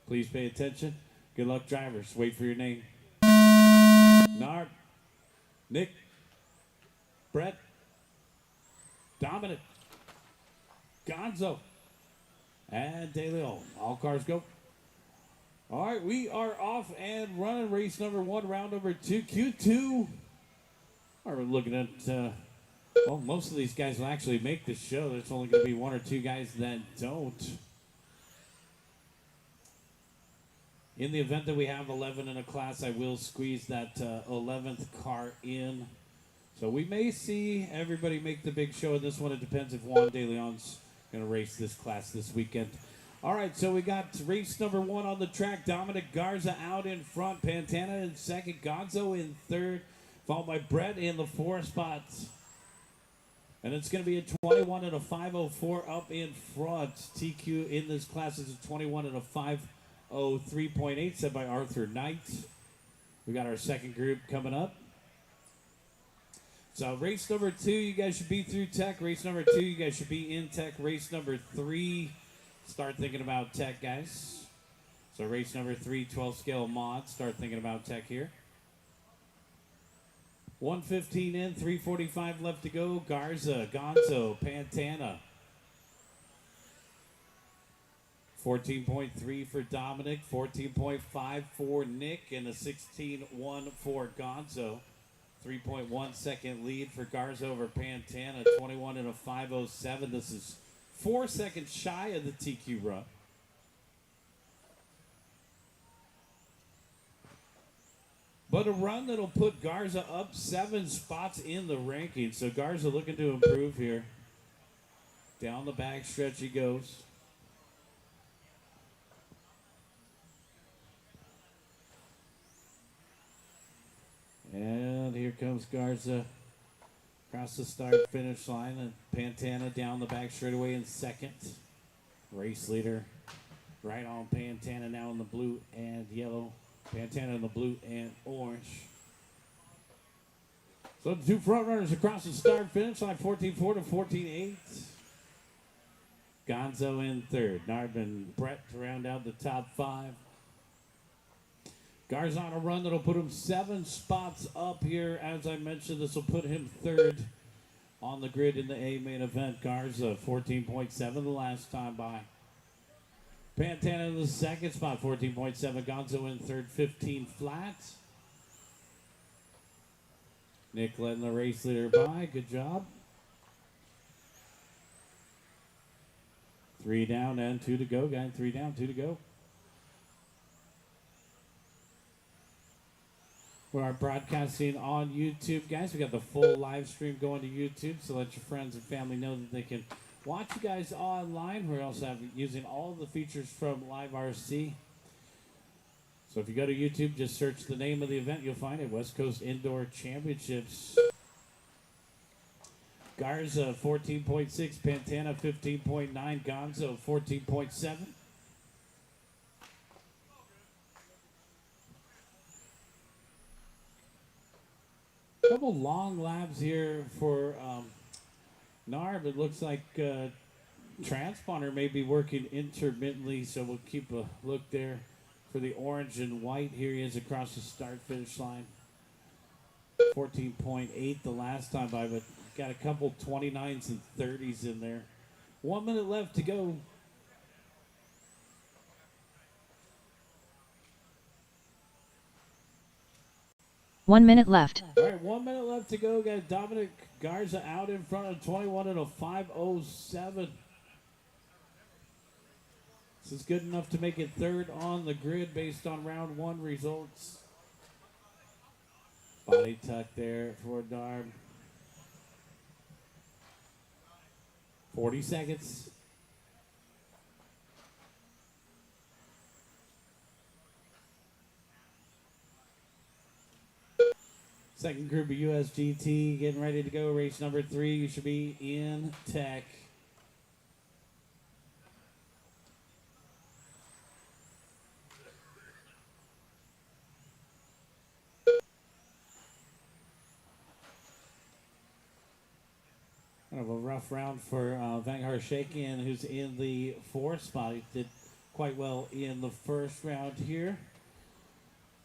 Please pay attention. Good luck, drivers. Wait for your name. Nard, Nick, Brett, Dominic, Gonzo, and De Leon. All cars go. All right, we are off and running race number 1, round number 2, Q2. We're looking at, well, most of these guys will actually make the show. There's only going to be 1 or 2 guys that don't. In the event that we have 11 in a class, I will squeeze that 11th car in. So we may see everybody make the big show in this one. It depends if Juan De Leon's going to race this class this weekend. All right, so we got race number 1 on the track. Dominic Garza out in front. Pantana in second. Gonzo in third. Followed by Brett in the 4 spots. And it's going to be a 21 and a 504 up in front. TQ in this class is a 21 and a 503.8 set by Arthur Knight. We got our second group coming up. So race number 2, you guys should be through tech. Race number 2, you guys should be in tech. Race number 3, start thinking about tech, guys. So race number 3, 12 scale mod. Start thinking about tech here. 1:15 in, 3:45 left to go. Garza, Gonzo, Pantana. 14.3 for Dominic, 14.5 for Nick, and a 16.1 for Gonzo. 3.1 second lead for Garza over Pantana, 21 and a 507. This is 4 seconds shy of the TQ run. But a run that'll put Garza up 7 spots in the rankings. So Garza looking to improve here. Down the back stretch he goes. And here comes Garza across the start-finish line. And Pantana down the back straightaway in second. Race leader right on Pantana now in the blue and yellow. Pantana in the blue and orange. So the 2 front runners across the start-finish line, 14.4 to 14.8. Gonzo in third. Nardman Brett to round out the top 5. Garza on a run that'll put him 7 spots up here. As I mentioned, this will put him third on the grid in the A main event. Garza, 14.7 the last time by. Pantana in the second spot, 14.7. Gonzo in third, 15 flat. Nick letting the race leader by. Good job. 3 down and 2 to go, guys. 3 down, 2 to go. We are broadcasting on YouTube, guys. We got the full live stream going to YouTube, so let your friends and family know that they can watch you guys online. We're also using all the features from Live RC. So if you go to YouTube, just search the name of the event. You'll find it, West Coast Indoor Championships. Garza, 14.6. Pantana, 15.9. Gonzo, 14.7. Couple long laps here for Narb. It looks like transponder may be working intermittently, so we'll keep a look there for the orange and white. Here he is across the start-finish line. 14.8 the last time by, but got a couple 29s and 30s in there. 1 minute left to go. One minute left. All right, 1 minute left to go. Got Dominic Garza out in front of 21 and a 507. This is good enough to make it third on the grid based on round 1 results. Body tuck there for Darb. 40 seconds. Second group of USGT getting ready to go. Race number 3. You should be in tech. Kind of a rough round for Vangar Shakian, who's in the 4th spot. He did quite well in the first round here.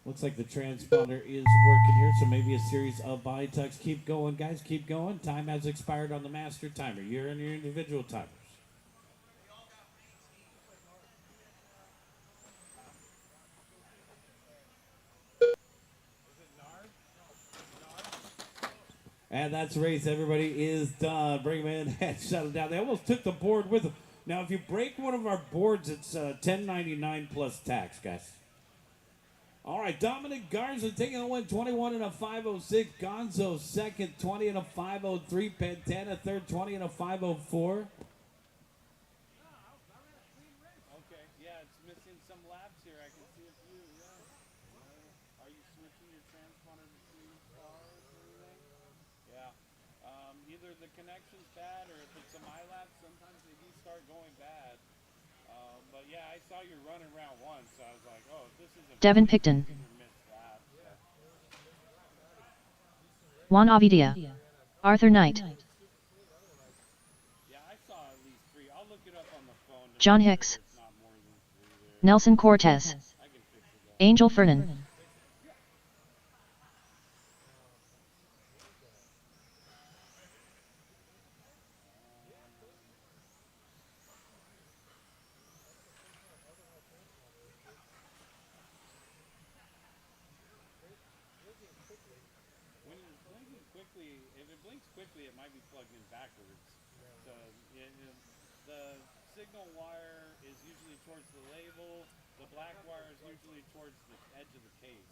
Looks like the transponder is working here, so maybe a series of body tucks. Keep going, guys. Keep going. Time has expired on the master timer. You're in your individual timers. And that's a race. Everybody is done. Bring them in and shut them down. They almost took the board with them. Now, if you break one of our boards, it's $10.99 plus tax, guys. All right, Dominic Garza taking a win, 21 and a 506. Gonzo second, 20 and a 503. Pantana third, 20 and a 504. Okay, yeah, it's missing some laps here. I can see a few, yeah. Are you switching your transponder between cars or anything? Yeah. Either the connection's bad or if it's a MyLab, sometimes they do start going bad. But yeah, I saw you running around once, so I was like, oh, this is a Devin Picton. Juan Avidia. Arthur Knight. Yeah, I saw at least 3. I'll look it up on the phone. John Hicks. Nelson Cortez. Angel Fernan. When you're blinking quickly, if it blinks quickly, it might be plugged in backwards. So the signal wire is usually towards the label. The black wire is usually towards the edge of the case.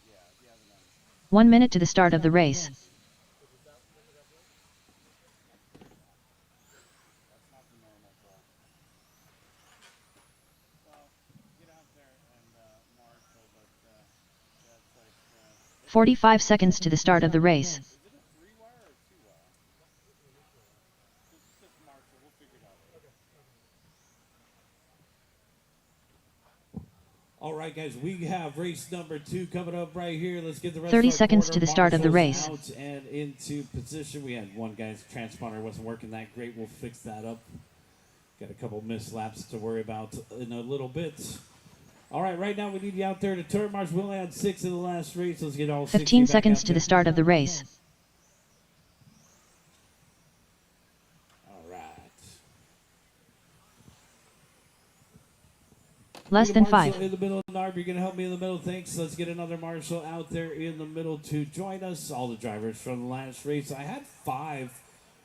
Yeah, if you have it on. 1 minute to the start of the race. That's not the normal flow. Well, get out there and Marshall, but that's like 45 seconds to the start of the race. is it a 3-wire or 2-wire? Just Marshall, we'll figure it out. All right, guys, we have race number 2 coming up right here. Let's get the rest 30 of our seconds quarter to the start of the marshals race. out and into position. We had one guy's transponder wasn't working that great. We'll fix that up. Got a couple missed laps to worry about in a little bit. All right now we need you out there to turn march. We'll add 6 in the last race. Let's get all 15 back seconds out to the there. start of the race. All right. Less Need a than marshal 5. in the middle. Narb, you're going to help me in the middle. Thanks. Let's get another marshal out there in the middle to join us. All the drivers from the last race. I had 5.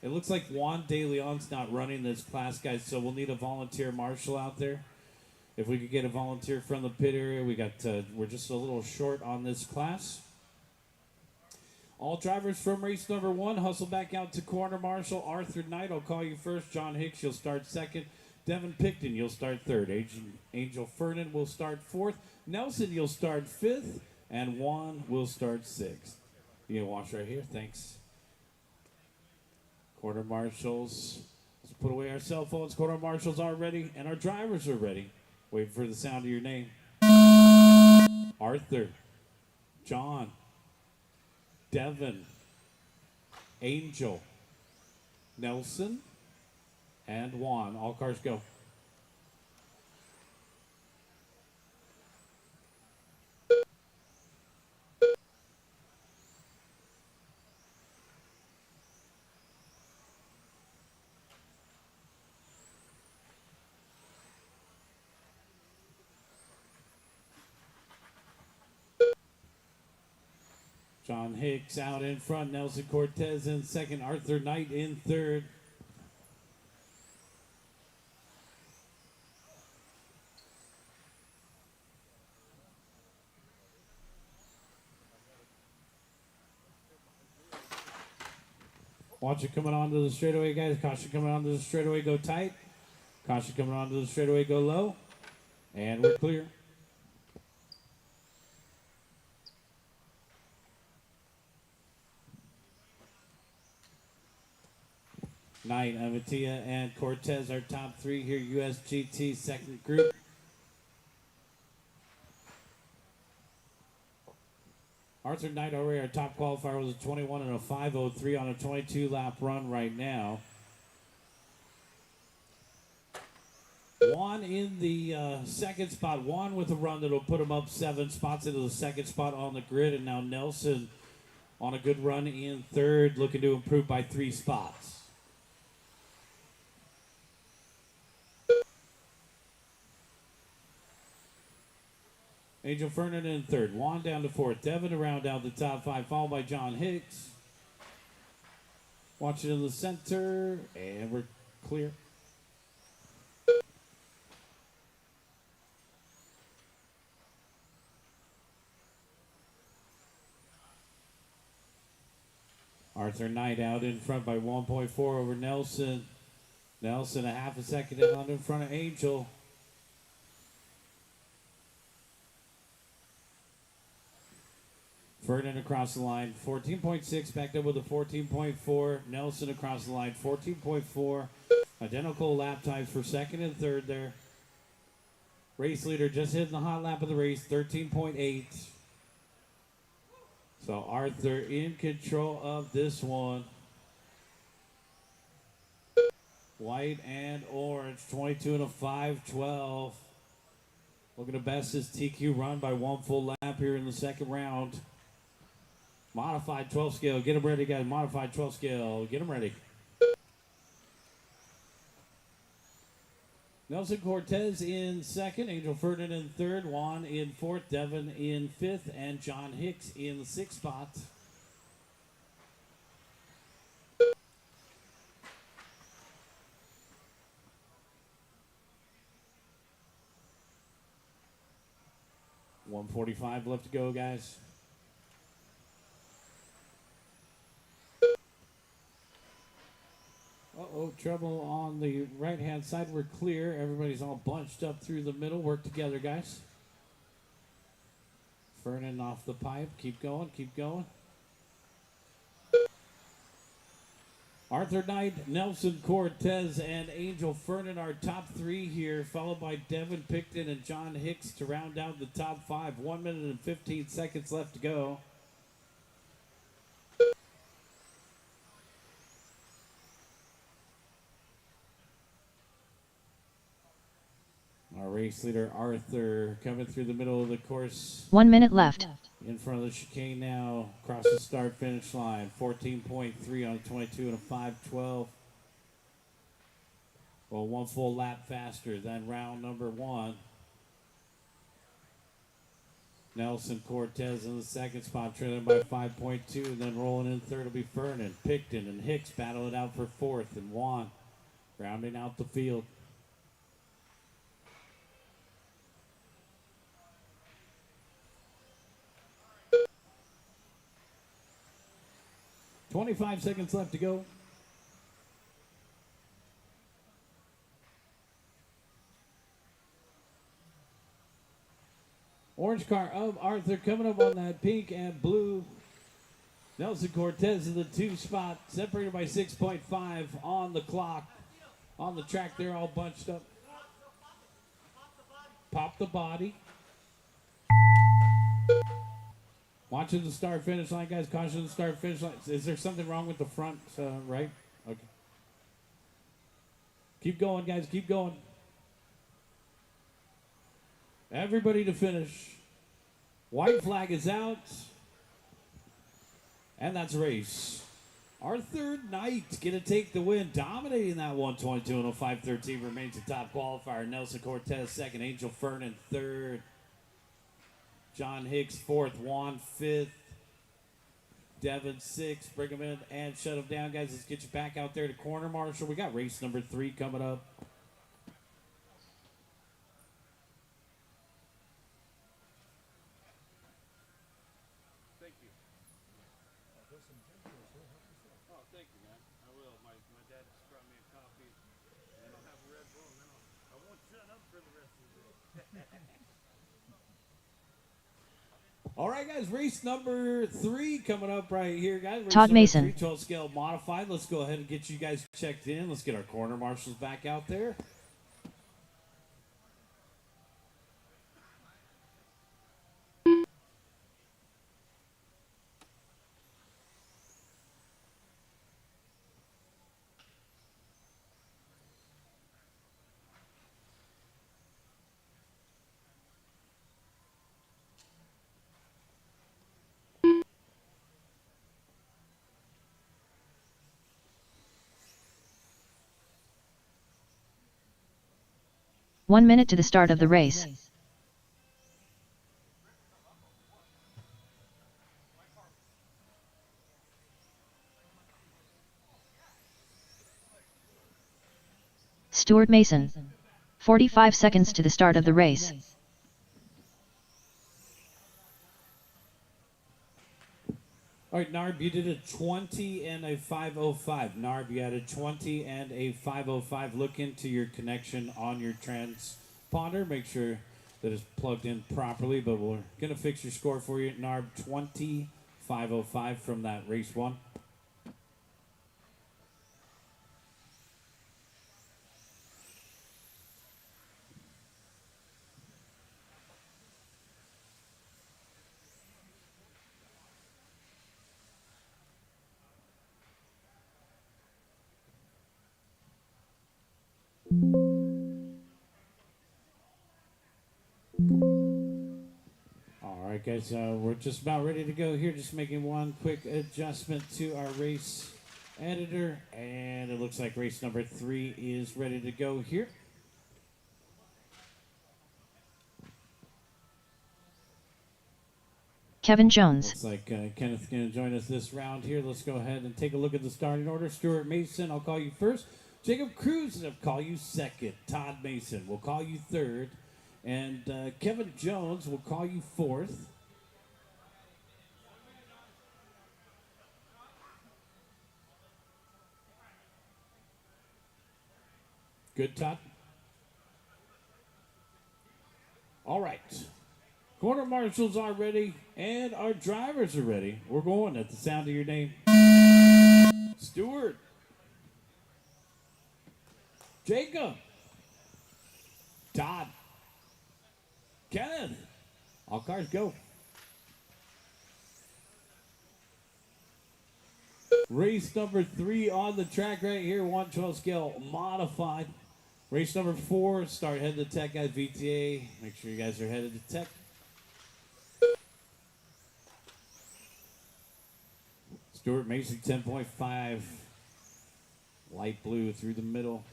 It looks like Juan De Leon's not running this class, guys, so we'll need a volunteer marshal out there. If we could get a volunteer from the pit area, we're just a little short on this class. All drivers from race number 1, hustle back out to corner marshal. Arthur Knight, I'll call you first. John Hicks, you'll start second. Devin Picton, you'll start third. Angel Fernan will start fourth. Nelson, you'll start fifth. And Juan will start sixth. You can watch right here. Thanks. Quarter marshals. Let's put away our cell phones. Quarter marshals are ready, and our drivers are ready. Wait for the sound of your name. Arthur. John. Devin. Angel. Nelson. And Juan. All cars go. John Hicks out in front. Nelson Cortez in second. Arthur Knight in third. Watch it coming onto the straightaway, guys. Caution coming onto the straightaway, go tight. Caution coming onto the straightaway, go low. And we're clear. Knight, Avatia, and Cortez are top 3 here. USGT second group. Arthur Knight already our top qualifier was a 21 and a 503 on a 22 lap run right now. Juan in the second spot. Juan with a run that'll put him up 7 spots into the second spot on the grid. And now Nelson on a good run in third, looking to improve by 3 spots. Angel Fernan in third. Juan down to fourth. Devin to round out the top 5, followed by John Hicks. Watch it in the center, and we're clear. Arthur Knight out in front by 1.4 over Nelson. Nelson a half a second out in front of Angel. Vernon across the line, 14.6, backed up with a 14.4. Nelson across the line, 14.4. Identical lap times for second and third there. Race leader just hitting the hot lap of the race, 13.8. So Arthur in control of this one. White and orange, 22 and a 5:12. Looking to best his TQ run by 1 full lap here in the second round. Modified 12 scale. Get him ready, guys. Modified 12 scale. Get him ready. Nelson Cortez in second. Angel Ferdinand in third. Juan in fourth. Devin in fifth. And John Hicks in the sixth spot. .145 left to go, guys. Uh-oh, trouble on the right-hand side. We're clear. Everybody's all bunched up through the middle. Work together, guys. Fernan off the pipe. Keep going, keep going. Arthur Knight, Nelson Cortez, and Angel Fernan are top 3 here, followed by Devin Picton and John Hicks to round out the top 5. 1 minute and 15 seconds left to go. Our race leader, Arthur, coming through the middle of the course. 1 minute left. In front of the chicane now, across the start-finish line. 14.3 on 22 and a 5:12. Well, 1 full lap faster than round number 1. Nelson Cortez in the second spot, trailing by 5.2, and then rolling in third will be Fernan. Picton and Hicks battle it out for fourth, and Juan rounding out the field. 25 seconds left to go. Orange car of Arthur coming up on that pink and blue. Nelson Cortez in the 2 spot, separated by 6.5 on the clock. On the track, they're all bunched up. Pop the body. Watching the start-finish line, guys. Caution the start-finish line. Is there something wrong with the front right? Okay. Keep going, guys. Keep going. Everybody to finish. White flag is out. And that's a race. Arthur Knight gonna take the win, dominating that 122 and a 5:13. Remains the top qualifier. Nelson Cortez second. Angel Fernan third. John Hicks fourth. Juan fifth. Devin sixth. Bring him in and shut him down, guys. Let's get you back out there to corner marshal. We got race number 3 coming up. Thank you. Oh, thank you, man. I will. My dad just brought me a coffee, and I'll have a Red Bull, and then I won't shut up for the rest of the day. All right, guys, race number 3 coming up right here, guys. Race Todd number Mason. 3, 12 scale modified. Let's go ahead and get you guys checked in. Let's get our corner marshals back out there. 1 minute to the start of the race. Stuart Mason. 45 seconds to the start of the race. All right, Narb, you did a 20 and a 505. Narb, you had a 20 and a 505. Look into your connection on your transponder. Make sure that it's plugged in properly, but we're going to fix your score for you. Narb, 20, 505 from that race one. All right, guys, we're just about ready to go here. Just making one quick adjustment to our race editor, and it looks like race number 3 is ready to go here. Kevin Jones. Looks like Kenneth's going to join us this round here. Let's go ahead and take a look at the starting order. Stuart Mason, I'll call you first. Jacob Cruz, I'll call you second. Todd Mason, we'll call you third. And Kevin Jones, we'll call you fourth. Good, Todd? All right. Corner marshals are ready, and our drivers are ready. We're going at the sound of your name. Stuart. Jacob. Todd. Kenneth. All cars go. Race number 3 on the track right here, 112 scale modified. Race number 4, start headed to tech at VTA. Make sure you guys are headed to tech. Stuart Mason, 10.5. Light blue through the middle.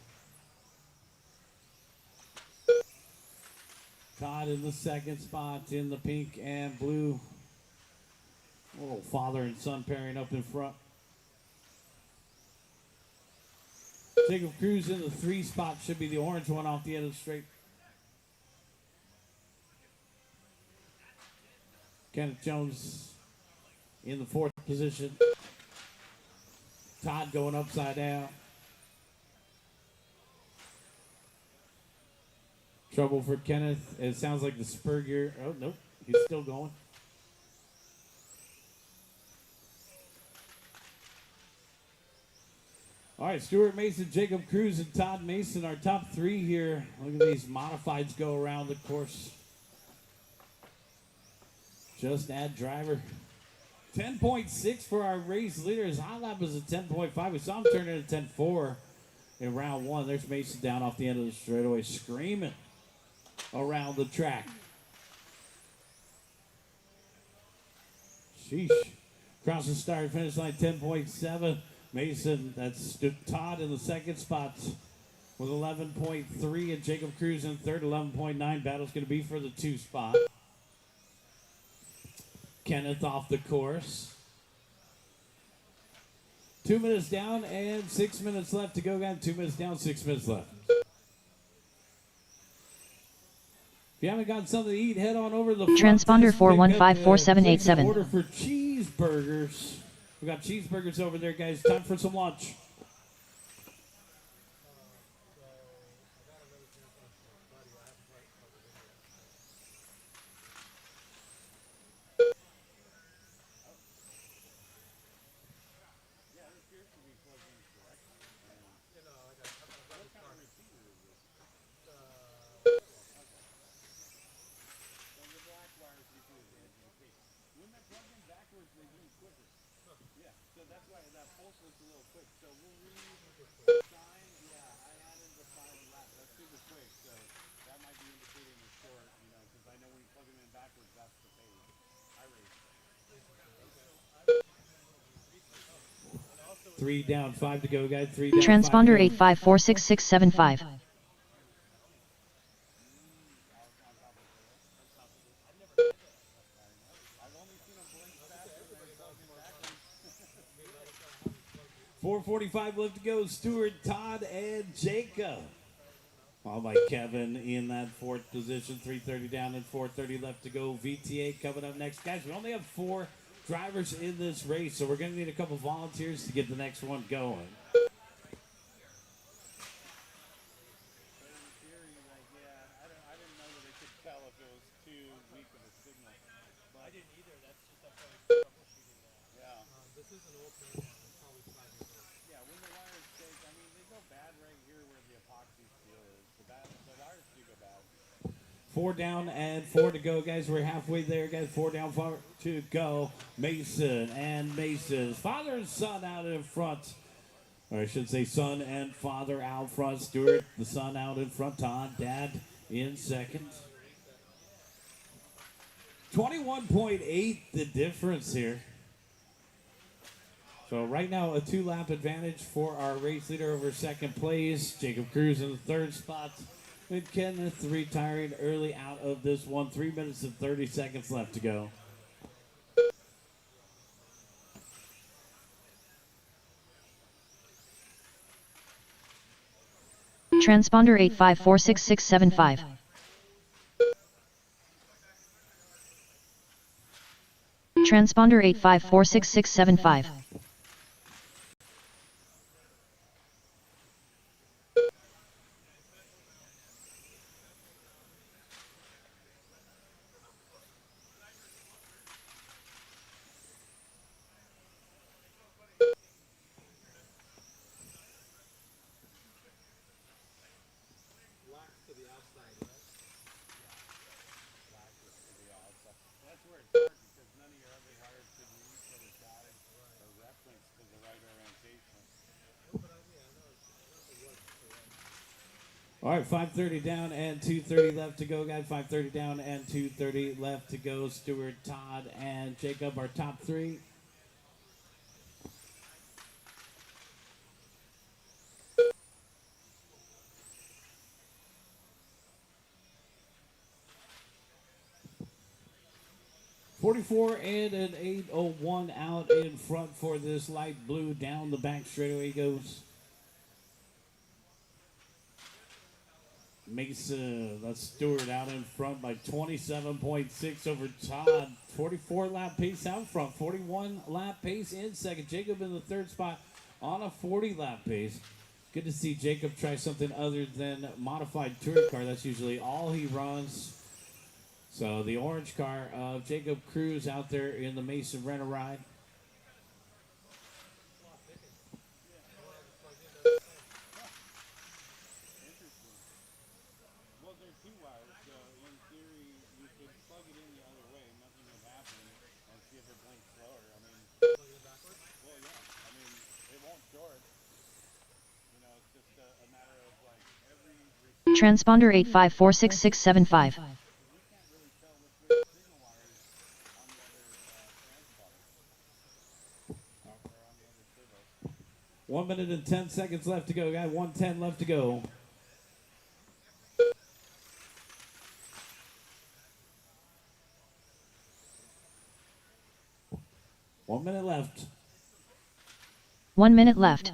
Todd in the second spot in the pink and blue. A little father and son pairing up in front. Jacob Cruz in the 3 spot, should be the orange one off the end of the straight. Kenneth Jones in the 4th position. Todd going upside down. Trouble for Kenneth. It sounds like the spur gear. Oh, nope. He's still going. All right, Stuart Mason, Jacob Cruz, and Todd Mason, our top 3 here. Look at these modifieds go around the course. Just add driver. 10.6 for our race leader. His high lap is a 10.5. We saw him turn in a 10.4 in round 1. There's Mason down off the end of the straightaway screaming around the track. Sheesh. Across the start finish line, 10.7. Mason, that's Todd in the 2nd spot with 11.3, and Jacob Cruz in 3rd, 11.9. Battle's going to be for the 2 spot. Kenneth off the course. 2 minutes down and 6 minutes left to go, guys. 2 minutes down, 6 minutes left. If you haven't got something to eat, head on over to the Transponder 4154787. Order for cheeseburgers. We got cheeseburgers over there, guys. Time for some lunch. Three down, 5 to go, guys. 3 down. Transponder 85466675. 4:45 left to go. Stewart, Todd, and Jacob. All by Kevin in that fourth position. 3:30 down and 4:30 left to go. VTA coming up next. Guys, we only have 4 drivers in this race, so we're going to need a couple volunteers to get the next one going. Four down and 4 to go, guys. We're halfway there, guys. 4 down, 4 to go. Mason and Mason's father and son out in front. Or I should say son and father out front. Stewart, the son out in front. Todd, dad in second. 21.8 the difference here. So right now a 2-lap advantage for our race leader over second place. Jacob Cruz in the third spot. With Kenneth retiring early out of this one. 3 minutes and 30 seconds left to go. Transponder 854665. Transponder 854665. All right, 5:30 down and 2:30 left to go, guys. 5:30 down and 2:30 left to go. Stewart, Todd, and Jacob are top 3. .44 and an 8:01 out in front for this light blue. Down the back straightaway goes Mason. That's Stewart out in front by 27.6 over Todd. 44 lap pace out front. 41 lap pace in second. Jacob in the third spot on a 40 lap pace. Good to see Jacob try something other than modified touring car. That's usually all he runs. So the orange car of Jacob Cruz out there in the Mason Rent-A-Ride. Transponder 854665. 1 minute and 10 seconds left to go, guys. 1:10 left to go. One minute left. 1 minute left.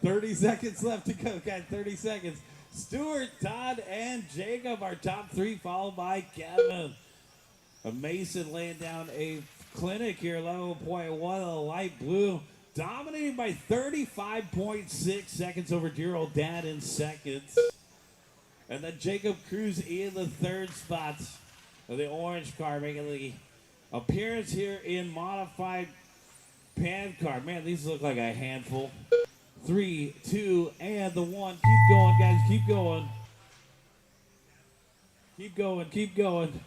.30 seconds left to go, guys. 30 seconds. Stewart, Todd, and Jacob are top 3, followed by Kevin. Mason laying down a clinic here. 11.1 of the light blue. Dominating by 35.6 seconds over dear old dad in seconds. And then Jacob Cruz in the third spot. The orange car making the appearance here in modified pan car. Man, these look like a handful. 3, 2, and the 1. Keep going, guys. Keep going. Keep going. Keep going.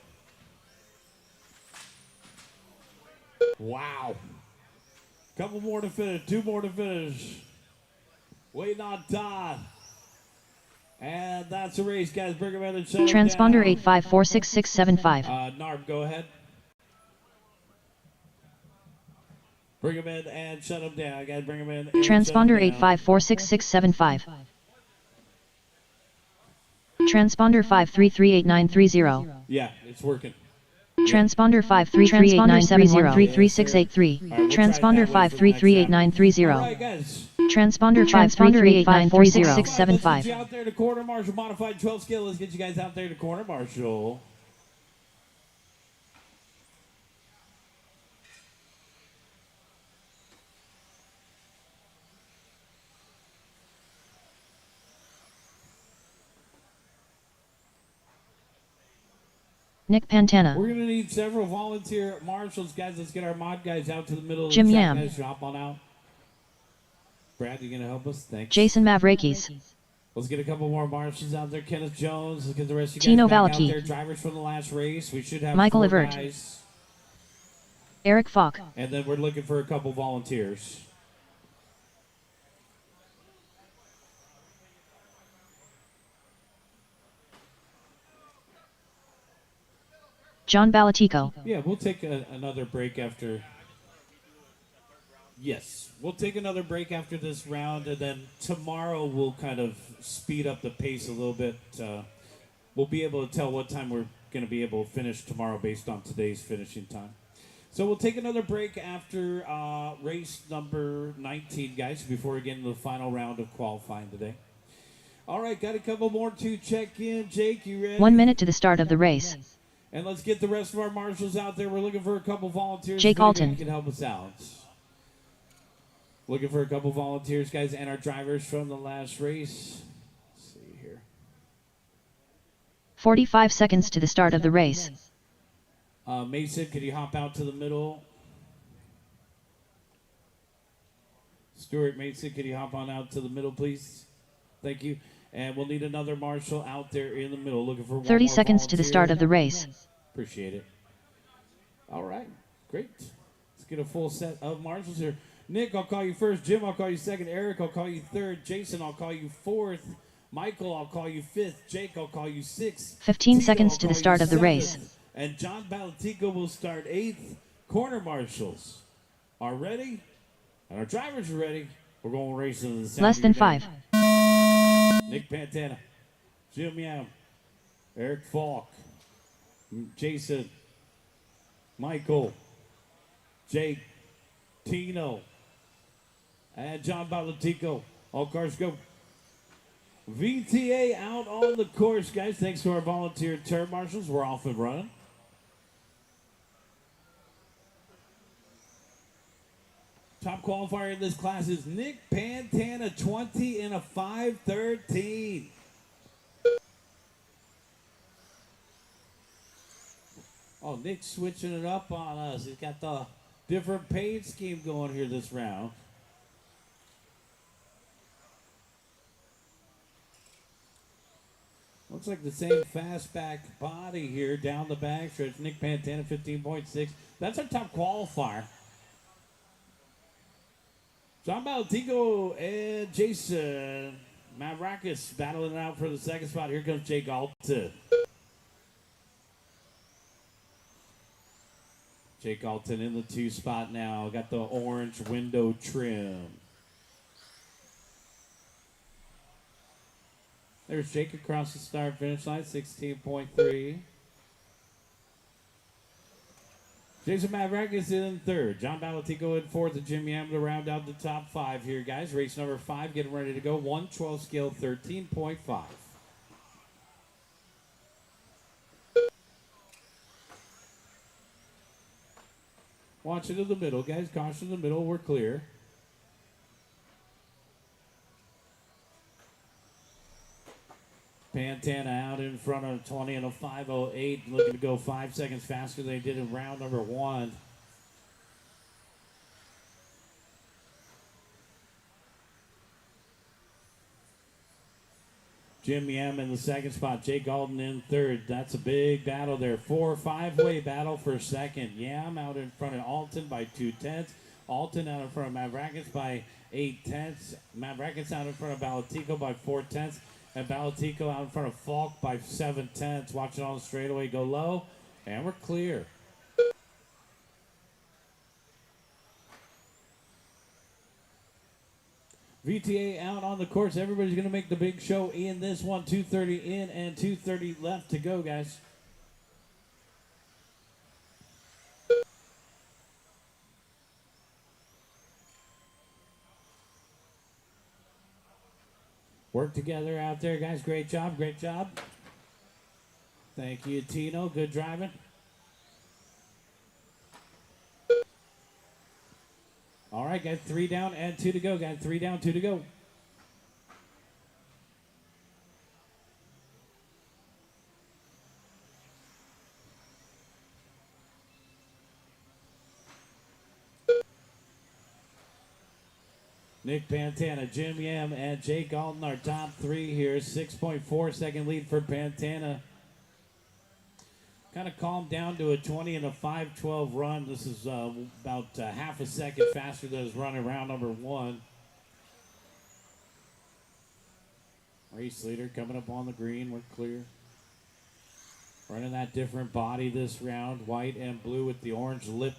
Wow. Couple more to finish. 2 more to finish. Waiting on Todd. And that's a race, guys. Bring them in and shut them Transponder down. 85466675. Narb, go ahead. Bring them in and shut them down. Guys, bring them in and Transponder shut them down. 85466675. Transponder 5338930. Yeah, it's working. Transponder 5338930. Transponder 5338930. All right, guys. Transponder Let's 533894675. get you out there to quarter marshal, modified 12 scale. Let's get you guys out there to quarter marshal. Nick Pantana. We're going to need several volunteer marshals, guys. Let's get our mod guys out to the middle of Jim the track. Yam. Guys, hop on out. Brad, you going to help us? Thanks. Jason Mavrakis. Let's get a couple more marshals out there. Kenneth Jones. Let's get the rest of you guys Tino back Valaki. out there. Drivers from the last race. We should have Michael 4 Evert. guys. Eric Falk. And then we're looking for a couple volunteers. John Balatico. Yeah, we'll take another break after. Yes, we'll take another break after this round, and then tomorrow we'll kind of speed up the pace a little bit. We'll be able to tell what time we're going to be able to finish tomorrow based on today's finishing time. So we'll take another break after race number 19, guys, before we get into the final round of qualifying today. All right, got a couple more to check in. Jake, you ready? 1 minute to the start of the race. And let's get the rest of our marshals out there. We're looking for a couple volunteers. Jake if anybody Alton. can help us out. Looking for a couple volunteers, guys, and our drivers from the last race. Let's see here. 45 seconds to the start of the race. Mason, could you hop out to the middle? Stuart Mason, could you hop on out to the middle, please? Thank you. And we'll need another marshal out there in the middle, looking for 30 one more seconds to the volunteer. start of the race. Appreciate it. All right, great. Let's get a full set of marshals here. Nick, I'll call you first. Jim, I'll call you second. Eric, I'll call you third. Jason, I'll call you fourth. Michael, I'll call you fifth. Jake, I'll call you sixth. 15 Tito, seconds I'll to the call start you of the race. seventh. And John Balatico will start eighth. Corner marshals are ready, and our drivers are ready. We're going racing to the sound Less of than your name. 5. Nick Pantana, Jim Yam, Eric Falk, Jason, Michael, Jake, Tino, and John Balatico. All cars go. VTA out on the course, guys. Thanks to our volunteer turn marshals. We're off and running. Top qualifier in this class is Nick Pantana, 20 in a 5:13. Oh, Nick's switching it up on us. He's got the different paint scheme going here this round. Looks like the same fastback body here down the backstretch. Nick Pantana, 15.6. That's our top qualifier. John Balatico and Jason Mavrakis battling it out for the second spot. Here comes Jake Alton. Jake Alton in the 2 spot now. Got the orange window trim. There's Jake across the start finish line, 16.3. Jason Mavrakis in third. John Balatico in fourth, and Jim Yam to round out the top 5 here, guys. Race number 5 getting ready to go. 112 scale, 13.5. Watch it in the middle, guys. Caution in the middle. We're clear. Pantana out in front of 20 and a 5:08, looking to go 5 seconds faster than they did in round number 1. Jim Yam in the second spot, Jake Alton in third. That's a big battle there. 4-5-way battle for second. Yam out in front of Alton by 0.2. Alton out in front of Mavrakis by 0.8. Mavrakis out in front of Balatico by 0.4. And Balatico out in front of Falk by 7/10. Watch it on the straightaway go low. And we're clear. VTA out on the course. Everybody's going to make the big show in this one. 2:30 in and 2:30 left to go, guys. Work together out there, guys. Great job. Great job. Thank you, Tino. Good driving. All right, guys. 3 down and 2 to go, guys. 3 down, 2 to go. Nick Pantana, Jim Yam, and Jake Alton, our top 3 here. 6.4 second lead for Pantana. Kind of calmed down to a 20 and a 5:12 run. This is about half a second faster than his run around number 1. Race leader coming up on the green. We're clear. Running that different body this round. White and blue with the orange lip.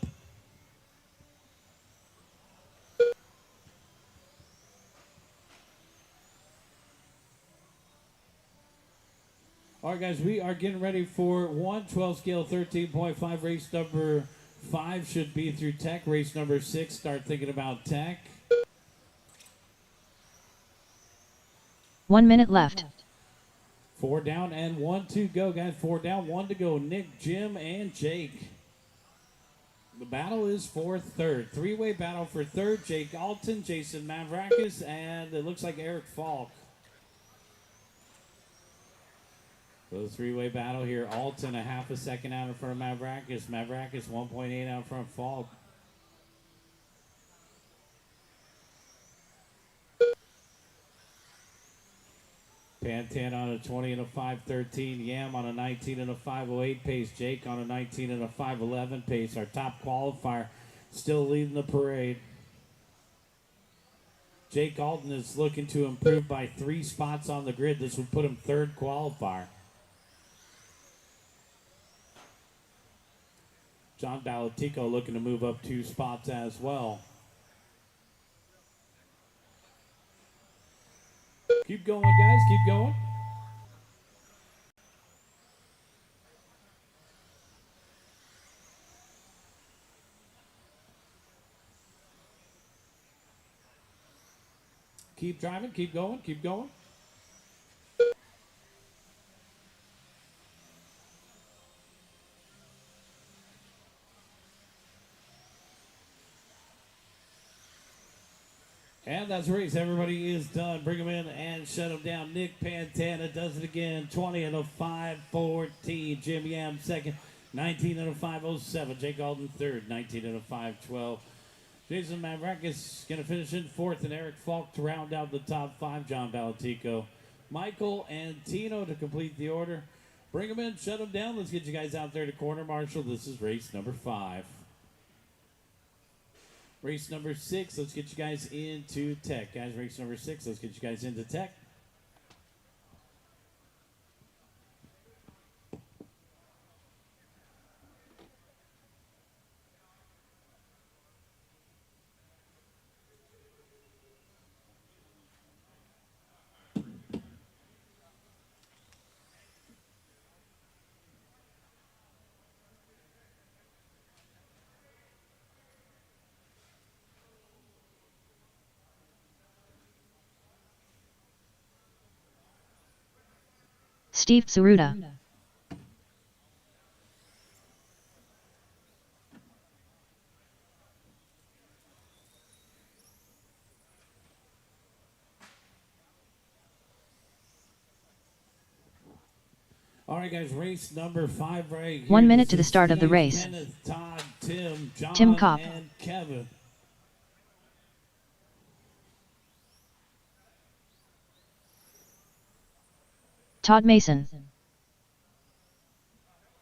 All right, guys, we are getting ready for 112 scale 13.5. Race number 5 should be through tech. Race number 6, start thinking about tech. 1 minute left. 4 down and 1 to go, guys. 4 down, 1 to go. Nick, Jim, and Jake. The battle is for third. 3-way battle for third. Jake Alton, Jason Mavrakis, and it looks like Eric Falk. So the 3-way battle here. Alton a half a second out in front of Mavrakis. Mavrakis 1.8 out in front of Falk. Pantana on a 20 and a 5:13. Yam on a 19 and a 5:08 pace. Jake on a 19 and a 5:11 pace. Our top qualifier still leading the parade. Jake Alton is looking to improve by 3 spots on the grid. This would put him third qualifier. John Balatico looking to move up 2 spots as well. Keep going, guys. Keep going. Keep driving. Keep going. Keep going. And that's the race. Everybody is done. Bring them in and shut them down. Nick Pantana does it again. 20 and a 5:14. Jim Yam second. 19 and a 5:07. Jake Alton third. 19 and a 5:12. Jason Mavrakis going to finish in fourth. And Eric Falk to round out the top 5. John Balatico, Michael, and Tino to complete the order. Bring them in. Shut them down. Let's get you guys out there to corner marshal. This is race number 5. Race number 6, let's get you guys into tech. Guys, race number 6, let's get you guys into tech. Steve Tsuruta. All right, guys, race number 5 right here. 1 minute to the start of the race. Kenneth, Todd, Tim, John, Tim Kopp. and Kevin. Todd Mason.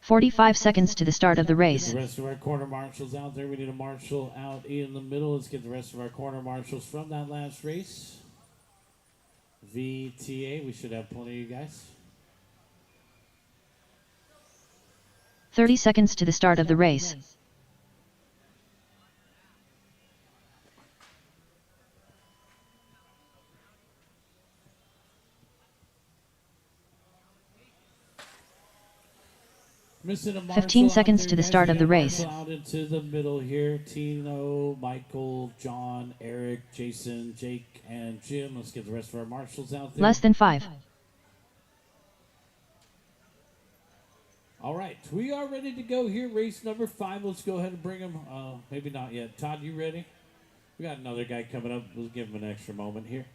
45 seconds to the start of the race. Get the rest of our corner marshals out there. We need a marshal out in the middle. Let's get the rest of our corner marshals from that last race. VTA. We should have plenty of you guys. 30 seconds to the start of the race. Missing a 15 seconds to the guys. start of the race. Marshall out into the middle here. Tino, Michael, John, Eric, Jason, Jake, and Jim. Let's get the rest of our marshals out there. Less than 5. All right, we are ready to go here. Race number 5. Let's go ahead and bring him. Maybe not yet. Todd, you ready? We got another guy coming up. We'll give him an extra moment here.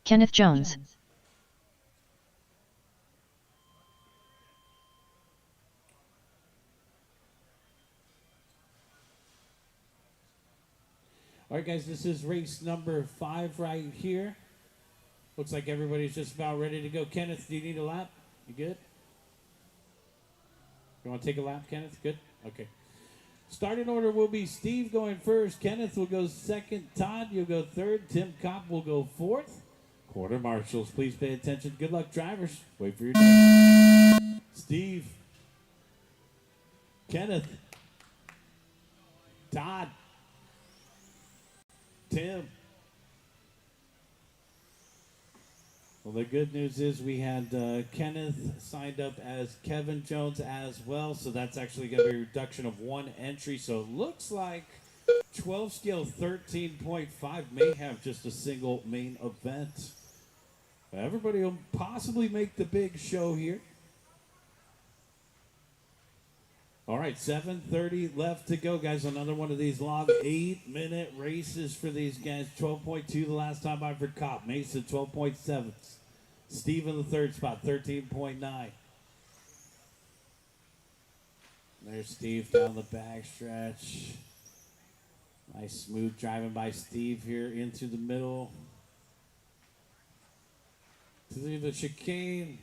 Kenneth Jones. All right, guys, this is race number 5 right here. Looks like everybody's just about ready to go. Kenneth, do you need a lap? You good? You want to take a lap, Kenneth? Good? Okay. Starting order will be Steve going first. Kenneth will go second. Todd, you'll go third. Tim Kopp will go fourth. Quarter marshals, please pay attention. Good luck, drivers. Wait for your turn. Steve. Kenneth. Todd. Tim. Well, the good news is we had Kenneth signed up as Kevin Jones as well, so that's actually going to be a reduction of 1 entry. So it looks like 12 scale 13.5 may have just a single main event. Everybody will possibly make the big show here. All right, 7:30 left to go, guys. Another one of these long 8-minute races for these guys. 12.2 the last time by for Kopp. Mason, 12.7. Steve in the third spot, 13.9. There's Steve down the backstretch. Nice smooth driving by Steve here into the middle. To the chicane.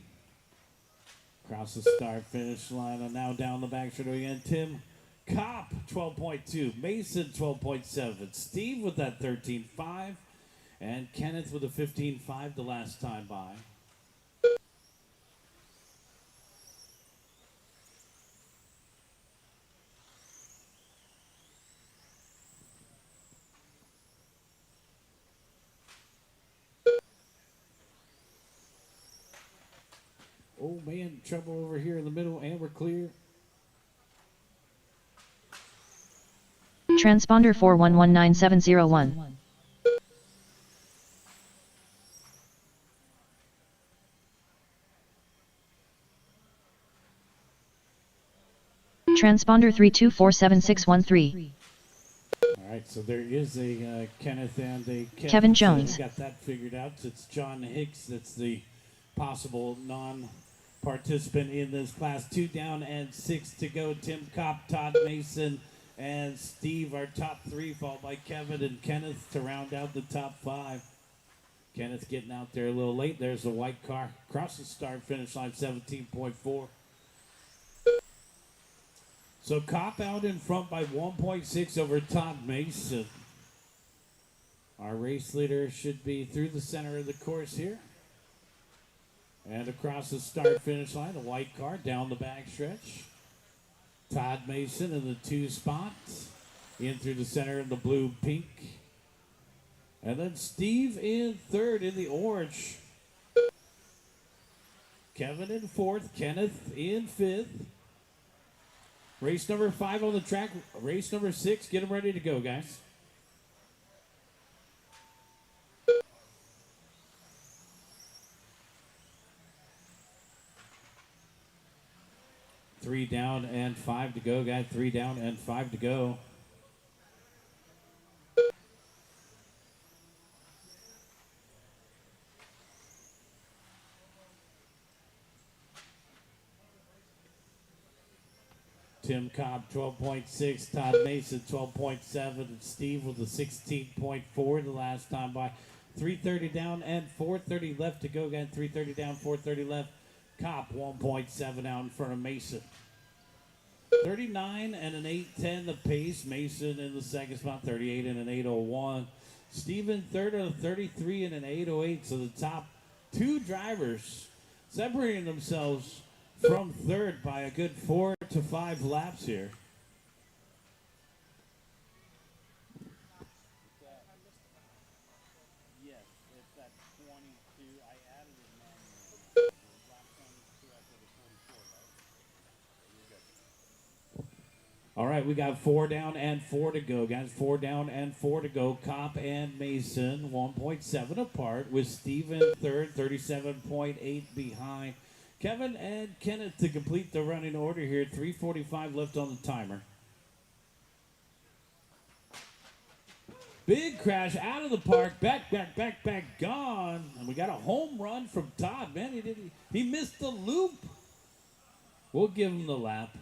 Across the start-finish line, and now down the backstretch again. Tim Kopp, 12.2. Mason, 12.7. Steve with that 13.5. And Kenneth with a 15.5 the last time by. Oh man, trouble over here in the middle, and we're clear. Transponder 4119701. Transponder 32476613. All right, so there is a Kenneth and a Kevin Jones. So got that figured out. It's John Hicks that's the possible non-participant in this class. 2 down and 6 to go. Tim Kopp, Todd Mason, and Steve are top 3, followed by Kevin and Kenneth to round out the top 5. Kenneth getting out there a little late. There's the white car. Across the start-finish line, 17.4. So Kopp out in front by 1.6 over Todd Mason. Our race leader should be through the center of the course here. And across the start-finish line, a white car down the backstretch. Todd Mason in the 2 spot. In through the center in the blue-pink. And then Steve in third in the orange. Kevin in fourth. Kenneth in fifth. Race number 5 on the track. Race number 6. Get them ready to go, guys. Three down and 5 to go, guys. 3 down and 5 to go. Tim Kopp, 12.6. Todd Mason, 12.7. And Steve with a 16.4 the last time by. 3:30 down and 4:30 left to go, guys. 3:30 down, 4:30 left. Kopp, 1.7 out in front of Mason. 39 and an 8:10 the pace. Mason in the second spot, 38 and an 8:01. Steven third at a 33 and an 8:08. So the top two drivers separating themselves from third by a good 4 to 5 laps here. Yes, it's at 22. I added it manually. Lap 22 after the 44, right? All right, we got 4 down and 4 to go, guys. 4 down and 4 to go. Kopp and Mason, 1.7 apart, with Steven third, 37.8 behind. Kevin and Kenneth to complete the running order here. 3:45 left on the timer. Big crash out of the park. Back, gone. And we got a home run from Todd. Man, he missed the loop. We'll give him the lap.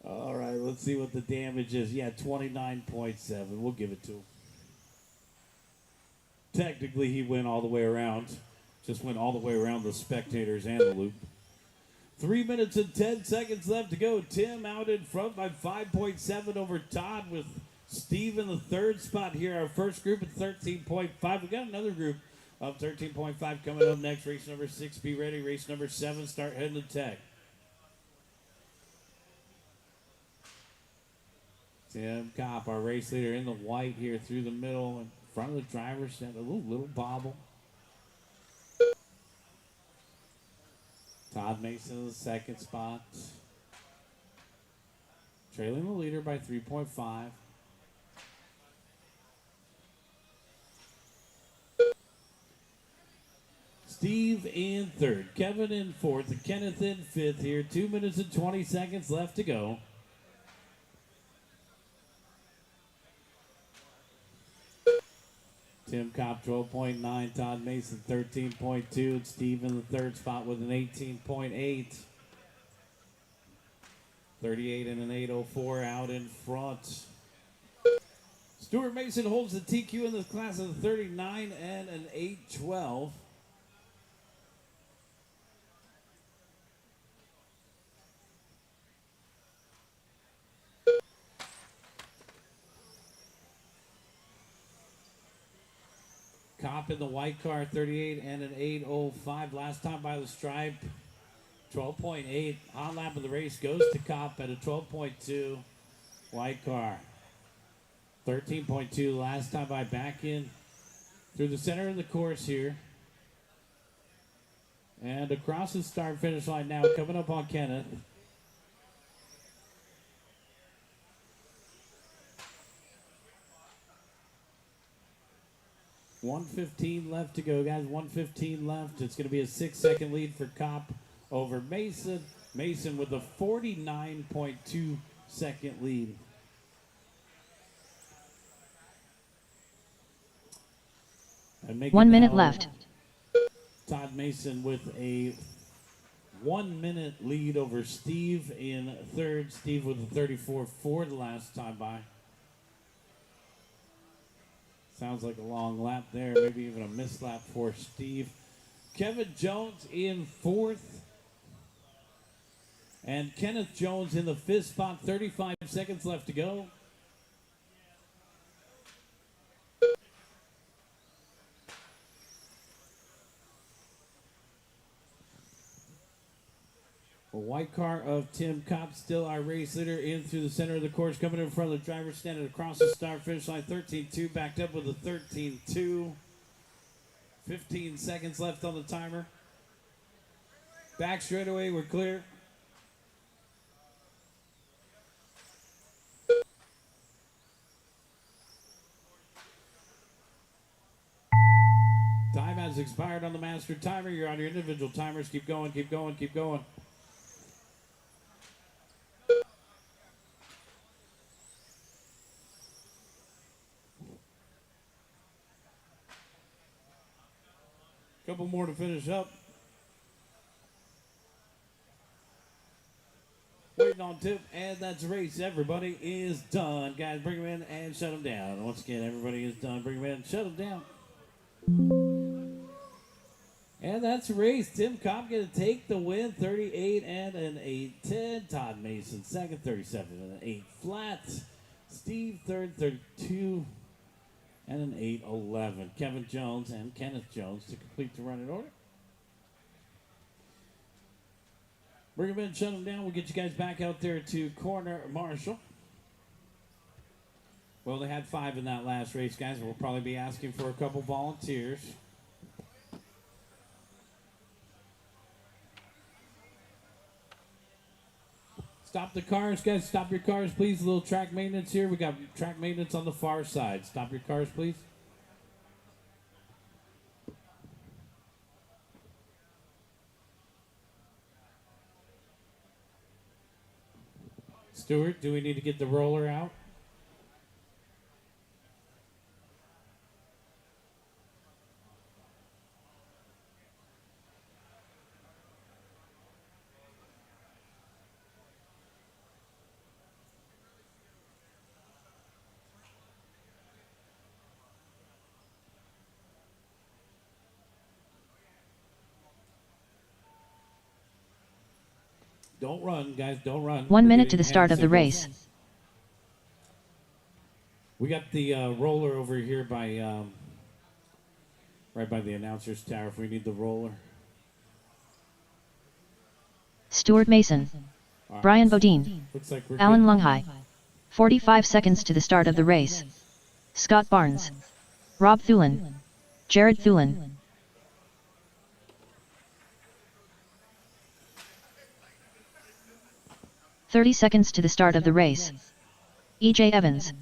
All right, let's see what the damage is. Yeah, 29.7. We'll give it to him. Technically, he went all the way around. Just went all the way around the spectators and the loop. 3 minutes and 10 seconds left to go. Tim out in front by 5.7 over Todd, with Steve in the third spot here. Our first group at 13.5. We got another group of 13.5 coming up next. Race number 6, be ready. Race number 7, start heading to tech. Tim Kopp, our race leader, in the white here through the middle in front of the driver's seat. A little bobble. Todd Mason in the second spot. Trailing the leader by 3.5. Steve in third. Kevin in fourth. And Kenneth in fifth here. 2 minutes and 20 seconds left to go. Tim Kopp, 12.9. Todd Mason, 13.2. And Steve in the third spot with an 18.8. 38 and an 8:04 out in front. Stuart Mason holds the TQ in this class of 39 and an 8:12. Kopp in the white car, 38 and an 8:05. Last time by the stripe, 12.8. On lap of the race goes to Kopp at a 12.2. White car, 13.2. Last time by back in through the center of the course here. And across the start finish line now, coming up on Kenneth. $1:15 left to go, guys. 1:15 left. It's going to be a 6-second lead for Kopp over Mason. Mason with a 49.2 second lead. And 1 minute left. Todd Mason with a 1 minute lead over Steve in third. Steve with a 34.4 the last time by. Sounds like a long lap there, maybe even a missed lap for Steve. Kevin Jones in fourth. And Kenneth Jones in the fifth spot, 35 seconds left to go. A white car of Tim Kopp, still our race leader, in through the center of the course, coming in front of the driver, standing across the start finish line. 13.2, backed up with a 13.2. 15 seconds left on the timer. Back straightaway, we're clear. Time has expired on the master timer. You're on your individual timers. Keep going, keep going, keep going. Couple more to finish up. Waiting on tip, and that's the race. Everybody is done. Guys, bring them in and shut them down. Once again, everybody is done. Bring them in and shut them down. And that's a race. Tim Cobb going to take the win, 38 and an 8-10. Todd Mason second, 37 and an 8 flat. Steve third, 32 and an 8-11. Kevin Jones and Kenneth Jones to complete the running order. Bring them in, shut them down. We'll get you guys back out there to corner Marshall. Well, they had 5 in that last race, guys. We'll probably be asking for a couple volunteers. Stop the cars, guys. Stop your cars, please. A little track maintenance here. We got track maintenance on the far side. Stop your cars, please. Stuart, do we need to get the roller out? Don't run, guys. Don't run. 1 minute to the start of the race. We got the roller over here by right by the announcer's tower. If we need the roller. Stuart Mason. Right. Brian Bodine. Looks like we're Alan good. Lunghigh. 45 seconds to the start of the race. Scott Barnes. Rob Thulin. Jared Thulin. "30 seconds to the start of the race. E.J. Evans.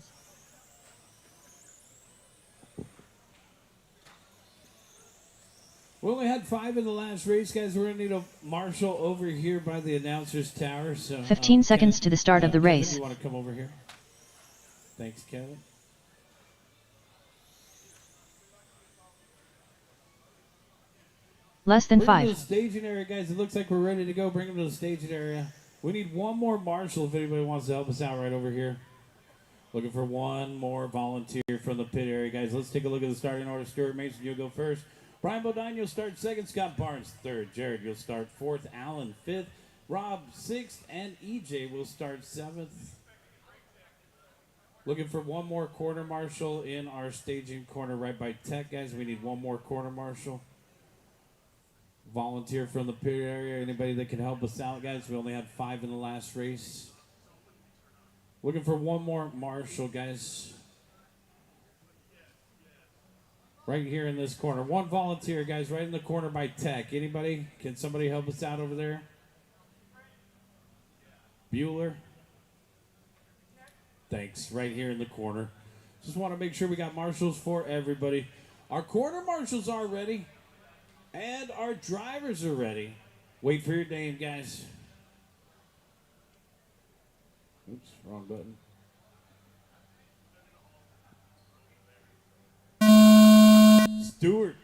We only had 5 in the last race, guys. We're going to need a marshal over here by the announcer's tower. So 15 seconds Kevin, to the start of the Kevin, race. you want to come over here? Thanks, Kevin. Less than Bring them to 5. the staging area, guys. It looks like we're ready to go. Bring them to the staging area. We need one more marshal if anybody wants to help us out right over here. Looking for one more volunteer from the pit area, guys. Let's take a look at the starting order. Stuart Mason, you'll go first. Brian Bodine, you'll start second. Scott Barnes, third. Jared, you'll start fourth. Allen, fifth. Rob, sixth. And EJ will start seventh. Looking for one more quarter marshal in our staging corner right by Tech, guys. We need one more quarter marshal. Volunteer from the pit area. Anybody that can help us out, guys. We only had 5 in the last race. Looking for one more marshal, guys. Right here in this corner. One volunteer, guys, right in the corner by Tech. Anybody? Can somebody help us out over there? Bueller? Thanks. Right here in the corner. Just want to make sure we got marshals for everybody. Our quarter marshals are ready. And our drivers are ready. Wait for your name, guys. Oops, wrong button. Stuart.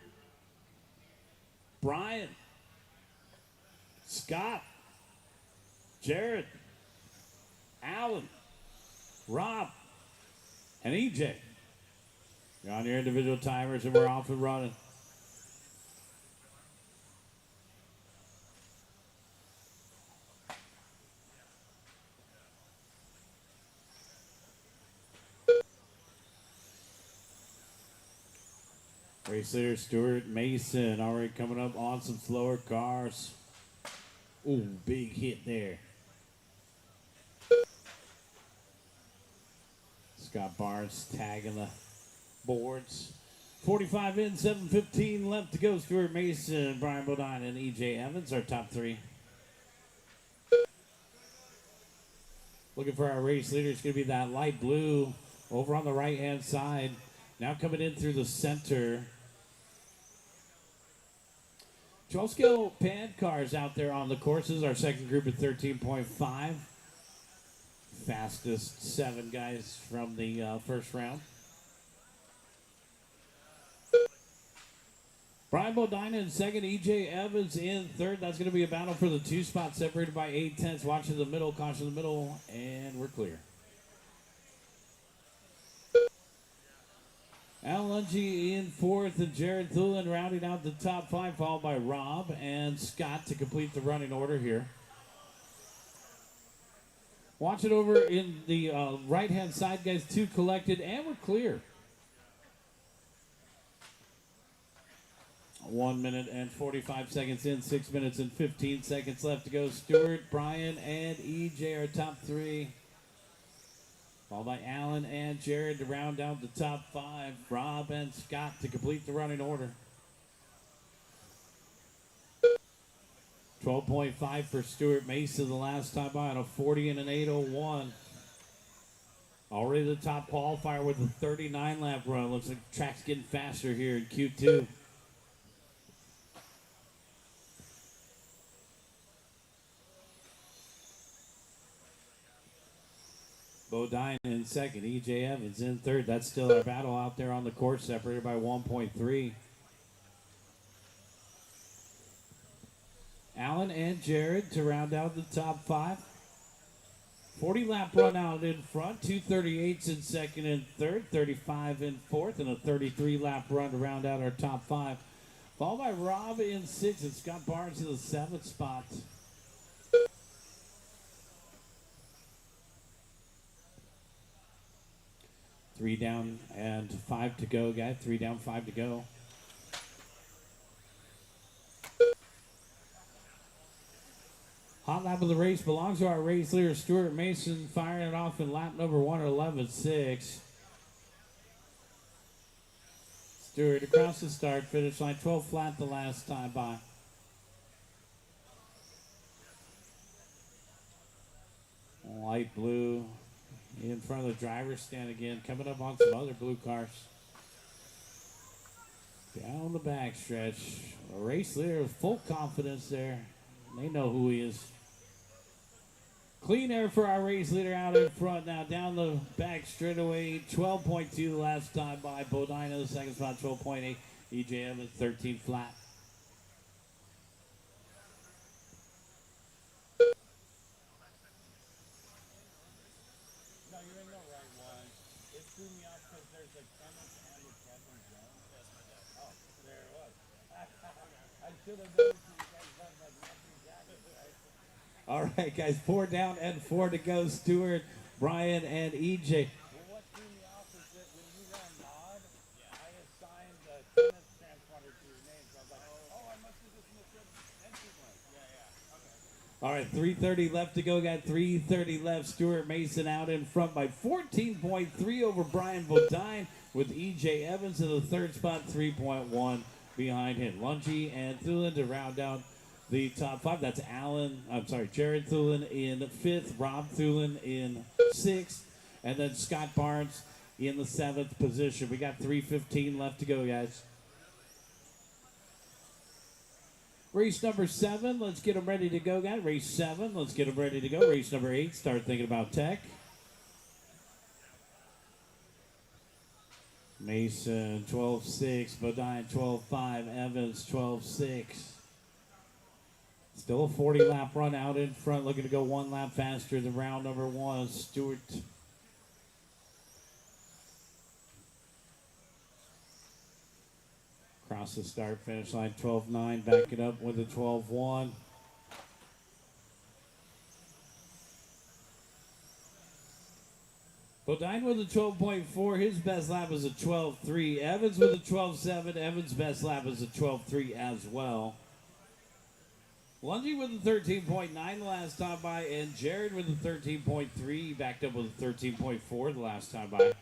Brian. Scott. Jared. Allen. Rob. And EJ. You're on your individual timers and we're off and running. Race leader Stuart Mason already coming up on some slower cars. Ooh, big hit there. Scott Barnes tagging the boards. 45 in, 7:15 left to go. Stuart Mason, Brian Bodine, and EJ Evans, our top 3. Looking for our race leader. It's going to be that light blue over on the right-hand side. Now coming in through the center. 12 scale pad cars out there on the courses. Our second group at 13.5. Fastest 7 guys from the first round. Brian Bodine in second. EJ Evans in third. That's going to be a battle for the 2 spot separated by 8/10. Watching the middle. Caution the middle. And we're clear. Al Lungi in fourth, and Jared Thulin rounding out the top 5, followed by Rob and Scott to complete the running order here. Watch it over in the right-hand side, guys. 2 collected, and we're clear. 1 minute and 45 seconds in, 6 minutes and 15 seconds left to go. Stewart, Brian, and EJ are top 3. Followed by Alan and Jared to round out the top 5. Rob and Scott to complete the running order. 12.5 for Stuart Mason the last time by on a 40 and an 8:01. Already the top qualifier with a 39 lap run. Looks like the track's getting faster here in Q2. Bodine in second, EJ Evans in third. That's still our battle out there on the course, separated by 1.3. Allen and Jared to round out the top 5. 40 lap run out in front, 2:38s in second and third, 35 in fourth, and a 33 lap run to round out our top 5. Followed by Rob in 6th and Scott Barnes in the 7th spot. Three down and 5 to go, guys. 3 down, 5 to go. Hot lap of the race belongs to our race leader, Stuart Mason, firing it off in lap number 1 at 11.6. Stuart across the start, finish line 12 flat the last time by. Light blue in front of the driver's stand again, coming up on some other blue cars. Down the back stretch, a race leader with full confidence there. They know who he is. Clean air for our race leader out in front now. Down the back straightaway, 12.2 the last time by. Bodine in the second spot, 12.8. EJ Evans, 13 flat. No, you're in the right one. It threw me off because there's a Kenneth and a Kevin Jones. Yes, my dad. Oh, there it was. I should have noticed you guys have like nothing jackets, right? All right, guys, 4 down and 4 to go. Stewart, Brian, and EJ. Well, what threw me off is that when you ran Nod, I assigned the Kenneth transponder to your name. So I was like, oh, I must have just missed entry one. Yeah, okay. All right, 3:30 left to go. Got 3:30 left. Stuart Mason out in front by 14.3 over Brian Bodine, with EJ Evans in the third spot, 3.1 behind him. Lungi and Thulin to round out the top 5. That's Jared Thulin in 5th, Rob Thulin in 6th, and then Scott Barnes in the 7th position. We got 3:15 left to go, guys. Race number 7, let's get them ready to go, guys. Race 7, let's get them ready to go. Race number 8, start thinking about tech. Mason, 12.6, Bodine, 12.5, Evans, 12.6. Still a 40 lap run out in front, looking to go 1 lap faster than round number 1. Stewart. Across the start finish line, 12.9, back it up with a 12.1. Bodine with a 12.4, his best lap is a 12.3. Evans with a 12.7, Evans' best lap is a 12.3 as well. Lungi with a 13.9 the last time by, and Jared with a 13.3, backed up with a 13.4 the last time by.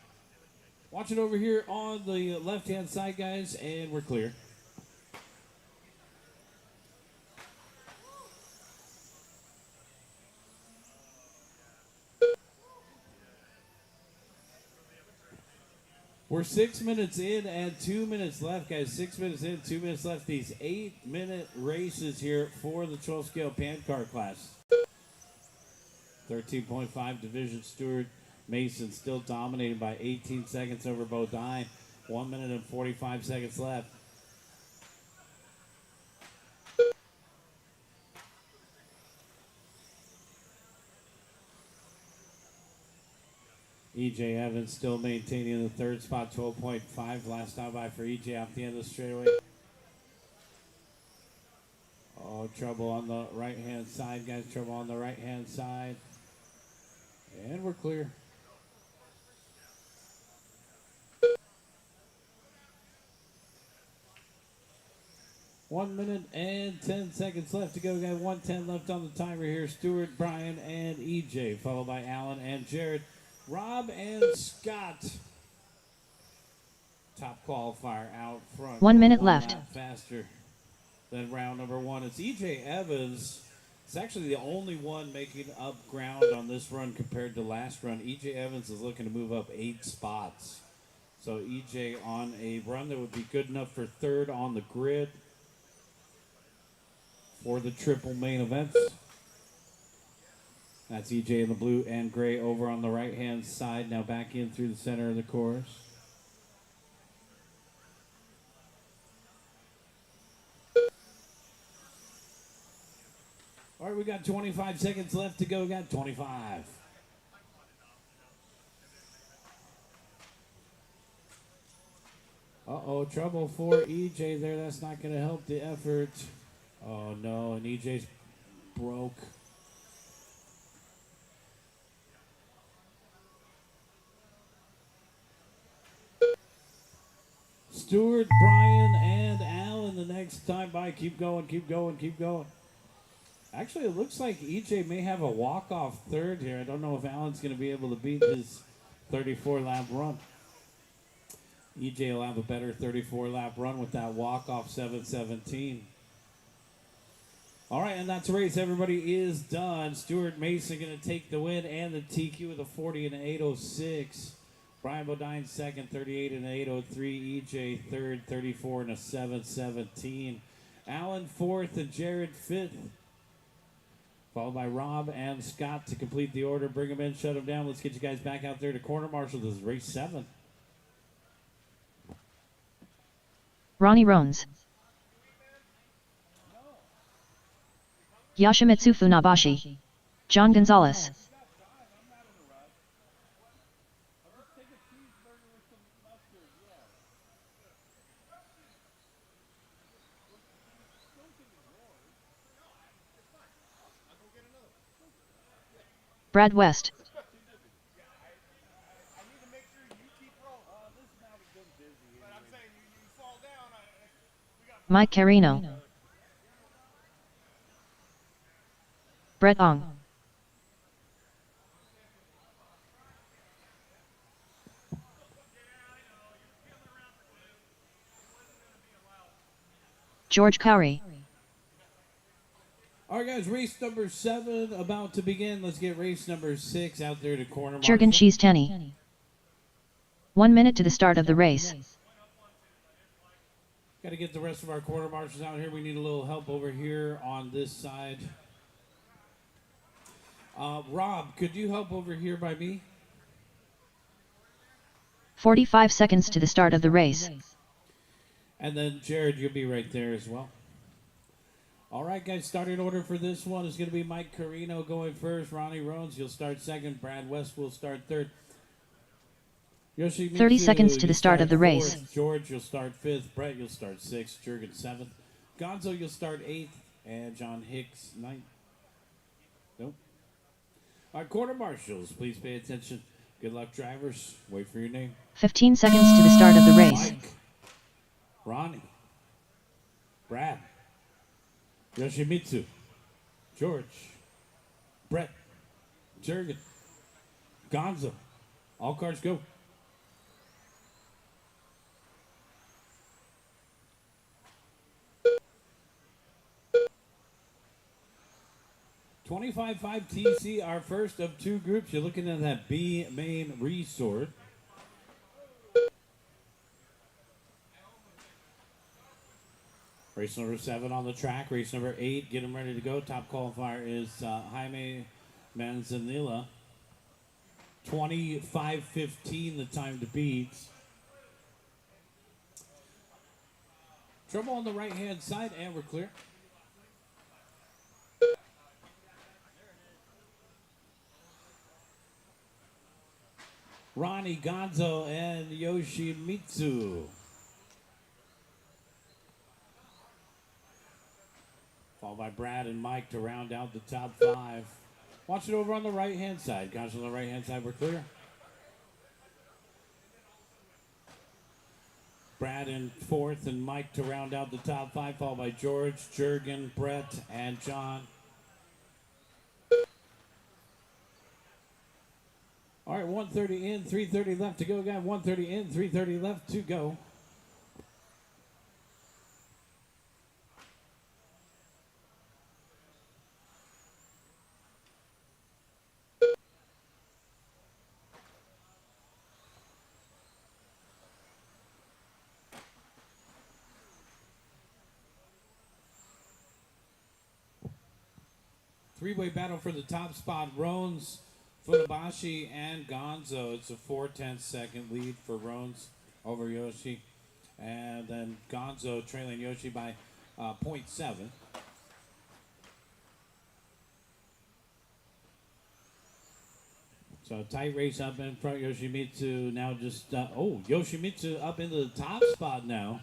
Watch it over here on the left-hand side, guys, and we're clear. We're 6 minutes in and 2 minutes left, guys. 6 minutes in, 2 minutes left. These 8-minute races here for the 12-scale pan car class. 13.5 division. Stuart Mason still dominated by 18 seconds over Bodine. 1 minute and 45 seconds left. EJ Evans still maintaining the third spot, 12.5. Last time by for EJ off the end of the straightaway. Oh, trouble on the right-hand side, guys. Trouble on the right-hand side. And we're clear. One minute and 10 seconds left to go. We got 1:10 left on the timer here. Stuart, Brian, and EJ, followed by Alan and Jared. Rob and Scott. Top qualifier out front. 1 minute one left. lap faster than round number one. It's EJ Evans. It's actually the only one making up ground on this run compared to last run. EJ Evans is looking to move up 8 spots. So EJ on a run that would be good enough for third on the grid for the triple main events. That's EJ in the blue and gray over on the right-hand side. Now back in through the center of the course. All right, we got 25 seconds left to go. We got 25. Uh-oh, trouble for EJ there. That's not going to help the effort. Oh, no, and EJ's broke. Stuart, Brian, and Alan the next time by. Keep going, keep going, keep going. Actually, it looks like EJ may have a walk-off third here. I don't know if Alan's going to be able to beat his 34-lap run. EJ will have a better 34-lap run with that walk-off 7:17. All right, and that's a race. Everybody is done. Stuart Mason going to take the win and the TQ with a 40 and an 8:06. Brian Bodine second, 38 and an 8:03. EJ third, 34 and a 7:17. Alan fourth and Jared fifth. Followed by Rob and Scott to complete the order. Bring them in, shut them down. Let's get you guys back out there to corner marshal. This is race 7. Ronnie Rones, Yoshimitsu Funabashi, John Gonzalez, Brad West, Mike Carino, Brett Ong, George Cowrie, All right, guys, race number 7 about to begin. Let's get race number 6 out there to corner Jurgen marshal. Cheese-Tanny. 1 minute to the start of the race. Got to get the rest of our quarter marshals out here. We need a little help over here on this side. Rob, could you help over here by me? 45 seconds to the start of the race. And then Jared, you'll be right there as well. All right, guys, starting order for this one is going to be Mike Carino going first. Ronnie Rones, you'll start second. Brad West will start third. 30 seconds to the start of the race. George, you'll start 5th. Brett, you'll start 6th. Jurgen 7th. Gonzo, you'll start 8th. And John Hicks 9th. Nope. Our quarter marshals, please pay attention. Good luck, drivers. Wait for your name. 15 seconds to the start of the race. Mike, Ronnie, Brad, Yoshimitsu, George, Brett, Jurgen, Gonzo. All cars go. $25.5 TC, our first of 2 groups. You're looking at that B main resort. Race number 7 on the track. Race number 8, get them ready to go. Top qualifier is Jaime Manzanilla. 25:15 the time to beat. Trouble on the right-hand side, and we're clear. Ronnie, Gonzo, and Yoshimitsu. Followed by Brad and Mike to round out the top 5. Watch it over on the right-hand side. Guys on the right-hand side, we're clear. Brad in 4th and Mike to round out the top 5, followed by George, Jurgen, Brett, and John. All right, 130 in, 330 left to go, guys. 130 in, 330 left to go. Three-way battle for the top spot. Rones, Funabashi, and Gonzo. It's a 4/10 second lead for Rones over Yoshi. And then Gonzo trailing Yoshi by 0.7. So tight race up in front. Yoshimitsu now just, Yoshimitsu up into the top spot now.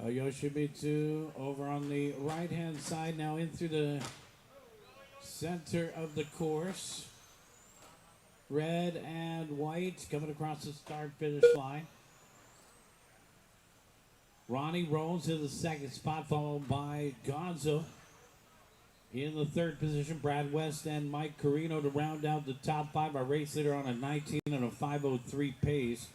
Yoshimitsu over on the right-hand side now in through the center of the course. Red and white coming across the start-finish line. Ronnie rolls to the second spot, followed by Gonzo. In the third position, Brad West and Mike Carino to round out the top 5. Our race leader on a 19 and a 5:03 pace.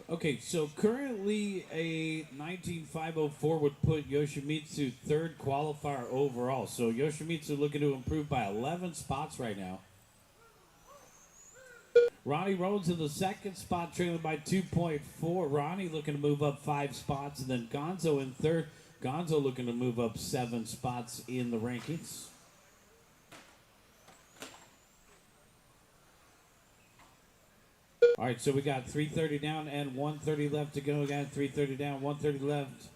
Okay, so currently a 19.504 would put Yoshimitsu 3rd qualifier overall. So Yoshimitsu looking to improve by 11 spots right now. Ronnie Rhodes in the second spot, trailing by 2.4. Ronnie looking to move up 5 spots. And then Gonzo in 3rd. Gonzo looking to move up 7 spots in the rankings. All right, so we got 330 down and 130 left to go. We got 330 down, 130 left.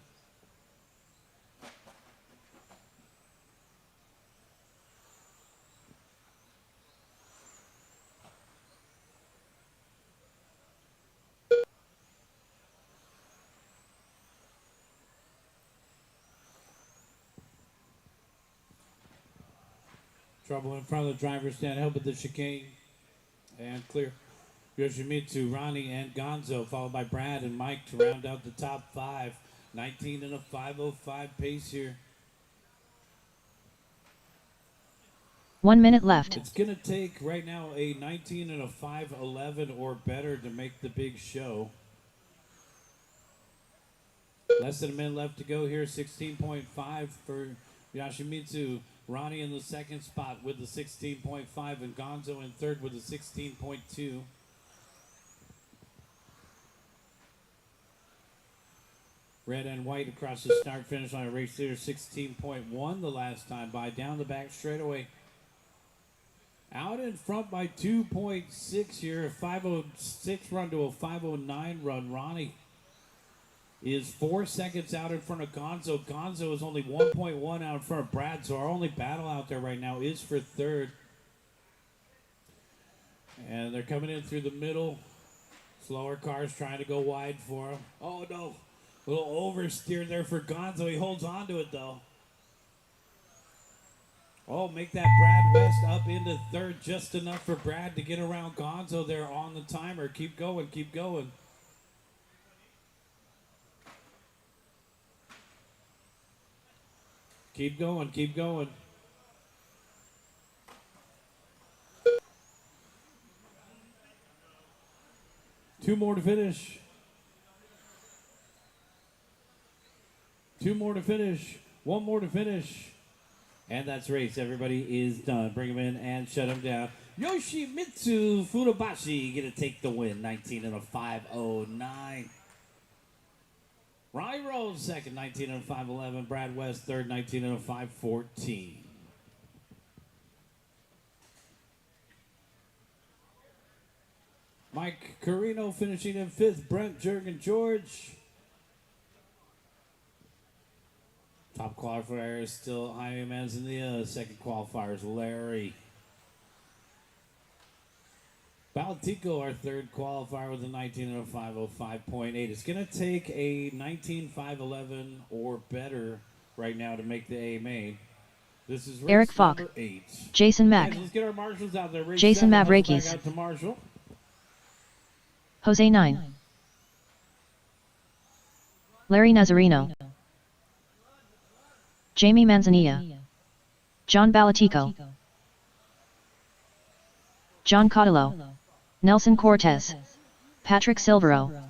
Trouble in front of the driver's stand, help with the chicane. And clear. Yoshimitsu, Ronnie, and Gonzo, followed by Brad and Mike to round out the top 5. 19 and a 5:05 pace here. 1 minute left. It's going to take right now a 19 and a 5:11 or better to make the big show. Less than a minute left to go here. 16.5 for Yoshimitsu. Ronnie in the second spot with the 16.5 and Gonzo in 3rd with the 16.2. Red and white across the start finish line. Race leader 16.1 the last time by. Down the back straightaway. Out in front by 2.6 here. A 5:06 run to a 5:09 run. Ronnie is 4 seconds out in front of Gonzo. Gonzo is only 1.1 out in front of Brad. So our only battle out there right now is for 3rd. And they're coming in through the middle. Slower cars trying to go wide for him. Oh no. A little oversteer there for Gonzo. He holds on to it, though. Oh, make that Brad West up into 3rd. Just enough for Brad to get around Gonzo there on the timer. Keep going, keep going. Keep going, keep going. Two more to finish. 2 more to finish. 1 more to finish. And that's race. Everybody is done. Bring him in and shut him down. Yoshimitsu Funabashi going to take the win. 19 and a 5:09. Ronnie Rose second. 19 and a 5:11. Brad West third. 19 and a 5:14. Mike Carino finishing in 5th. Brent, Jurgen, George. Top qualifier is still Jaime Manzanilla. Second qualifier is Larry. Baltico, our third qualifier with a 19.05.05.8. It's going to take a 19.511 or better right now to make the A main. This is race Eric Falk, number 8. Jason Mack, Guys, let's get our marshals out there. Race Jason 7, let's Mavrakis, back out to Marshall. Jose 9, Larry Nazarino, Jamie Manzanilla, John Balatico, John Cottillo, Nelson Cortez, Patrick Silvero.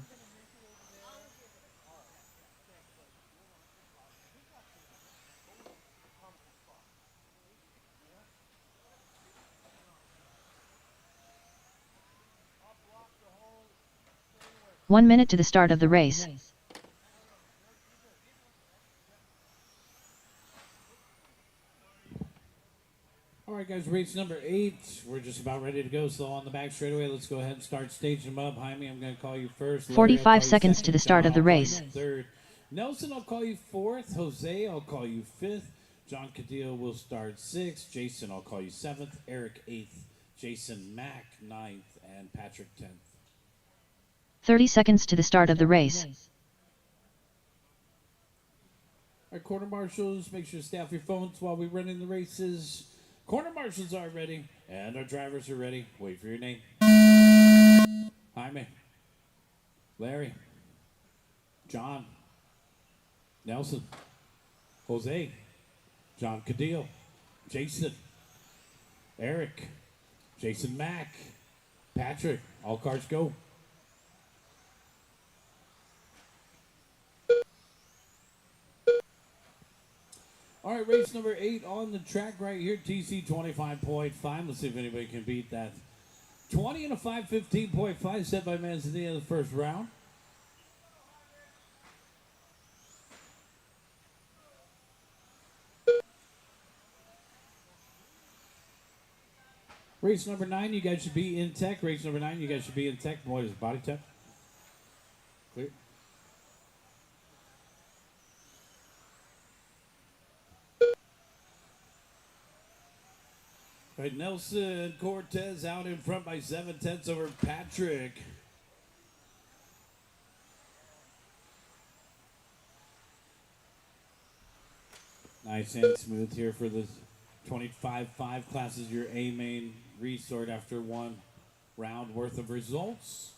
One minute to the start of the race. All right, guys, race number 8. We're just about ready to go. So on the back straightaway, let's go ahead and start staging them up. Jaime, I'm going to call you first. Larry, 45 you seconds second. to the start John, of the I'll call you race. third. Nelson, I'll call you fourth. Jose, I'll call you fifth. John Cadillo will start 6th. Jason, I'll call you 7th. Eric 8th. Jason Mack 9th. And Patrick 10th. 30 seconds to the start of the race. Our quarter marshals, make sure to stay off your phones while we run in the races. Corner marshals are ready, and our drivers are ready. Wait for your name. Jaime. Larry. John. Nelson. Jose. John Cadillo. Jason. Eric. Jason Mack. Patrick. All cars go. All right, race number 8 on the track right here, TC 25.5. Let's see if anybody can beat that. 20 and a 5:15.5 set by Manzanilla in the first round. Race number 9, you guys should be in tech. Race number 9, you guys should be in tech. What is it, body tech? Clear. All right, Nelson Cortez out in front by 7/10 over Patrick. Nice and smooth here for the 25.5 classes, your A main resort after one round worth of results.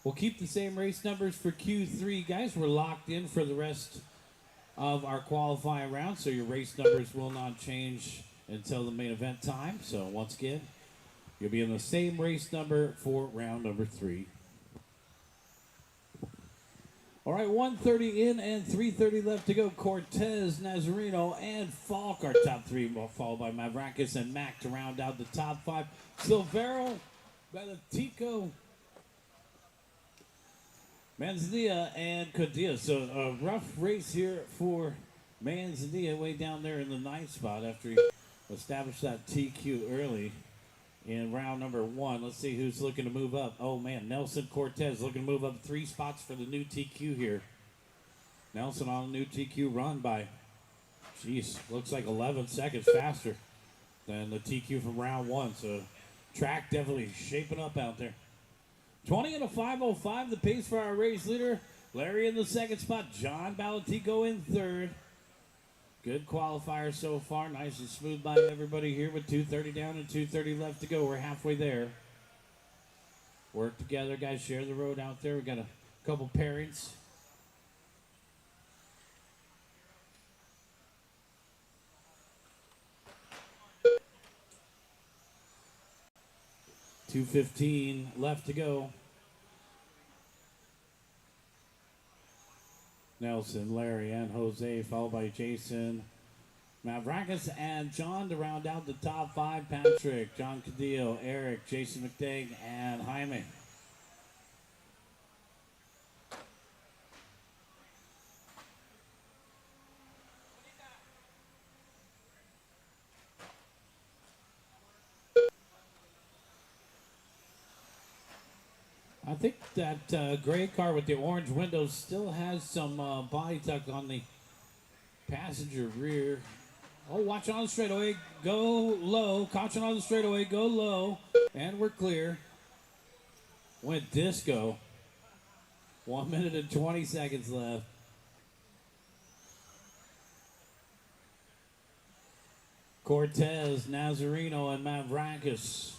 We'll keep the same race numbers for Q3, guys. We're locked in for the rest of our qualifying round, so your race numbers will not change until the main event time. So once again, you'll be in the same race number for round number 3. All right, 1:30 in and 3:30 left to go. Cortez, Nazarino, and Falk are top 3, followed by Mavrakis and Mack to round out the top 5. Silvero, Balatico, Manzanilla, and Cadillo. So a rough race here for Manzanilla way down there in the 9th spot after he established that TQ early in round number 1. Let's see who's looking to move up. Oh, man, Nelson Cortez looking to move up 3 spots for the new TQ here. Nelson on a new TQ run by, geez, looks like 11 seconds faster than the TQ from round 1. So track definitely shaping up out there. 20 and a 5:05, the pace for our race leader. Larry in the 2nd spot. John Balatico in 3rd. Good qualifier so far. Nice and smooth by everybody here with 2:30 down and 2:30 left to go. We're halfway there. Work together, guys. Share the road out there. We got a couple pairings. $2:15 left to go. Nelson, Larry, and Jose, followed by Jason, Mavrakis, and John to round out the top 5. Patrick, John Cadillo, Eric, Jason McDaig, and Jaime. I think that gray car with the orange windows still has some body tuck on the Passenger rear. Oh, watch on the straightaway. Go low. Caution on the straightaway. Go low. And we're clear. Went disco. 1 minute and 20 seconds left. Cortez, Nazareno, and Mavrakis.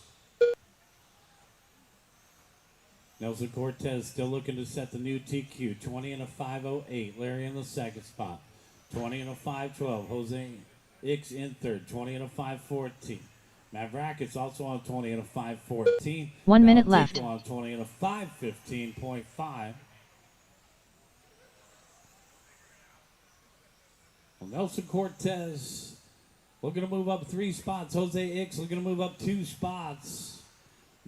Nelson Cortez still looking to set the new TQ. 20 and a 5:08. Larry in the second spot. 20 and a 5:12. Jose Ix in third. 20 and a 5:14. Mavrakis also on 20 and a 5:14. 1 minute left. On 20 and a 5:15.5. Well, Nelson Cortez looking to move up 3 spots. Jose Ix looking to move up 2 spots.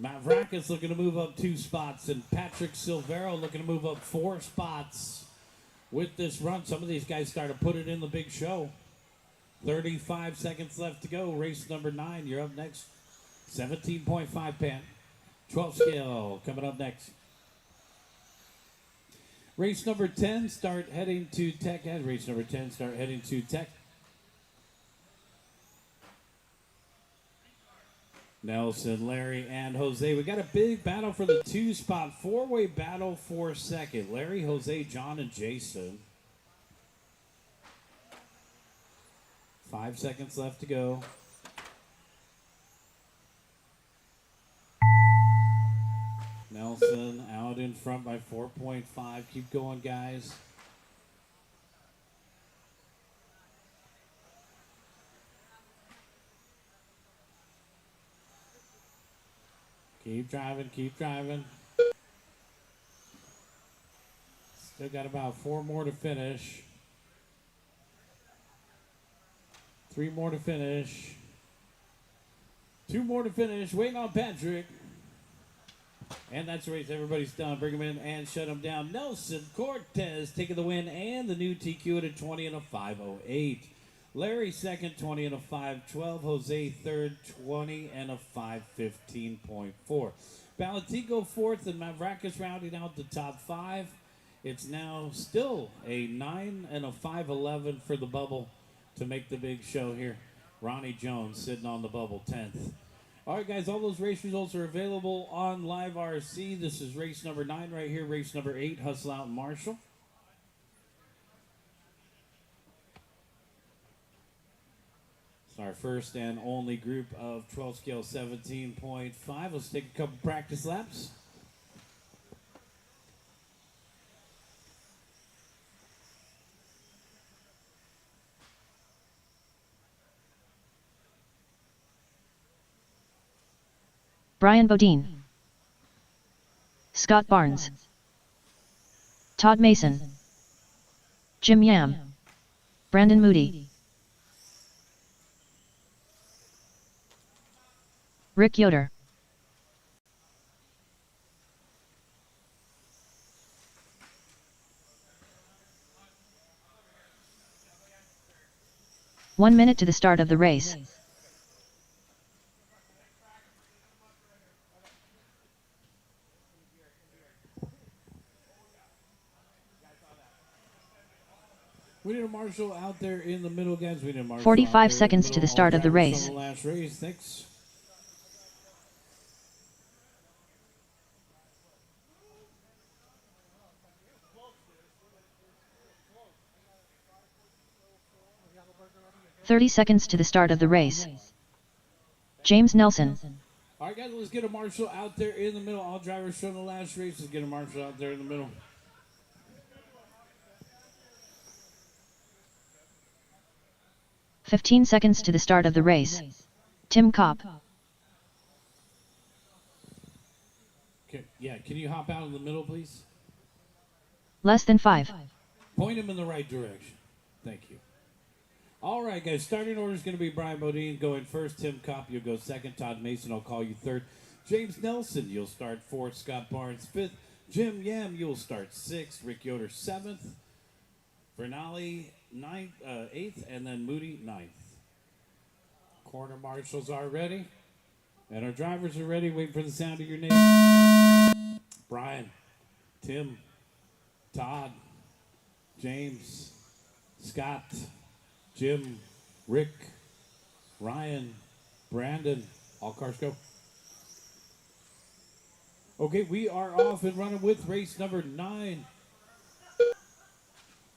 Mavrakis looking to move up 2 spots. And Patrick Silvero looking to move up 4 spots with this run. Some of these guys started to put it in the big show. 35 seconds left to go. Race number 9. You're up next. 17.5 pan. 12 scale coming up next. Race number 10, start heading to Tech Ed. Race number 10, start heading to Tech. Nelson, Larry, and Jose. We got a big battle for the 2 spot. 4-way battle for second. Larry, Jose, John, and Jason. 5 seconds left to go. Nelson out in front by 4.5. Keep going, guys. Keep driving, keep driving. Still got about 4 more to finish. 3 more to finish. 2 more to finish. Waiting on Patrick. And that's the race. Everybody's done. Bring him in and shut him down. Nelson Cortez taking the win and the new TQ at a 20 and a 5:08. Larry second, 20 and a 5:12. Jose third, 20 and a 5:15.4. Balatico fourth and Mavrakis rounding out the top 5. It's now still a 9 and a 5:11 for the bubble to make the big show here. Ronnie Jones sitting on the bubble 10th. All right, guys, all those race results are available on Live RC. This is race number 9 right here. Race number 8, Hustle Out Marshall. It's our first and only group of 12 scale 17.5. Let's take a couple practice laps. Brian Bodine, Scott Barnes, Todd Mason, Jim Yam, Brandon Moody, Rick Yoder, "1 minute to the start of the race. We need a marshal out there in the middle, guys. We need a marshal 45 seconds to the start of the race. The last race. Thanks. "30 seconds to the start of the race. James Nelson, All right, guys, let's get a marshal out there in the middle. All drivers showing the last race. Let's get a marshal out there in the middle. 15 seconds to the start of the race. Tim Kopp, Okay, yeah, can you hop out in the middle, please? less than 5. Point him in the right direction. Thank you. All right, guys, starting order is going to be Brian Bodine going first. Tim Kopp, you'll go second. Todd Mason, I'll call you third. James Nelson, you'll start fourth. Scott Barnes, fifth. Jim Yam, you'll start sixth. Rick Yoder, seventh. Vernali, eighth. And then Moody, ninth. Corner marshals are ready. And our drivers are ready. Wait for the sound of your name. Brian, Tim, Todd, James, Scott, Jim, Rick, Ryan, Brandon, all cars go. Okay, we are off and running with race number 9.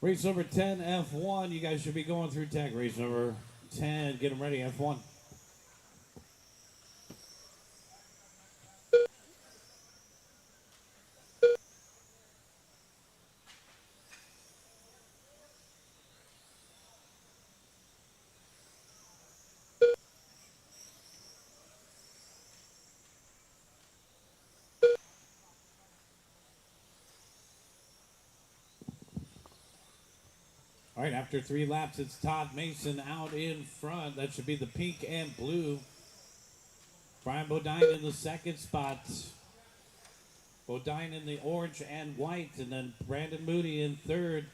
Race number 10, F1. You guys should be going through tag. Race number 10, get them ready, F1. All right, after 3 laps, it's Todd Mason out in front. That should be the pink and blue. Brian Bodine in the second spot. Bodine in the orange and white. And then Brandon Moody in third.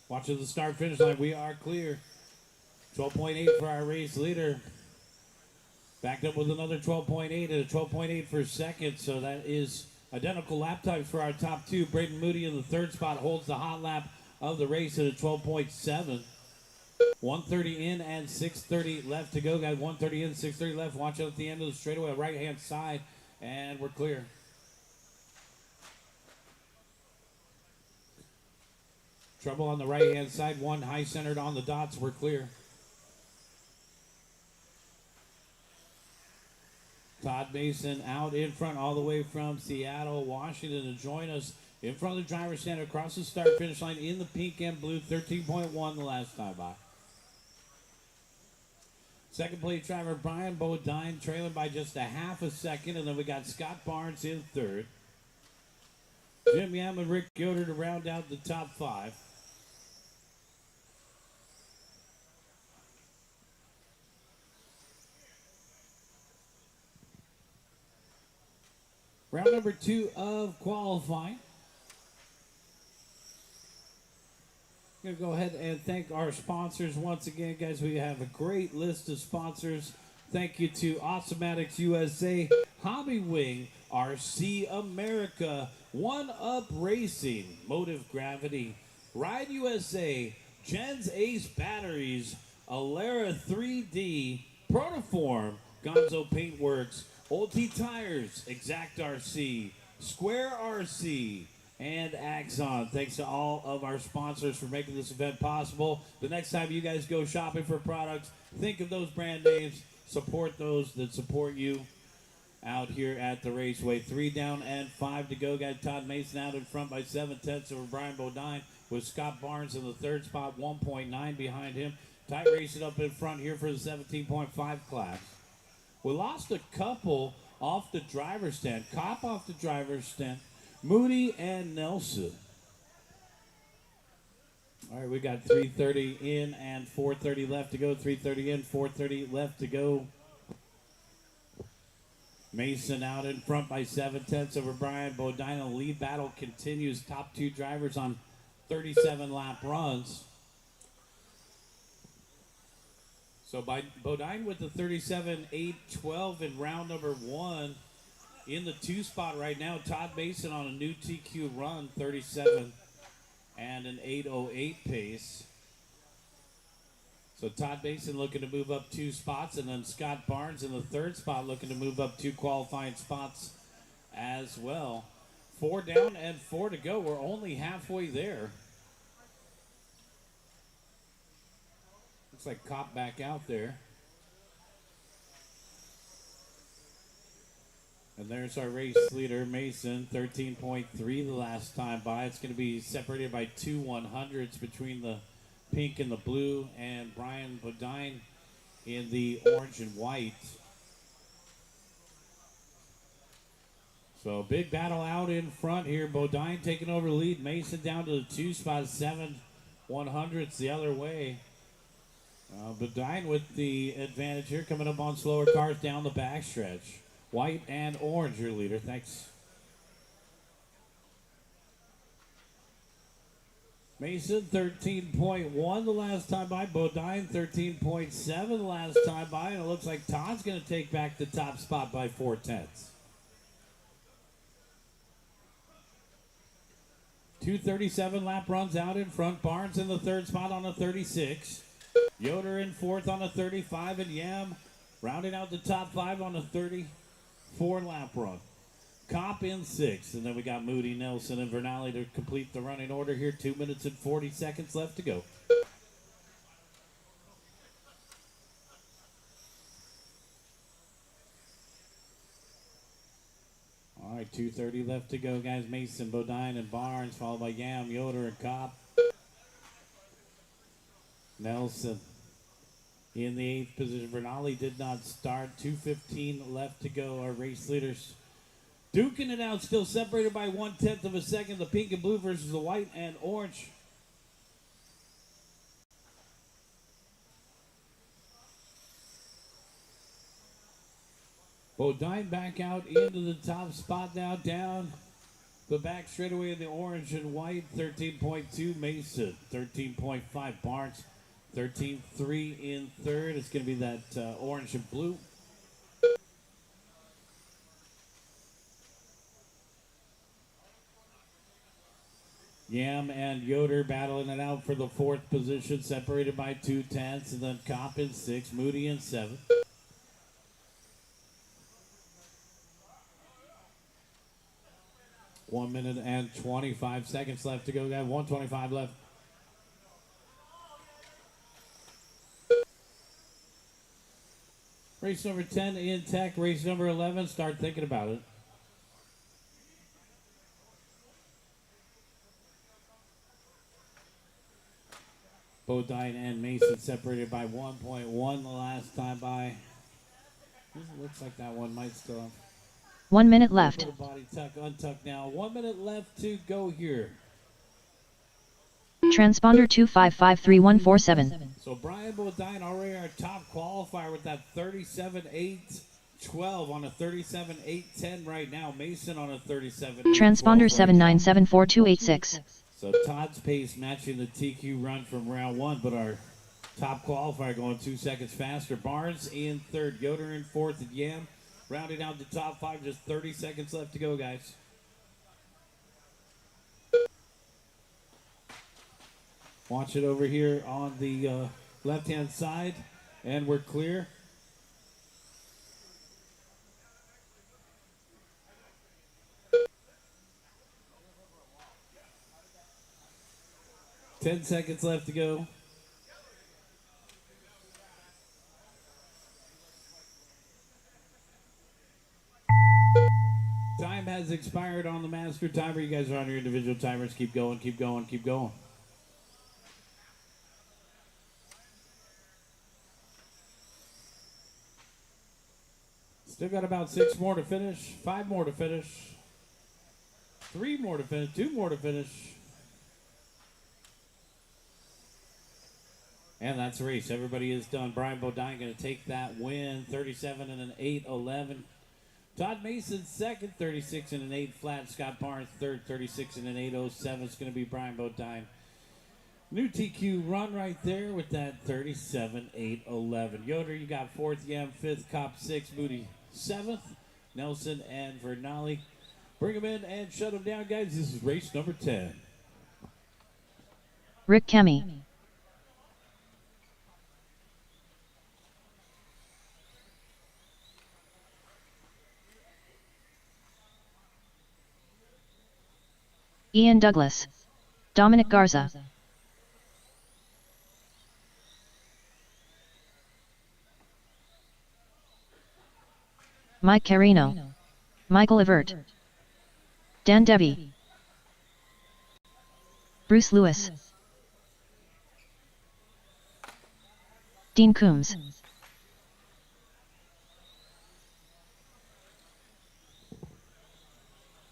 Watching the start finish line, we are clear. 12.8 for our race leader. Backed up with another 12.8 and a 12.8 for second. So that is identical lap times for our top 2. Braden Moody in the third spot holds the hot lap of the race at a 12.7. 130 in and 630 left to go, guys. 130 in, 630 left. Watch out at the end of the straightaway, right-hand side, and we're clear. Trouble on the right-hand side. 1 high-centered on the dots. We're clear. Todd Mason out in front all the way from Seattle, Washington to join us in front of the driver's stand across the start-finish line in the pink and blue. 13.1 the last time by. Second place driver Brian Bodine trailing by just a half a second, and then we got Scott Barnes in third. Jim Yam and Rick Yoder to round out the top 5. Round number 2 of qualifying. I'm going to go ahead and thank our sponsors once again, guys. We have a great list of sponsors. Thank you to Awesomatics USA, Hobby Wing, RC America, One Up Racing, Motive Gravity, Ride USA, Jen's Ace Batteries, Alera 3D, Protoform, Gonzo Paintworks, Old T Tires, Exact RC, Square RC, and Axon. Thanks to all of our sponsors for making this event possible. The next time you guys go shopping for products, think of those brand names. Support those that support you out here at the raceway. 3 down and 5 to go. Got Todd Mason out in front by 7/10 over Brian Bodine, with Scott Barnes in the third spot, 1.9 behind him. Tight racing up in front here for the 17.5 class. We lost a couple off the driver's stand. Cop off the driver's stand. Moody and Nelson. All right, we got 3:30 in and 4:30 left to go. 3:30 in, 4:30 left to go. Mason out in front by 7/10 over Brian Bodine. The lead battle continues. Top 2 drivers on 37 lap runs. So by Bodine with the 37.812 in round number 1. In the 2 spot right now, Todd Mason on a new TQ run, 37 and an 8:08 pace. So Todd Mason looking to move up 2 spots, and then Scott Barnes in the third spot looking to move up 2 qualifying spots as well. 4 down and 4 to go. We're only halfway there. Looks like Cop back out there. And there's our race leader, Mason, 13.3 the last time by. It's going to be separated by 2 100s between the pink and the blue, and Brian Bodine in the orange and white. So big battle out in front here. Bodine taking over the lead. Mason down to the 2 spot, 7 100s the other way. Bodine with the advantage here, coming up on slower cars down the backstretch. White and orange, your leader. Thanks. Mason, 13.1 the last time by. Bodine, 13.7 the last time by. And it looks like Todd's going to take back the top spot by 4/10. 2:37 lap runs out in front. Barnes in the third spot on a 36. Yoder in fourth on a 35, and Yam rounding out the top five on a 34 lap run. Kopp in sixth, and then we got Moody, Nelson, and Vernali to complete the running order here. 2 minutes and 40 seconds left to go. All right, 2:30 left to go, guys. Mason, Bodine, and Barnes, followed by Yam, Yoder, and Kopp. Nelson in the eighth position. Vernali did not start. 2:15 left to go. Our race leaders duking it out, still separated by 1/10 of a second. The pink and blue versus the white and orange. Bodine back out into the top spot now, down the back straightaway in the orange and white. 13.2 Mason, 13.5 Barnes, 13.3 in third. It's going to be that orange and blue. Yam and Yoder battling it out for the fourth position, separated by 2/10, and then Kopp in sixth, Moody in seventh. One minute and 25 seconds left to go, guys. 1:25 left. Race number 10 in tech. Race number 11. Start thinking about it. Bodine and Mason separated by 1.1 the last time by. It looks like that one might still have 1 minute left. body tuck, untuck now. 1 minute left to go here. Transponder 2553147. So Brian Bodine already our top qualifier with that 37.812 on a 37.810 right now. Mason on a 37. Transponder 79744286. So Todd's pace matching the TQ run from round one, but our top qualifier going 2 seconds faster. Barnes in third, Yoder in fourth, and Yam rounding out the top five. Just 30 seconds left to go, guys. Watch it over here on the left-hand side, and we're clear. Ten seconds left to go. Time has expired on the master timer. You guys are on your individual timers. Keep going, keep going, keep going. Still got about 6 more to finish, 5 more to finish, 3 more to finish, 2 more to finish. And that's the race. Everybody is done. Brian Bodine going to take that win. 37 and an 8:11. Todd Mason second, 36 and an 8 flat. Scott Barnes third, 36 and an 8:07. It's going to be Brian Bodine. New TQ run right there with that 37.811. Yoder, you got fourth, Yam fifth, Kopp sixth, Moody seventh, Nelson and Vernali. Bring them in and shut them down, guys. This is race number 10. Rick Kemi. Ian Douglas. Dominic Garza. Mike Carino. Michael Evert. Dan Debbie. Bruce Lewis. Dean Coombs.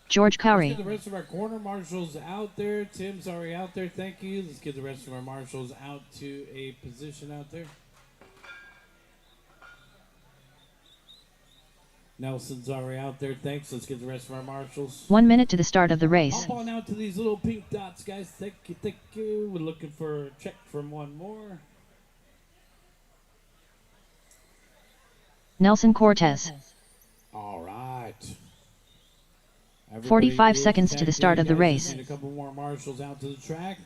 George Cowrie. Let's get the rest of our corner marshals out there. Tim's already out there. Thank you. Let's get the rest of our marshals out to a position out there. Nelson's already out there. Thanks. Let's get the rest of our marshals. 1 minute to the start of the race. Hop on out to these little pink dots, guys. Thank you, thank you. We're looking for a check from one more. Nelson Cortez. All right. Everybody 45 is seconds to the tagged start in, of the guys. Just race. need a couple more marshals out to the track.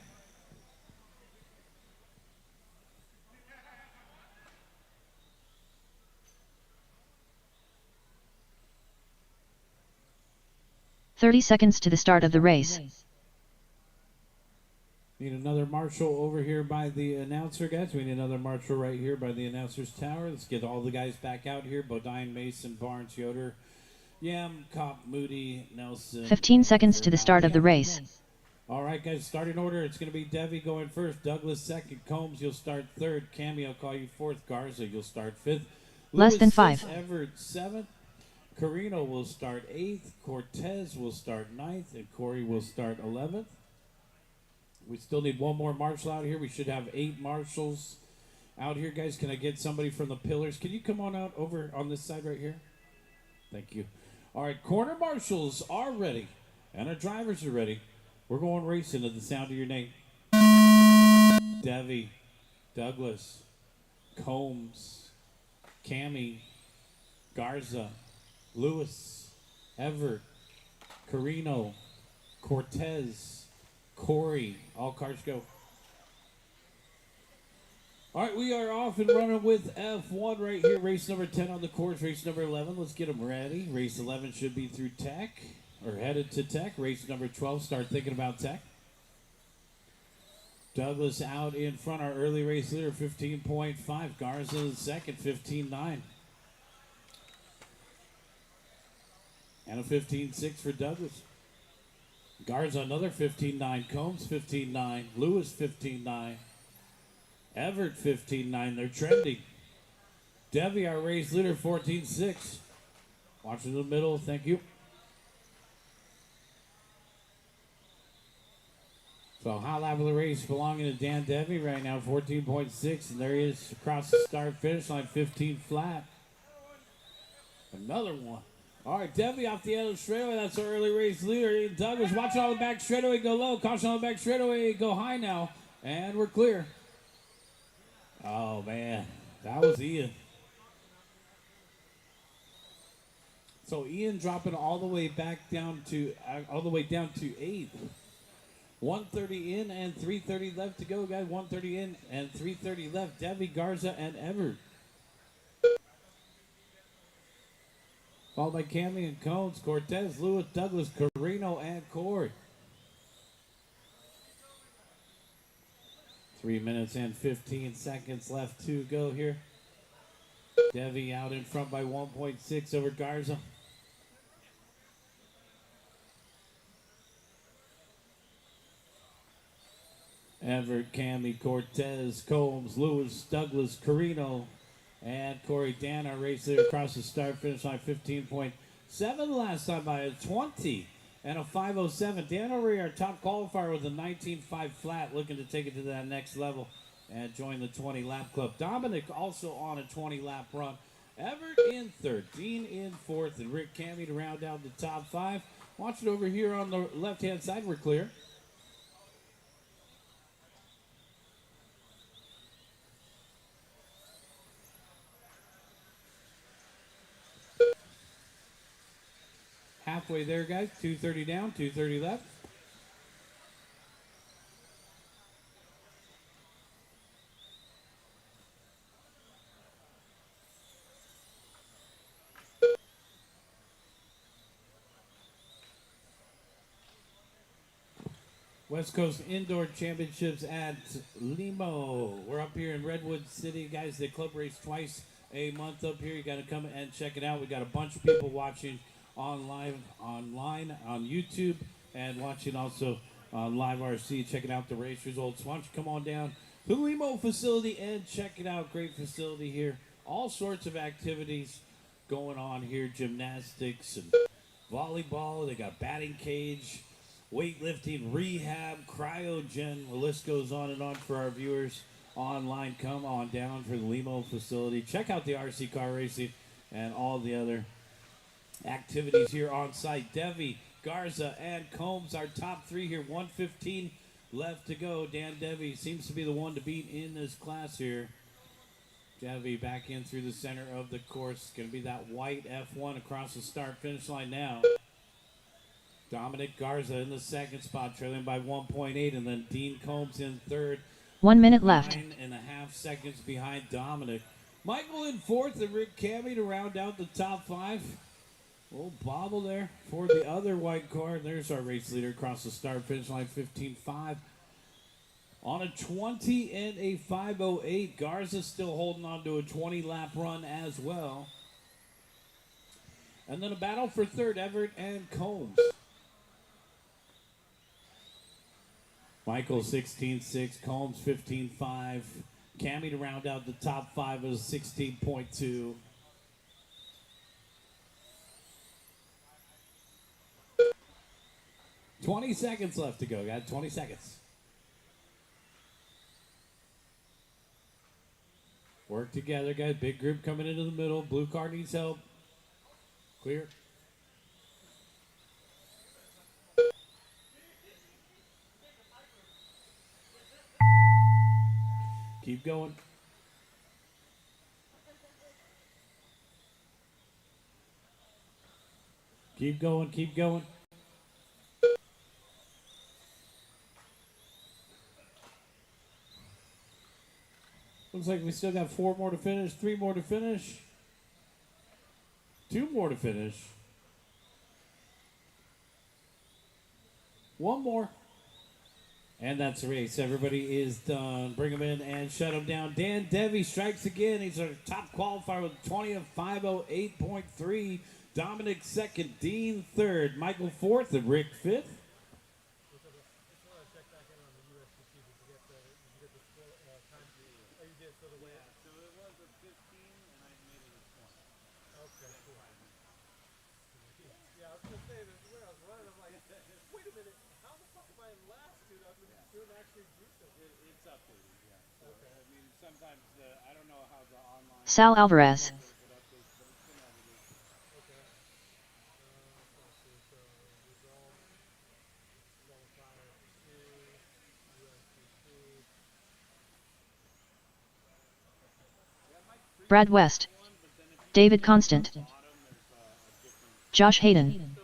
.30 seconds to the start of the race. Need another marshal over here by the announcer, guys. We need another marshal right here by the announcer's tower. Let's get all the guys back out here. Bodine, Mason, Barnes, Yoder, Yam, Kopp, Moody, Nelson. 15 seconds to the start of the race. All right, guys, starting order. It's going to be Devi going first, Douglas second, Combs, you'll start third, Cammy, I'll call you fourth, Garza, you'll start fifth. Less than Lewis, 5. sixth, Everett, seventh. Carino will start 8th, Cortez will start 9th, and Corey will start 11th. We still need one more marshal out here. We should have 8 marshals out here, guys. Can I get somebody from the pillars? Can you come on out over on this side right here? Thank you. All right, corner marshals are ready, and our drivers are ready. We're going racing at the sound of your name. Devi, Douglas, Combs, Cammy, Garza, Lewis, Everett, Carino, Cortez, Corey. All cars go. All right, we are off and running with F1 right here. Race number 10 on the course, race number 11. Let's get them ready. Race 11 should be through tech, or headed to tech. Race number 12, start thinking about tech. Douglas out in front, our early race leader, 15.5. Garza in second, 15.9. And a 15.6 for Douglas. Garza another 15.9. Combs 15.9. Lewis 15.9. Everett 15.9. They're trending. Devi, our race leader, 14.6. Watch in the middle. Thank you. So high level of the race belonging to Dan Devi right now, 14.6. And there he is across the start finish line, 15 flat. Another one. All right, Devi off the end of the straightaway. That's our early race leader. Douglas, watch on the back straightaway, go low. Caution on the back straightaway, go high now. And we're clear. Oh, man. That was Ian. So Ian dropping all the way back down to, all the way down to 8th. 130 in and 330 left to go, guys. 130 in and 330 left. Devi, Garza, and Everett. Followed by Cammy and Cones, Cortez, Lewis, Douglas, Carino, and Corey. 3 minutes and 15 seconds left to go here. Devi out in front by 1.6 over Garza. Everett, Cammy, Cortez, Combs, Lewis, Douglas, Carino, and Corey. Dan, our race leader, across the start finish line, 15.7 last time by a 20 and a 5.07. Dan O'Reilly, our top qualifier with a 19.5 flat, looking to take it to that next level and join the 20 lap club. Dominic also on a 20 lap run. Everett in third, Dean in fourth, and Rick Cammy to round out the top 5. Watch it over here on the left hand side. We're clear. Halfway there, guys. 230 down, 230 left. West Coast Indoor Championships at Limo. We're up here in Redwood City, guys. They club race twice a month up here. You got to come and check it out. We got a bunch of people watching online on YouTube and watching also on Live RC, checking out the race results. Why don't you come on down to the Limo facility and check it out. Great facility here. All sorts of activities going on here. Gymnastics and volleyball. They got batting cage, weightlifting, rehab, cryogen. The list goes on and on for our viewers online. Come on down for the Limo facility. Check out the RC car racing and all the other activities here on site. Devi, Garza, and Combs, our top 3 here. 1:15 left to go. Dan Devi seems to be the one to beat in this class here. Devi back in through the center of the course. Going to be that white F1 across the start finish line now. Dominic Garza in the second spot, trailing by 1.8, and then Dean Combs in third. 1 minute left. 9.5 seconds behind Dominic. Michael in fourth, and Rick Cammey to round out the top five. Little bobble there for the other white car. There's our race leader across the start finish line, 15.5. On a 20 and a 5.08. Garza still holding on to a 20-lap run as well. And then a battle for third, Everett and Combs. Michael 16.6, Combs 15.5. Cammie to round out the top five is 16.2. $20 seconds left to go, guys. 20 seconds. Work together, guys. Big group coming into the middle. Blue car needs help. Clear. Keep going. Keep going, keep going. Looks like we still got 4 more to finish, 3 more to finish, 2 more to finish, 1 more. And that's the race. Everybody is done. Bring them in and shut them down. Dan Devy strikes again. He's our top qualifier with 20 of 508.3. Dominic second. Dean third. Michael fourth. And Rick fifth. Sal Alvarez. Brad West. David Constant. Josh Hayden.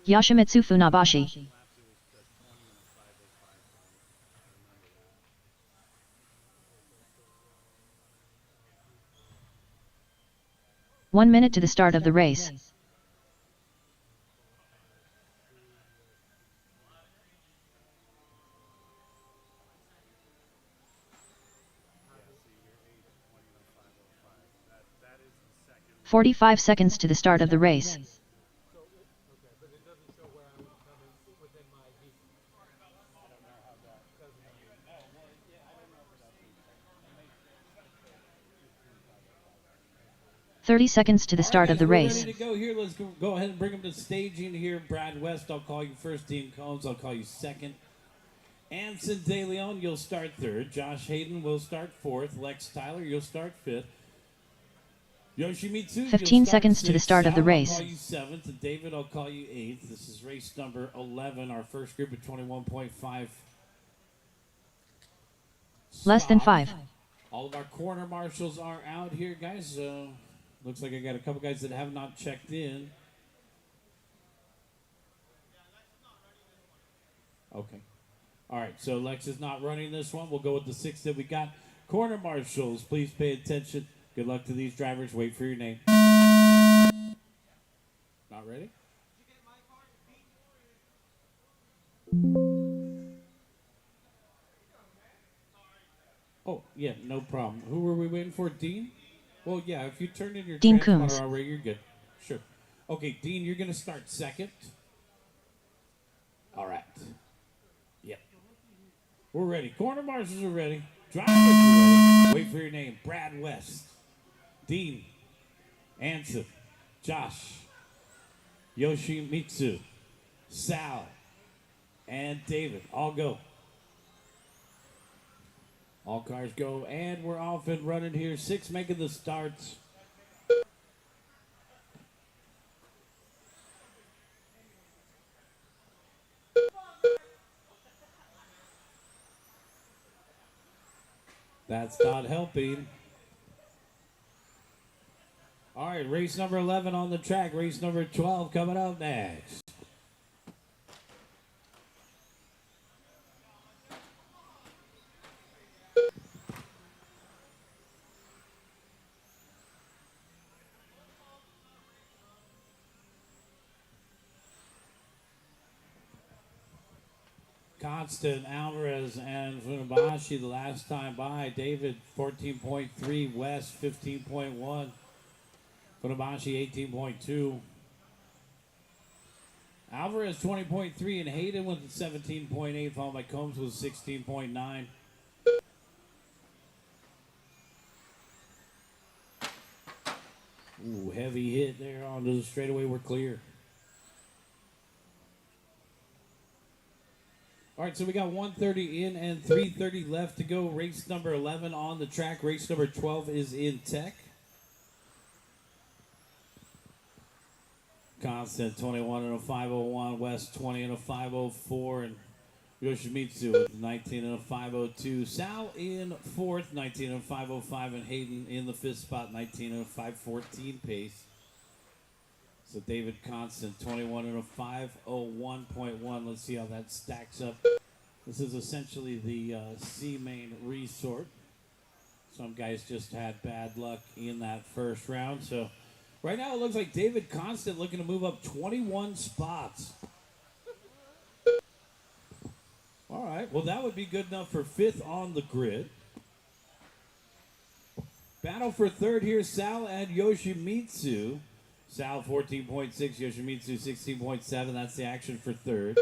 Yoshimitsu Funabashi. One minute to the start of the race. "45 seconds to the start of the race. "30 seconds to the start of the race. Ready to go here. Let's go ahead and bring them to staging here. Brad West, I'll call you first. Dean Combs, I'll call you second. Anson De Leon, you'll start third. Josh Hayden will start fourth. Lex Tyler, you'll start fifth. Yoshimitsu, 15 seconds to the start of the race. I'll call you seventh. And David, I'll call you eighth. This is race number 11, our first group of 21.5. Less than 5. All of our corner marshals are out here, guys. Looks like I got a couple guys that have not checked in. Okay. All right, so Lex is not running this one. We'll go with the 6 that we got. Corner marshals, please pay attention. Good luck to these drivers. Wait for your name. Not ready? Oh, yeah, no problem. Who were we waiting for? Dean? Well, yeah, if you turn in your Dean transponder Coombs. already, you're good. Sure. Okay, Dean, you're going to start second. All right. Yep. We're ready. Corner marshals are ready. Drivers are ready. Wait for your name. Brad West. Dean. Anson. Josh. Yoshimitsu. Sal. And David. All go. All cars go, and we're off and running here. 6 making the starts. That's not helping. All right, race number 11 on the track. Race number 12 coming up next. Constant, Alvarez, and Funabashi the last time by. David 14.3, West 15.1, Funabashi 18.2. Alvarez 20.3 and Hayden with 17.8, followed by Combs with 16.9. Ooh, heavy hit there onto the straightaway. We're clear. All right, so we got 130 in and 330 left to go. Race number 11 on the track. Race number 12 is in tech. Constant 21 and a 501, West 20 and a 504, and Yoshimitsu with 19 and a 502. Sal in fourth, 19 and a 505, and Hayden in the fifth spot, 19 and a 514 pace. So David Constant, 21 and a 501.1. Let's see how that stacks up. This is essentially the C main resort. Some guys just had bad luck in that first round. So right now it looks like David Constant looking to move up 21 spots. All right, well that would be good enough for fifth on the grid. Battle for third here, Sal and Yoshimitsu. Sal 14.6, Yoshimitsu 16.7. That's the action for third.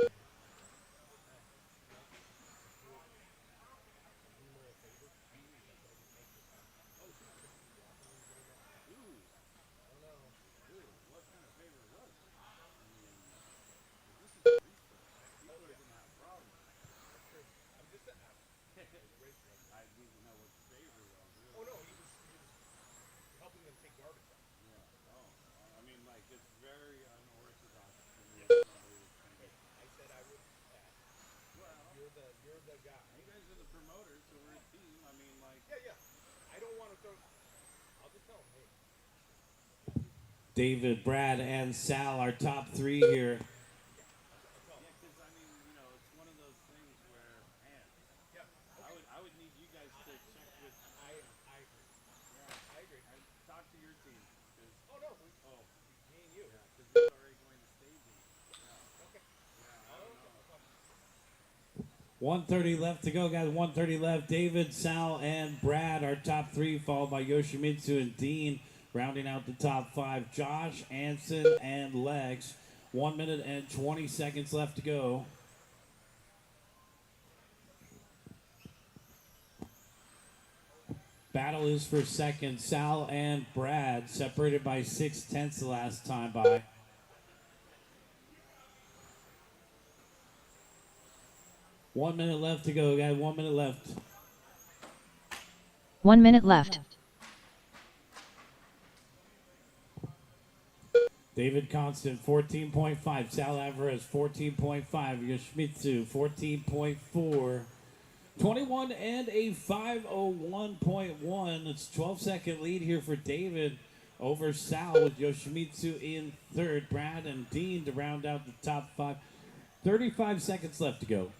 David, Brad, and Sal are top three here. $130 left to go, guys. $130 left. David, Sal, and Brad are top three, followed by Yoshimitsu and Dean, rounding out the top five. Josh, Anson, and Lex. 1 minute and 20 seconds left to go. Battle is for second. Sal and Brad separated by 6/10 the last time by. 1 minute left to go, guys. 1 minute left. 1 minute left. David Constant, 14.5. Sal Alvarez, 14.5. Yoshimitsu, 14.4. 21 and a 501.1. It's 12-second lead here for David over Sal with Yoshimitsu in third. Brad and Dean to round out the top five. 35 seconds left to go.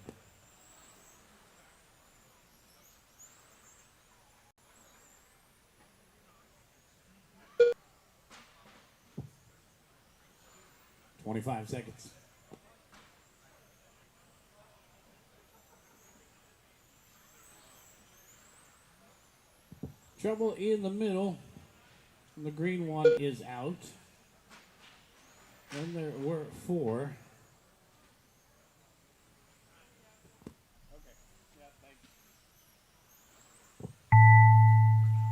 $25 seconds. Trouble in the middle. And the green one is out. Then there were four.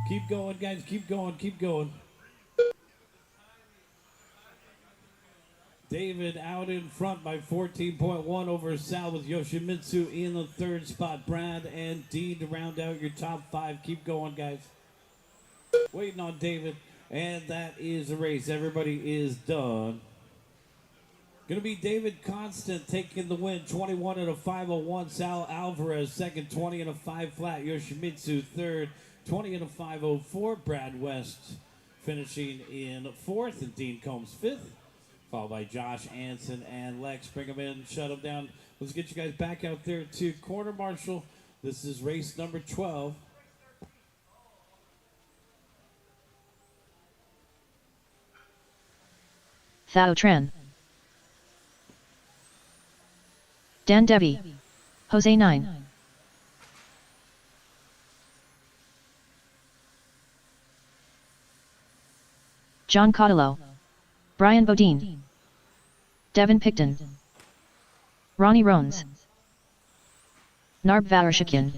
Keep going, guys. Keep going. Keep going. David out in front by 14.1 over Sal with Yoshimitsu in the third spot. Brad and Dean to round out your top five. Keep going, guys. Waiting on David. And that is the race. Everybody is done. Going to be David Constant taking the win, 21 and a 501. Sal Alvarez second, 20 and a 5 flat. Yoshimitsu third, 20 and a 504. Brad West finishing in fourth, and Dean Combs fifth, followed by Josh Anson and Lex. Bring them in, shut them down. Let's get you guys back out there to Corner Marshal. This is race number 12. Thao Tran, Dan Debbie, Jose 9, John Cottillo, Brian Bodine, Devin Picton, Ronnie Rones, Narb Varshakian,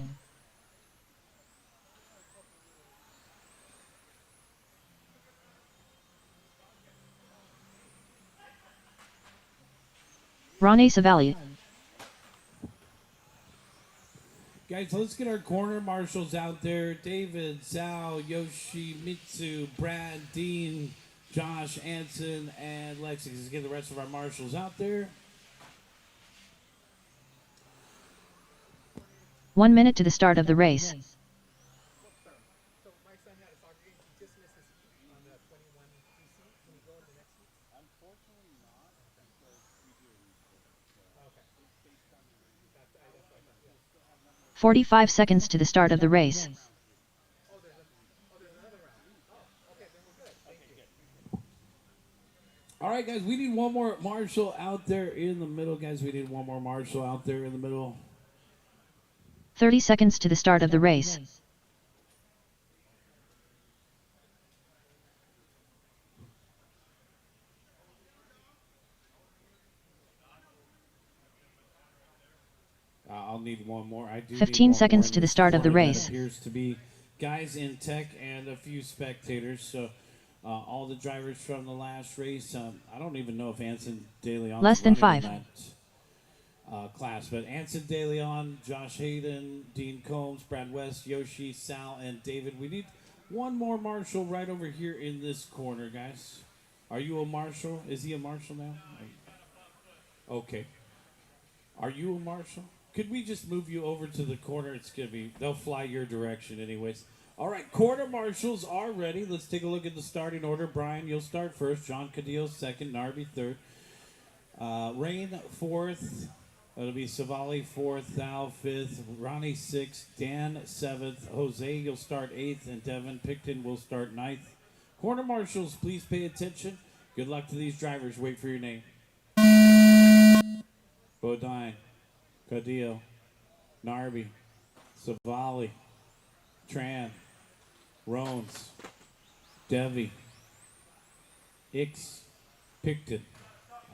Ronnie Savali. Guys, let's get our corner marshals out there. David, Sal, Yoshimitsu, Brad, Dean, Josh, Anson, and Lexi. Let's get the rest of our marshals out there. 1 minute to the start of the race. Unfortunately not, because we do. 45 seconds to the start of the race. All right, guys, we need one more marshal out there in the middle. Guys, we need one more marshal out there in the middle. 30 seconds to the start of the race. I'll need one more. I do 15 need one seconds more to the start of the race. That appears to be guys in tech and a few spectators. So all the drivers from the last race. I don't even know if Anson De Leon Less than 5. in that class, but Anson De Leon, Josh Hayden, Dean Combs, Brad West, Yoshi, Sal, and David. We need one more marshal right over here in this corner, guys. Are you a marshal? Is he a marshal now? Okay. Are you a marshal? Could we just move you over to the corner? It's going to be, they'll fly your direction anyways. All right, quarter marshals are ready. Let's take a look at the starting order. Brian, you'll start first. John Cadillo second. Narby third. Rain fourth. It'll be Savali fourth. Thal fifth. Ronnie sixth. Dan seventh. Jose, you'll start eighth. And Devin Picton will start ninth. Corner marshals, please pay attention. Good luck to these drivers. Wait for your name. Bodine, Cadillo, Narby, Savali, Tran, Rones, Devi, Ix, Picton.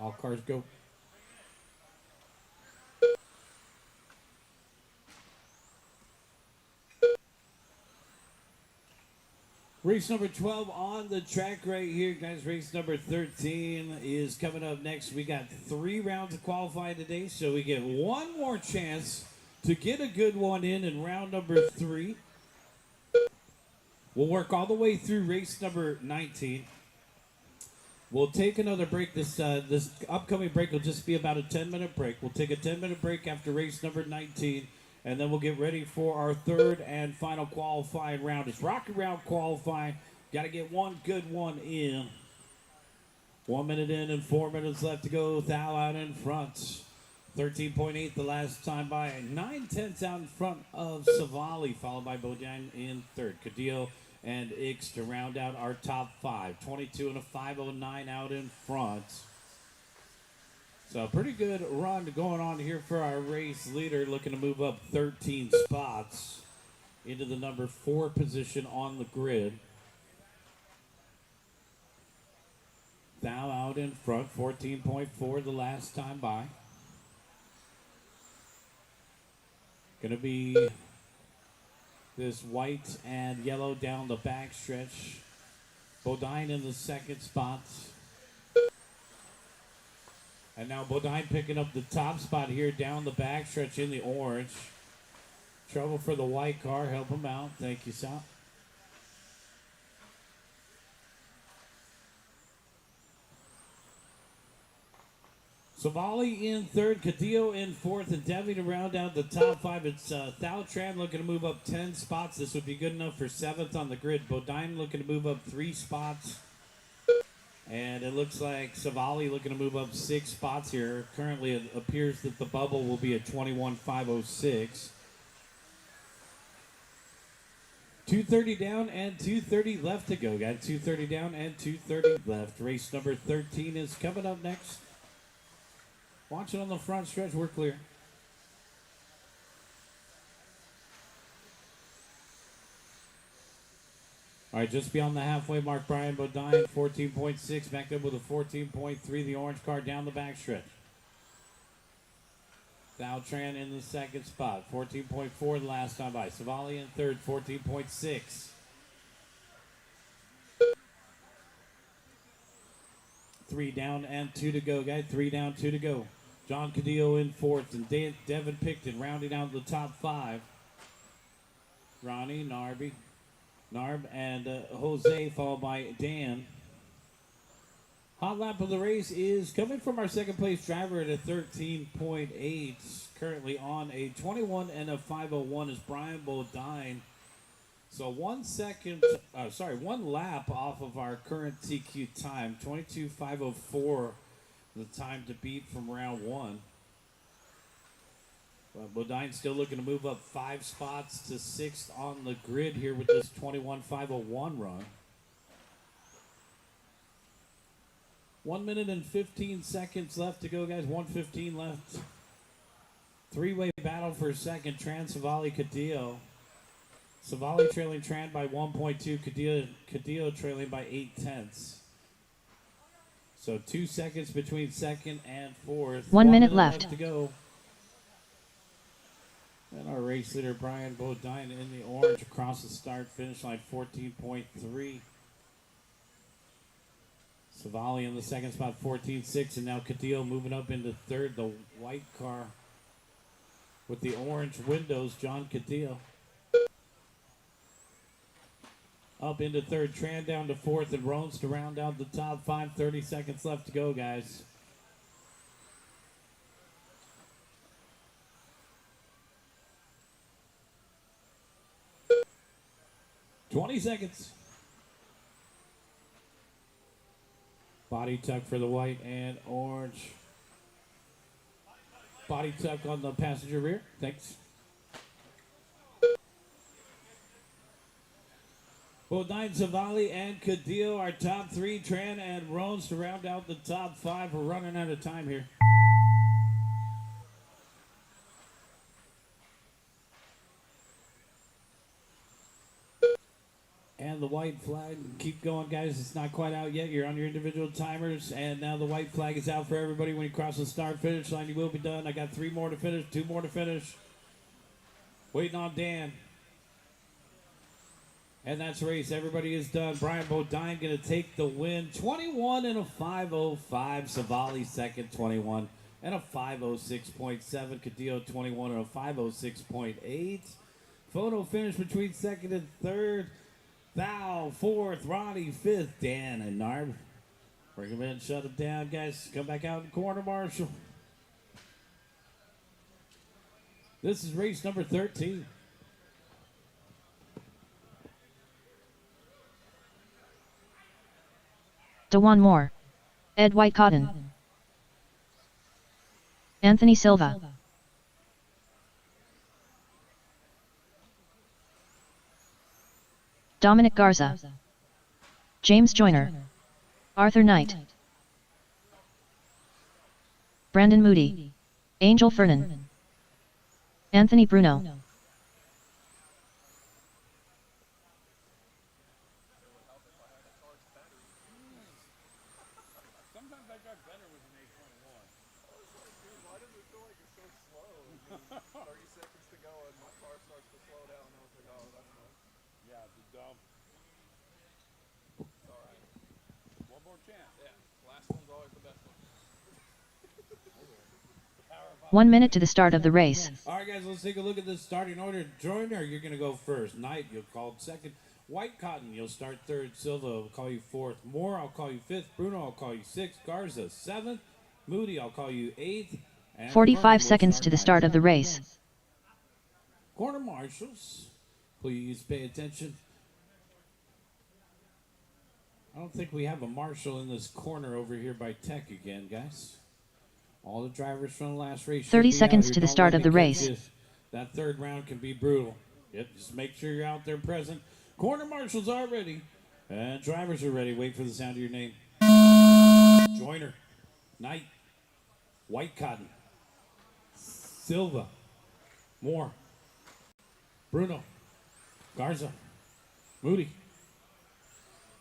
All cars go. Race number 12 on the track right here, guys. Race number 13 is coming up next. We got 3 rounds of qualifying today, so we get one more chance to get a good one in round number 3. We'll work all the way through race number 19. We'll take another break. This upcoming break will just be about a 10-minute break. We'll take a 10-minute break after race number 19. And then we'll get ready for our third and final qualifying round. It's Rocky Round qualifying. Got to get one good one in. 1 minute in and 4 minutes left to go. Thal out in front. 13.8 the last time by. 9/10 out in front of Savali, followed by Bodine in third. Cadillo and Ix to round out our top 5. 22 and a 509 out in front. So a pretty good run going on here for our race leader, looking to move up 13 spots into the number 4 position on the grid. Thal out in front, 14.4 the last time by. Going to be this white and yellow down the backstretch. Bodine in the second spot. And now Bodine picking up the top spot here down the backstretch in the orange. Trouble for the white car. Help him out. Thank you, Sal. Savali in third, Cadillo in fourth, and Devi to round out the top five. It's Thao Tran looking to move up 10 spots. This would be good enough for seventh on the grid. Bodine looking to move up 3 spots. And it looks like Savali looking to move up 6 spots here. Currently, it appears that the bubble will be at 21,506. 230 down and 230 left to go, guys. 230 down and 230 left. Race number 13 is coming up next. Watch it on the front stretch. We're clear. All right, just beyond the halfway mark, Brian Bodine, 14.6, backed up with a 14.3, the orange car down the backstretch. Thao Tran in the second spot, 14.4 the last time by. Savali in third, 14.6. 3 down and 2 to go, guys. 3 down, 2 to go. John Cadillo in fourth, and Devin Picton rounding out the top 5. Ronnie, Narb, and Jose, followed by Dan. Hot lap of the race is coming from our second place driver at a 13.8. Currently on a 21 and a 501 is Brian Bodine. So 1 lap off of our current TQ time. 22.504, the time to beat from round 1. Bodine still looking to move up 5 spots to 6th on the grid here with this 21.501 run. 1 minute and 15 seconds left to go, guys. 1:15 left. 3-way battle for second. Tran, Savali, Cadillo. Savali trailing Tran by 1.2. Cadillo trailing by 8/10. So 2 seconds between second and fourth. 1 minute left to go. And our race leader, Brian Bodine, in the orange across the start-finish line, 14.3. Savali in the second spot, 14.6. And now Cadillo moving up into third, the white car with the orange windows, John Cadillo. Up into third, Tran down to fourth, and Rones to round out the top 5. 30 seconds left to go, guys. 20 seconds. Body tuck for the white and orange. Body tuck on the passenger rear. Thanks. Bodine, Savali, and Cadillo are top 3. Tran and Rones to round out the top 5. We're running out of time here. And the white flag, keep going, guys. It's not quite out yet. You're on your individual timers. And now the white flag is out for everybody. When you cross the start-finish line, you will be done. I got 3 more to finish, 2 more to finish. Waiting on Dan. And that's the race. Everybody is done. Brian Bodine going to take the win. 21 and a 505. Savali second, 21 and a 506.7. Cadillo 21 and a 506.8. Photo finish between second and third. Thao fourth, Ronnie fifth, Dan and Narb. Bring him in, shut him down, guys. Come back out in the corner, Marshall. This is race number 13. Dewan Moore. Ed White Cotton. Anthony Silva. Dominic Garza. James Joyner. Arthur Knight. Brandon Moody. Angel Fernan. Anthony Bruno. Sometimes I drive better with an 821. Why does it feel like it's so slow? 30 seconds to go and my car starts to slow down. I was like, oh, that's nice. Yeah, the dumb. It's alright. One more chance. Yeah, last one's always the best one. 1 minute to the start of the race. All right, guys, let's take a look at the starting order. Joyner, you're going to go first. Knight, you'll call second. White Cotton, you'll start third. Silva will call you fourth. Moore, I'll call you fifth. Bruno, I'll call you sixth. Garza, seventh. Moody, I'll call you 8th. And 45 Vernon will seconds to the start of the 9th. race. Corner marshals, please pay attention. I don't think we have a marshal in this corner over here by Tech again, guys. All the drivers from the last race. 30 should be seconds out here. to the Don't start let of the me catch race. you. That third round can be brutal. Yep, just make sure you're out there present. Corner marshals are ready. And drivers are ready. Wait for the sound of your name. Joyner, Knight, White Cotton, Silva, Moore, Bruno, Garza, Moody,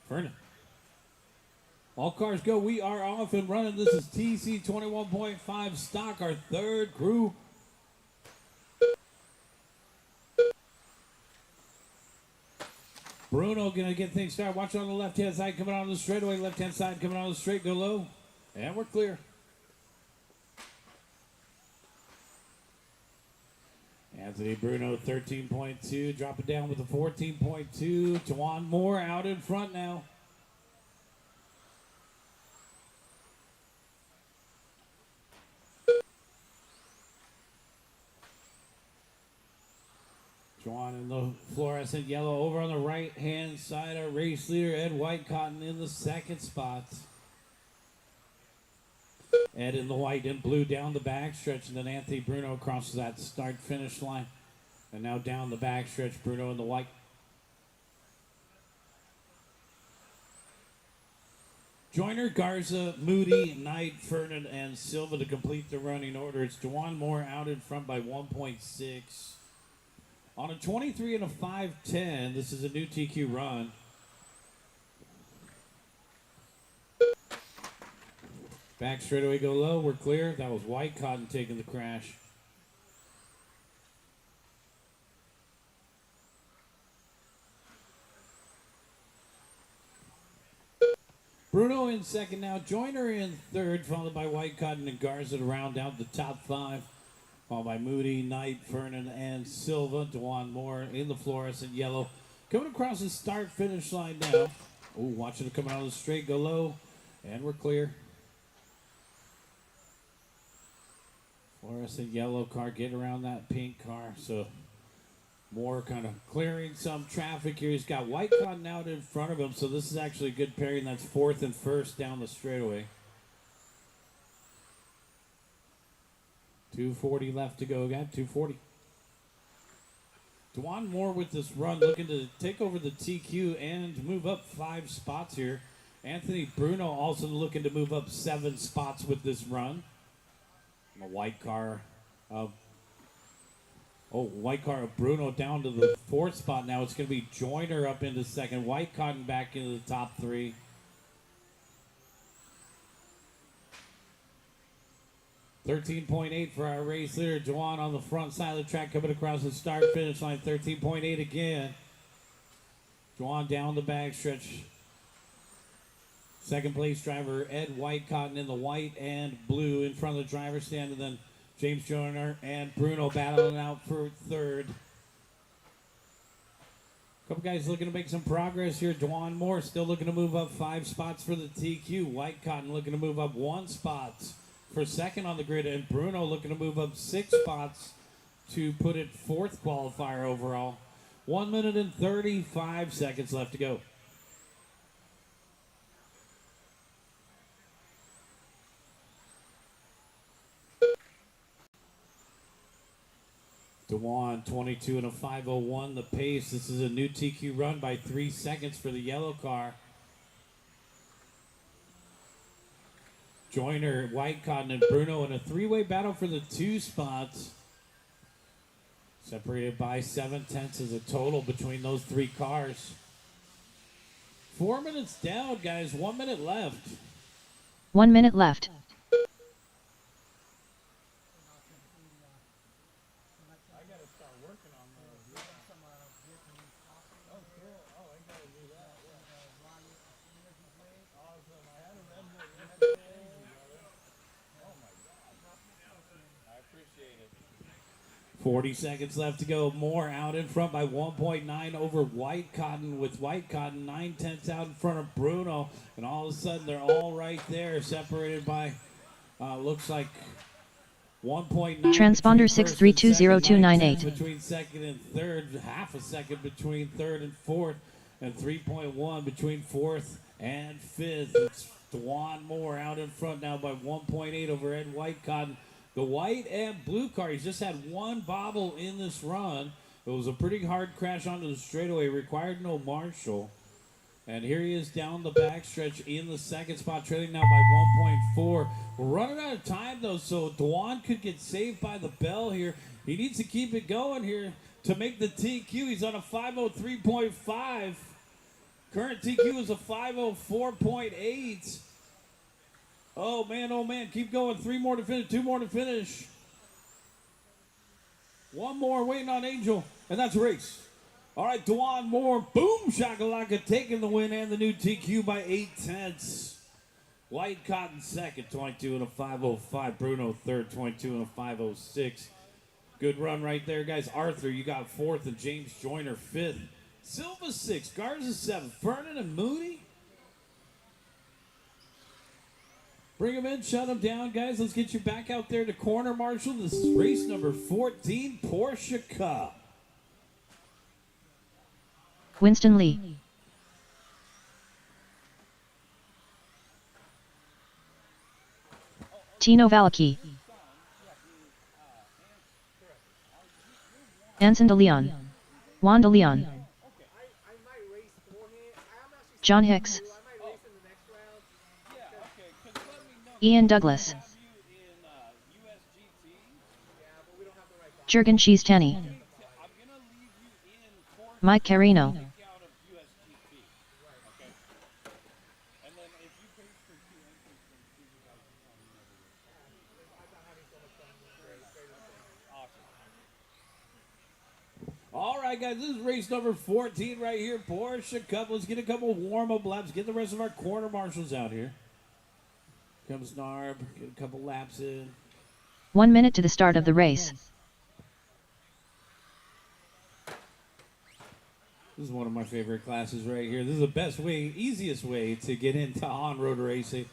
Vernon. All cars go. We are off and running. This is TC 21.5 stock, our third group. Bruno going to get things started. Watch on the left-hand side coming on the straightaway. Left-hand side coming on the straight. Go low. And we're clear. Anthony Bruno, 13.2. Drop it down with a 14.2. Juwan Moore out in front now. Juwan in the fluorescent yellow. Over on the right-hand side, our race leader, Ed White Cotton, in the second spot. Ed in the white and blue down the backstretch, and then Anthony Bruno crosses that start-finish line. And now down the backstretch, Bruno in the white. Joyner, Garza, Moody, Knight, Vernon, and Silva to complete the running order. It's Juwan Moore out in front by 1.6. On a 23 and a 5.10, this is a new TQ run. Back straightaway, go low. We're clear. That was White Cotton taking the crash. Bruno in second now. Joyner in third, followed by White Cotton and Garza to round out the top 5. Followed by Moody, Knight, Vernon, and Silva. Juwan Moore in the fluorescent yellow. Coming across the start-finish line now. Oh, watching it coming out of the straight, go low. And we're clear. Fluorescent yellow car, get around that pink car. So Moore kind of clearing some traffic here. He's got White Cotton out in front of him, so this is actually a good pairing. That's 4th and 1st down the straightaway. 2:40 left to go, guys. 2:40. Juwan Moore with this run, looking to take over the TQ and move up 5 spots here. Anthony Bruno also looking to move up 7 spots with this run. A white car of White car of Bruno down to the 4th spot now. It's going to be Joyner up into 2nd. White Cotton back into the top 3. $13.8 for our race leader. Juwan on the front side of the track coming across the start-finish line. 13.8 again. Juwan down the backstretch. Second place driver Ed White Cotton in the white and blue in front of the driver's stand, and then James Joyner and Bruno battling out for 3rd. Couple guys looking to make some progress here. Juwan Moore still looking to move up 5 spots for the TQ. White Cotton looking to move up 1 spot for 2nd on the grid, and Bruno looking to move up 6 spots to put it 4th qualifier overall. 1 minute and 35 seconds left to go. Juwan, 22 and a 5:01 the pace. This is a new TQ run by 3 seconds for the yellow car. Joyner, White Cotton, and Bruno in a 3-way battle for the 2 spots. Separated by 7/10 as a total between those 3 cars. 4 minutes down, guys. 1 minute left. 1 minute left. I appreciate it. 40 seconds left to go. Moore out in front by 1.9 over White Cotton, with White Cotton 9/10 out in front of Bruno. And all of a sudden, they're all right there, separated by Looks like 1.9 Transponder between first and second, 6320298. 9/10 between second and third, half a second between third and fourth, and 3.1 between fourth and fifth. It's Dwan Moore out in front now by 1.8 over Ed Whitecotton. The white and blue car, he's just had one bobble in this run. It was a pretty hard crash onto the straightaway, required no marshal. And here he is down the backstretch in the second spot, trailing now by 1.4. We're running out of time, though, so Dwan could get saved by the bell here. He needs to keep it going here to make the TQ. He's on a 5:03.5. Current TQ is a 5:04.8. Oh, man, keep going. 3 more to finish, 2 more to finish. 1 more waiting on Angel, and that's a race. All right, Dwan Moore, boom, shakalaka, taking the win and the new TQ by 8/10. Whitecotton second, 22 and a 5:05. Bruno third, 22 and a 5:06. Good run right there, guys. Arthur, you got fourth, and James Joyner fifth. Silva sixth, Garza seventh. Vernon and Mooney. Bring them in, shut them down, guys. Let's get you back out there to corner marshal. This is race number 14, Porsche Cup. Winston Lee. Tino Valaki. Anson de Leon. Juan de Leon. John Hicks. Ian Douglas. Jurgen Cheese-Tanny. Mike Carino. All right, guys, this is race number 14 right here, Porsche Cup. Let's get a couple warm-up laps. Get the rest of our corner marshals out here. Comes Narb, get a couple laps in. 1 minute to the start of the race. This is one of my favorite classes right here. This is the best way, easiest way to get into on-road racing.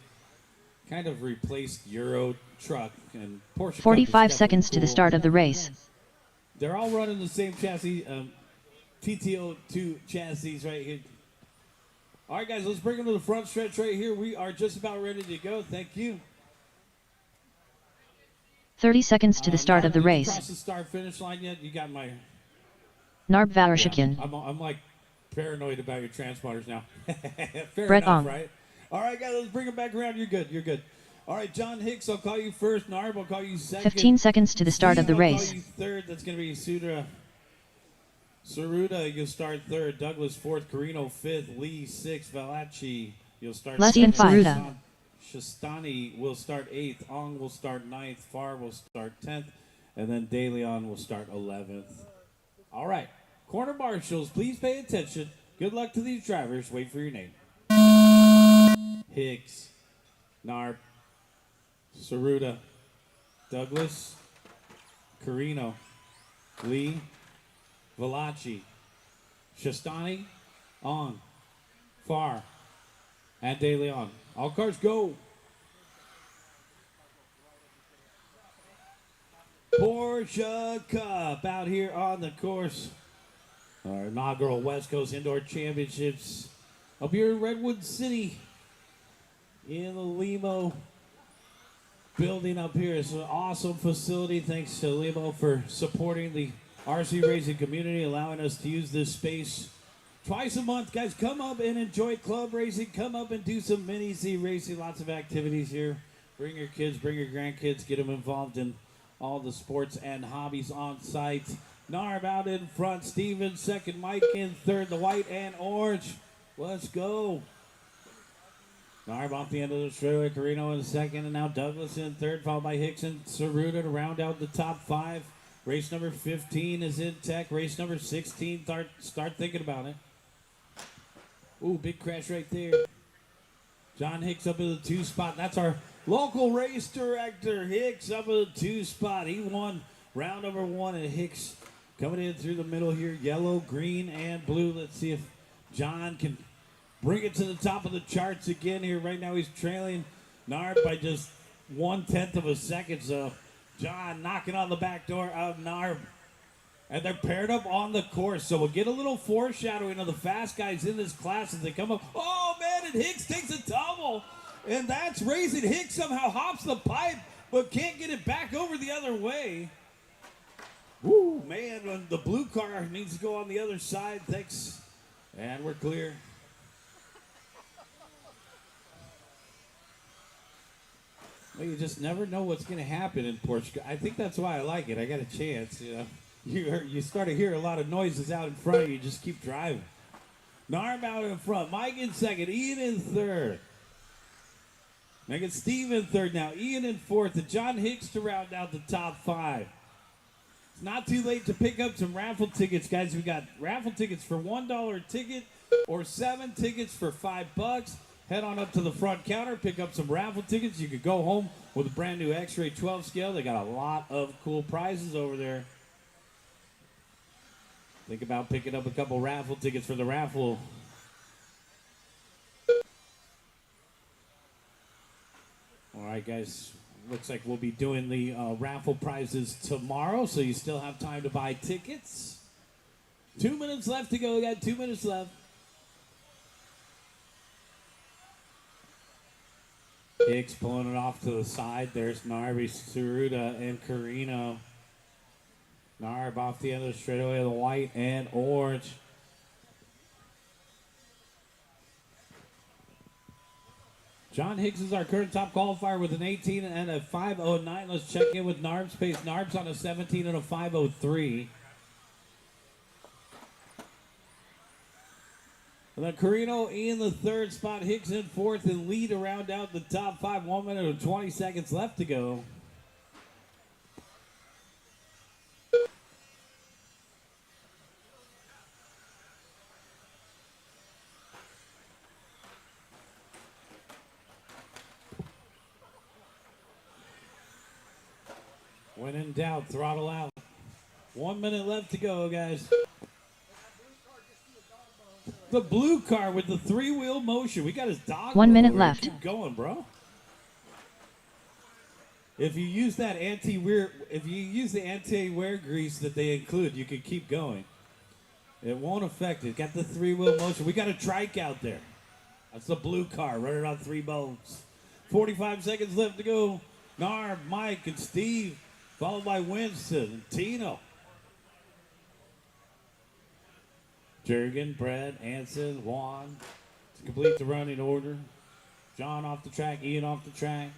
Kind of replaced Euro Truck and Porsche. 45 seconds to the start of the race. They're all running the same chassis, TTO2 chassis right here. All right, guys, let's bring them to the front stretch right here. We are just about ready to go. Thank you. 30 seconds to the start of the race. Cross the start-finish line yet? You got my... Narb Varishikin. Yeah, I'm like paranoid about your transponders now. Fair Brett enough, Ong. right? All right, guys, let's bring them back around. You're good. All right, John Hicks, I'll call you first. Narb, I'll call you second. 15 seconds to the start of the Steve, race. I'll call you third. That's going to be Saruda, you'll start third. Douglas fourth. Carino fifth. Lee sixth. Valachi, you'll start Less than seventh. 5. Shastani will start eighth. Ong will start ninth. Farr will start 10th. And then De Leon will start 11th. All right. Corner marshals, please pay attention. Good luck to these drivers. Wait for your name. Hicks, Narb, Saruda, Douglas, Carino, Lee, Valachi, Shastani, On, Farr, and De Leon. All cars go. Porsche Cup out here on the course. Our inaugural West Coast Indoor Championships up here in Redwood City in the Limo building up here. It's an awesome facility. Thanks to Limo for supporting the RC racing community, allowing us to use this space twice a month. Guys, come up and enjoy club racing. Come up and do some mini Z racing. Lots of activities here. Bring your kids, bring your grandkids, get them involved in all the sports and hobbies on site. Narb out in front, Steven second, Mike in third, the white and orange. Let's go. Narb off the end of the straightaway, Carino in second, and now Douglas in third, followed by Hicks and Saruda to round out the top 5. Race number 15 is in tech. Race number 16, start thinking about it. Ooh, big crash right there. John Hicks up in the 2 spot. That's our local race director, Hicks up in the 2 spot. He won round number 1, and Hicks coming in through the middle here, yellow, green, and blue. Let's see if John can bring it to the top of the charts again here. Right now he's trailing Narb by just 1/10 of a second. So John knocking on the back door of Narb. And they're paired up on the course. So we'll get a little foreshadowing of the fast guys in this class as they come up. Oh, man, and Hicks takes a tumble. And that's racing. Hicks somehow hops the pipe, but can't get it back over the other way. Woo, man, the blue car needs to go on the other side. Thanks. And we're clear. Well, you just never know what's going to happen in Portugal. I think that's why I like it. I got a chance, you know. You start to hear a lot of noises out in front of you. Just keep driving. Narm out in front. Mike in second. Ian in third. Make it Steve in third now. Ian in fourth. And John Hicks to round out the top 5. It's not too late to pick up some raffle tickets, guys. We got raffle tickets for $1 a ticket or 7 tickets for $5. Head on up to the front counter, pick up some raffle tickets. You could go home with a brand new X-Ray 12 scale. They got a lot of cool prizes over there. Think about picking up a couple raffle tickets for the raffle. All right, guys. Looks like we'll be doing the raffle prizes tomorrow, so you still have time to buy tickets. 2 minutes left to go. We got 2 minutes left. Hicks pulling it off to the side. There's Narby, Saruda, and Carino. Narb off the end of the straightaway of the white and orange. John Hicks is our current top qualifier with an 18 and a 5:09. Let's check in with Narb's pace. Narb's on a 17 and a 5:03. And then Carino in the third spot. Hicks in fourth and lead to round out the top 5. 1 minute and 20 seconds left to go. When in doubt, throttle out. 1 minute left to go, guys. The blue car with the 3-wheel motion. We got his dog. 1 minute left. Keep going, bro. If you use that anti-wear, if you use the anti-wear grease that they include, you can keep going. It won't affect it. Got the 3-wheel motion. We got a trike out there. That's the blue car running on 3 bolts. 45 seconds left to go. Narb, Mike, and Steve, followed by Winston and Tino. Jurgen, Brett, Anson, Juan to complete the running order. John off the track, Ian off the track.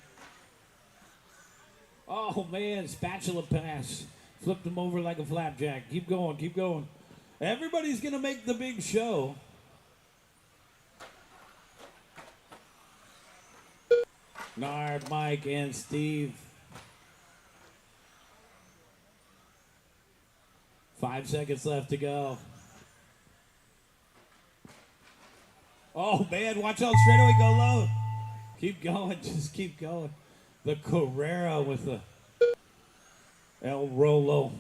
Oh, man, spatula pass. Flipped him over like a flapjack. Keep going, keep going. Everybody's going to make the big show. Narb, Mike, and Steve. 5 seconds left to go. Oh, man, watch out, straightaway, go low. Keep going, just keep going. The Carrera with the El Rolo.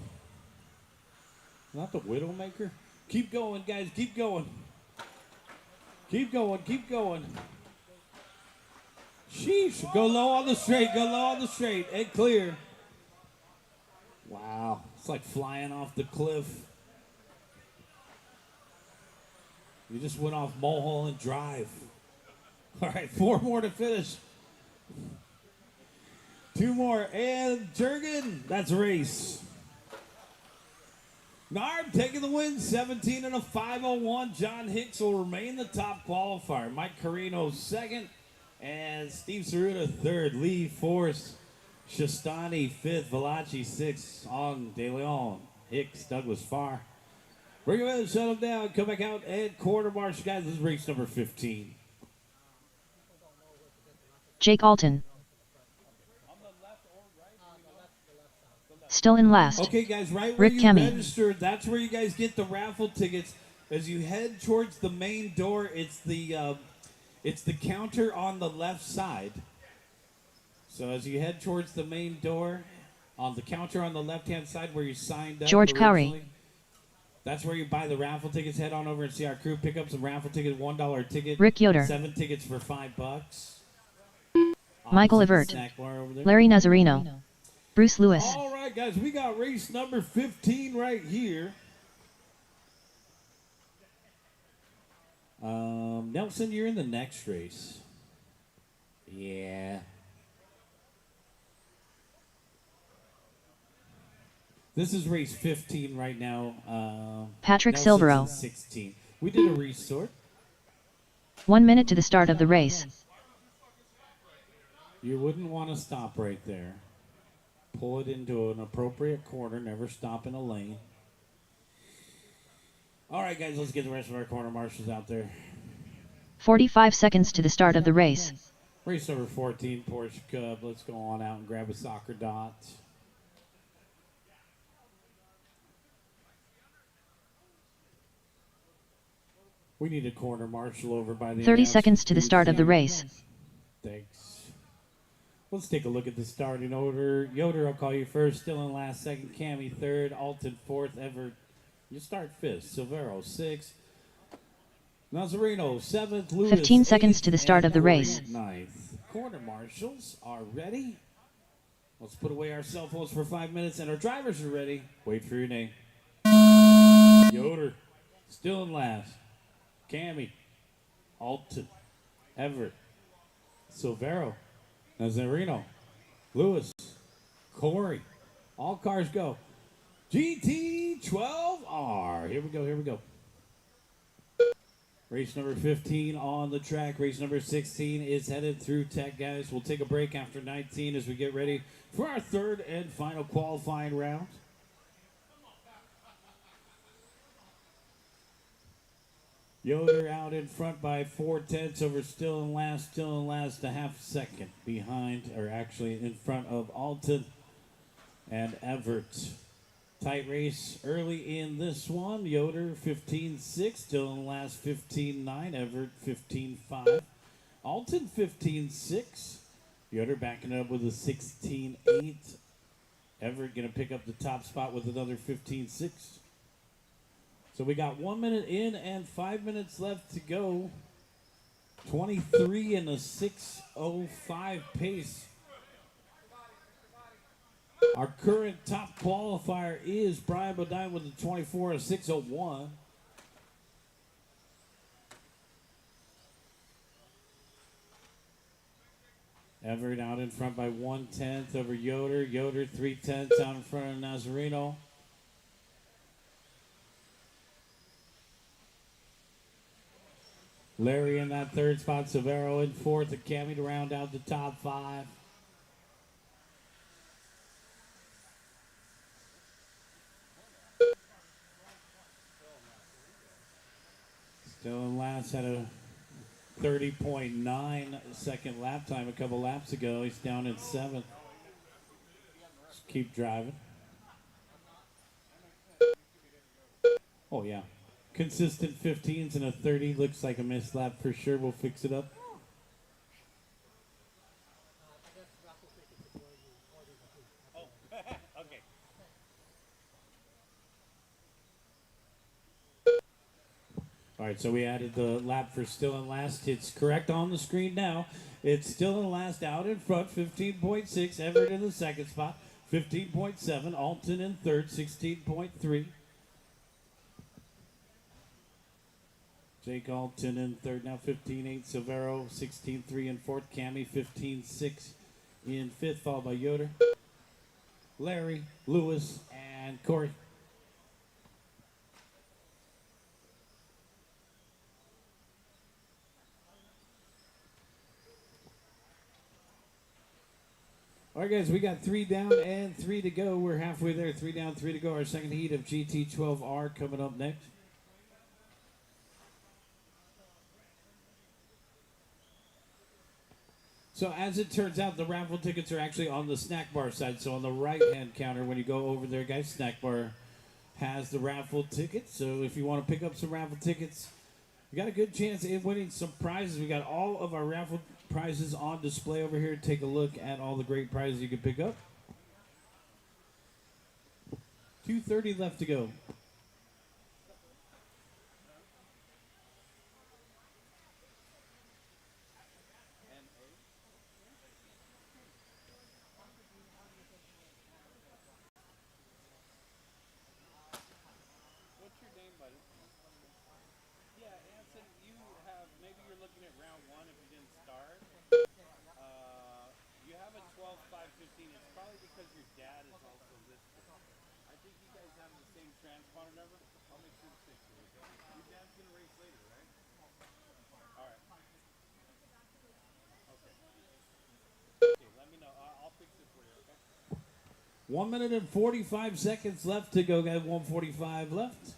Not the Widowmaker. Keep going, guys, keep going. Keep going, keep going. Sheesh, go low on the straight, go low on the straight, and clear. Wow, it's like flying off the cliff. You just went off Mulholland Drive. All right, 4 more to finish. 2 more, and Jurgen, that's a race. Narb taking the win, 17 and a 5:01. John Hicks will remain the top qualifier. Mike Carino second, and Steve Saruda third. Lee fourth, Shastani fifth, Valachi sixth, Ong De Leon, Hicks, Douglas Farr. Bring him in, shut him down, come back out, and quarter march, guys. This is race number 15. Jake Alton. Still in last. Okay, guys, right where Rick you Kemi. registered, that's where you guys get the raffle tickets. As you head towards the main door, it's the counter on the left side. So as you head towards the main door, on the counter on the left-hand side where you signed up George originally, Cowrie. that's where you buy the raffle tickets. Head on over and see our crew. Pick up some raffle tickets, $1 ticket. Rick Yoder. 7 tickets for $5. Michael opposite the Evert, snack bar over there. Larry Nazarino, Bruce Lewis, All right, guys, we got race number 15 right here. Nelson, you're in the next race. Yeah. This is race 15 right now. Patrick Nelson's Silvero. in 16. We did a resort. 1 minute to the start of the race. You wouldn't want to stop right there. Pull it into an appropriate corner. Never stop in a lane. All right, guys, let's get the rest of our corner marshals out there. 45 seconds to the start of the race. Race number 14, Porsche Cub. Let's go on out and grab a soccer dot. We need a corner marshal over by the 30 seconds to the start of the race. Thanks. Let's take a look at the starting order. Yoder, I'll call you first. Still in last. Second, Cammy third. Alton fourth. Everett, you start fifth. Silvero sixth. Nazareno seventh. Lewis 15 seconds eighth, to the start of the Corey race. Ninth. Corner marshals are ready. Let's put away our cell phones for 5 minutes, and our drivers are ready. Wait for your name. Yoder, still in last. Cammy, Alton, Everett, Silvero, Nazareno, Lewis, Corey. All cars go. GT12R. Here we go, here we go. Race number 15 on the track. Race number 16 is headed through tech, guys. We'll take a break after 19 as we get ready for our third and final qualifying round. Yoder out in front by 4/10 over still in last a half second behind, or actually in front of Alton and Everett. Tight race early in this one. Yoder 15.6, still in last 15.9, Everett 15.5, Alton 15.6, Yoder backing it up with a 16.8. Everett going to pick up the top spot with another 15.6. So we got 1 minute in and 5 minutes left to go. 23 and a 6:05 pace. Our current top qualifier is Brian Bodine with a 24 and a 6:01. Everett out in front by 1/10 over Yoder. Yoder 3/10 out in front of Nazareno. Larry in that third spot. Silvero in fourth. And Cammy to round out the top five. Still in last, had a 30.9 second lap time a couple laps ago. He's down in seventh. Just keep driving. Oh, yeah. Consistent 15s and a 30. Looks like a missed lap for sure. We'll fix it up. All right, so we added the lap for still in last. It's correct on the screen now. It's still in last out in front, 15.6. Everett in the second spot, 15.7. Alton in third, 16.3. Jake Alton in third now, 15.8. Silvero, 16.3 in fourth. Cammy, 15.6 in fifth, followed by Yoder, Larry, Lewis, and Corey. All right, guys, we got 3 down and 3 to go. We're halfway there. 3 down, 3 to go. Our second heat of GT12R coming up next. So as it turns out, the raffle tickets are actually on the snack bar side. So on the right-hand counter, when you go over there, guys, snack bar has the raffle tickets. So if you want to pick up some raffle tickets, you got a good chance of winning some prizes. We got all of our raffle prizes on display over here. Take a look at all the great prizes you can pick up. 2:30 left to go. because your dad is also listed. I think you guys have the same transponder number. I'll make sure to fix it, okay? Your dad's gonna race later, right? All right. Okay. Okay, let me know. I'll fix it for you, okay? 1 minute and 45 seconds left to go, guys. 145 left.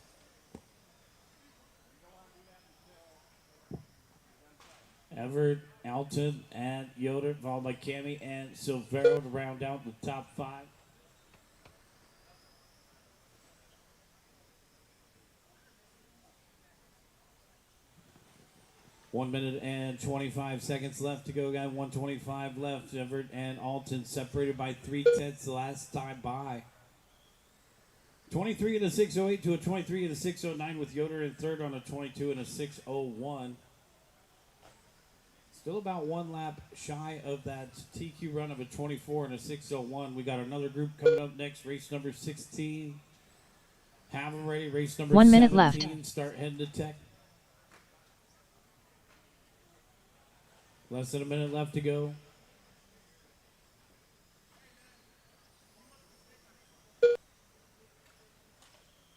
Everett, Alton, and Yoder, followed by Cammy and Silvero to round out the top 5. One minute and 25 seconds left to go, guys. 125 left. Everett and Alton separated by 3/10 the last time by. 23 and a 6:08 to a 23 and a 6:09 with Yoder in third on a 22 and a 6:01. Still about one lap shy of that TQ run of a 24 and a 6:01. We got another group coming up next, race number 16. Have them ready, race number 1 minute 17. left. Start heading to tech. Less than a minute left to go.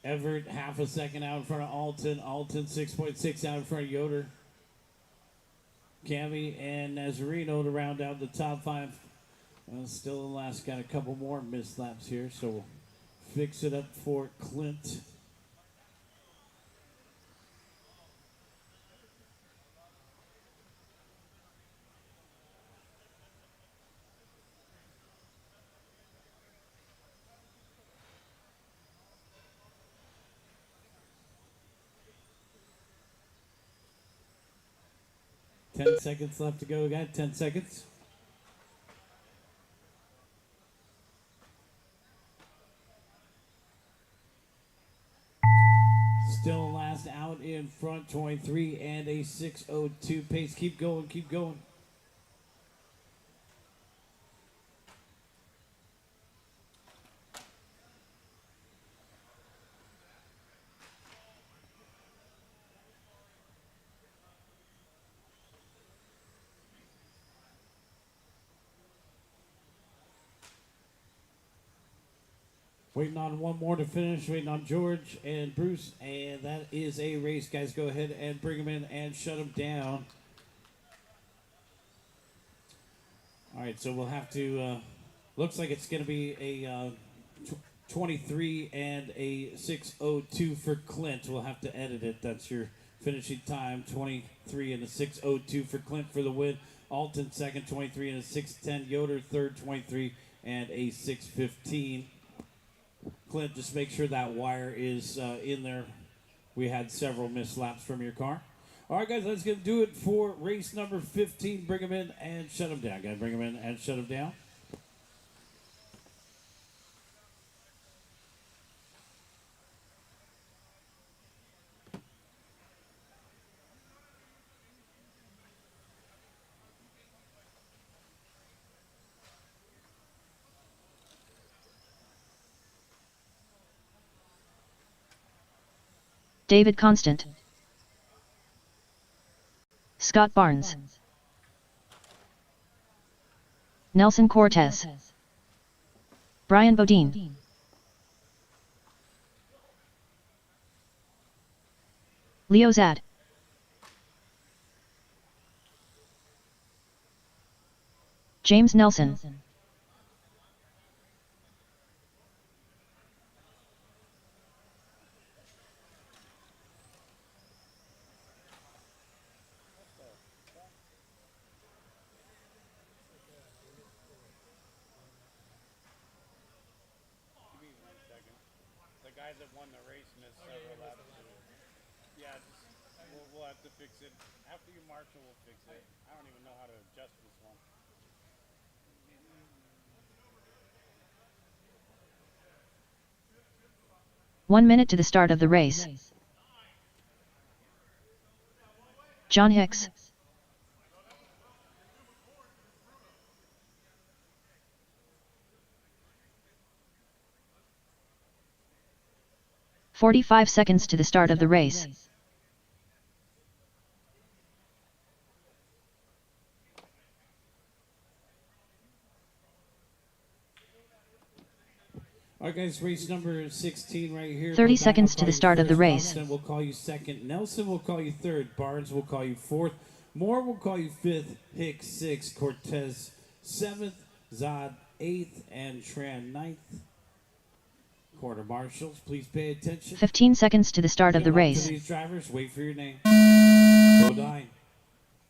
Everett half a second out in front of Alton. Alton 6.6 out in front of Yoder. Cammy and Nazareno to round out the top 5. Still the last, got a couple more missed laps here, so we'll fix it up for Clint. Ten seconds left to go. We got 10 seconds. Still last out in front, 23 and a 6:02 pace. Keep going, keep going. Waiting on one more to finish. Waiting on George and Bruce. And that is a race, guys. Go ahead and bring them in and shut them down. All right, so we'll have to. Looks like it's going to be a 23 and a 6:02 for Clint. We'll have to edit it. That's your finishing time. 23 and a 6:02 for Clint for the win. Alton second, 23 and a 6:10. Yoder third, 23 and a 6:15. Clint, just make sure that wire is in there. We had several missed laps from your car. All right, guys, let's get do it for race number 15. Bring them in and shut them down, guys. Bring them in and shut them down. David Constant, Scott Barnes, Nelson Cortez, Brian Bodine, Leo Zad, James Nelson, Give me 1 second. The guys that won the race missed several laps. Yeah, we'll have to fix it. After you marshal, we'll fix it. I don't even know how to adjust this one. One minute to the start of the race. John Hicks, "45 seconds to the start of the race. All right, guys, race number 16 right here. 30 Bodine, seconds I'll to call the you start of the first. race. Thompson will call you second. Nelson will call you third. Barnes will call you fourth. Moore will call you fifth. Hicks sixth. Cortez seventh. Zod eighth. And Tran ninth. Quarter marshals, please pay attention. 15 seconds to the start of the Good luck race. to these drivers. Wait for your name. Bodine.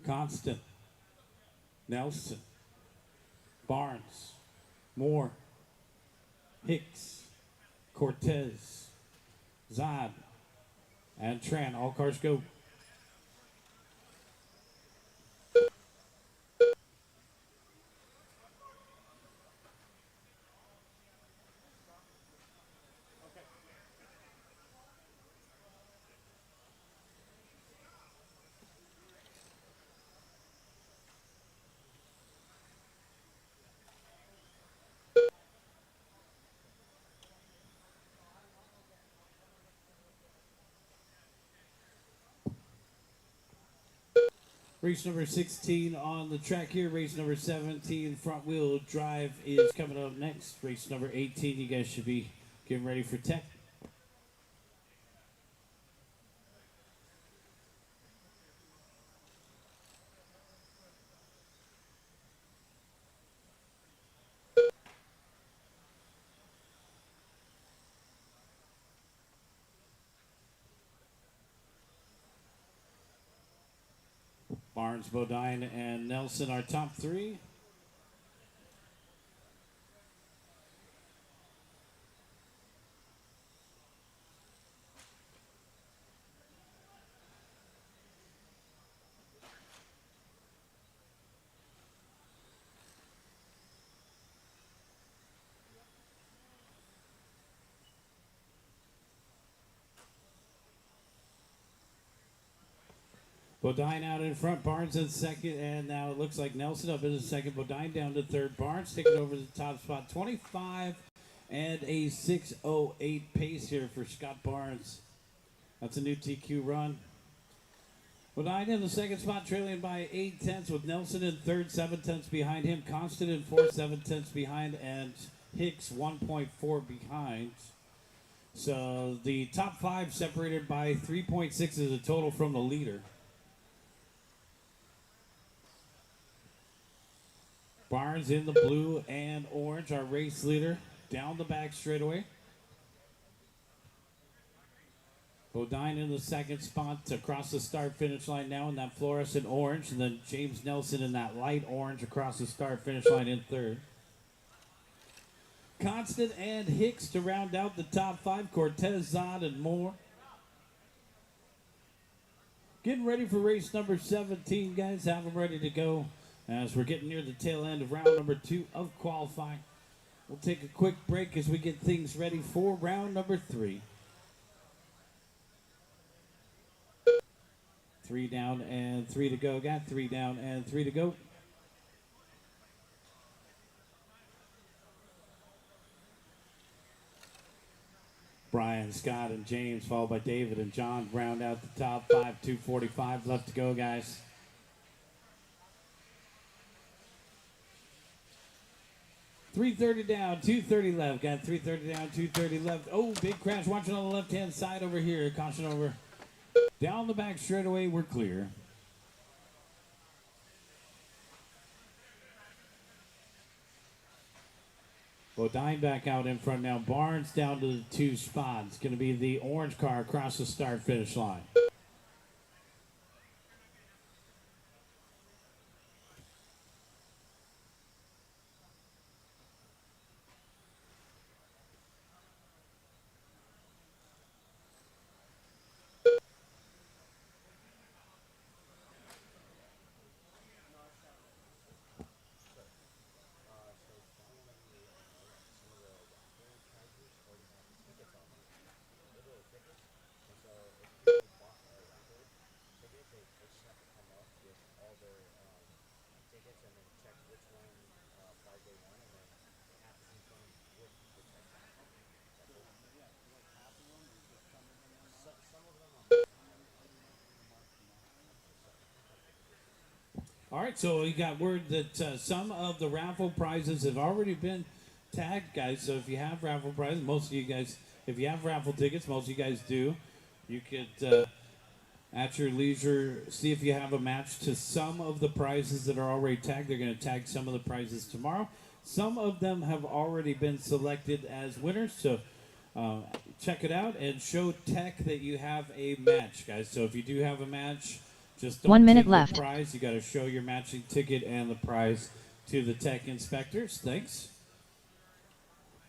Constant. Nelson. Barnes. Moore. Hicks. Cortez. Zod. And Tran. All cars go. Race number 16 on the track here. Race number 17, front wheel drive, is coming up next. Race number 18, you guys should be getting ready for tech. Barnes, Bodine, and Nelson are top three. Bodine out in front, Barnes in second, and now it looks like Nelson up in the second. Bodine down to third. Barnes taking over the top spot. 25 and a 6:08 pace here for Scott Barnes. That's a new TQ run. Bodine in the second spot, trailing by 8/10 with Nelson in third, 7/10 behind him. Constant in fourth, 7/10 behind, and Hicks 1.4 behind. So the top five separated by 3.6 is a total from the leader. Barnes in the blue and orange, our race leader, down the back straightaway. Bodine in the second spot across the start-finish line now in that fluorescent orange, and then James Nelson in that light orange across the start-finish line in third. Constant and Hicks to round out the top five, Cortez, Zod, and Moore. Getting ready for race number 17, guys. Have them ready to go as we're getting near the tail end of round number 2 of qualifying. We'll take a quick break as we get things ready for round number 3. 3 down and 3 to go. Got 3 down and 3 to go. Brian, Scott, and James, followed by David and John, round out the top 5. 2:45 left to go, guys. $330 down, $230 left. Got $330 down, $230 left. Oh, big crash. Watching on the left-hand side over here. Caution over. Down the back straightaway, we're clear. Bodine back out in front now. Barnes down to the 2 spot. It's going to be the orange car across the start-finish line. All right, so we got word that some of the raffle prizes have already been tagged, guys. So if you have raffle prizes, most of you guys, if you have raffle tickets, most of you guys do, you could, at your leisure, see if you have a match to some of the prizes that are already tagged. They're going to tag some of the prizes tomorrow. Some of them have already been selected as winners, so check it out and show Tech that you have a match, guys. So if you do have a match, just don't 1 minute take left. the prize. You got to show your matching ticket and the prize to the Tech inspectors. Thanks.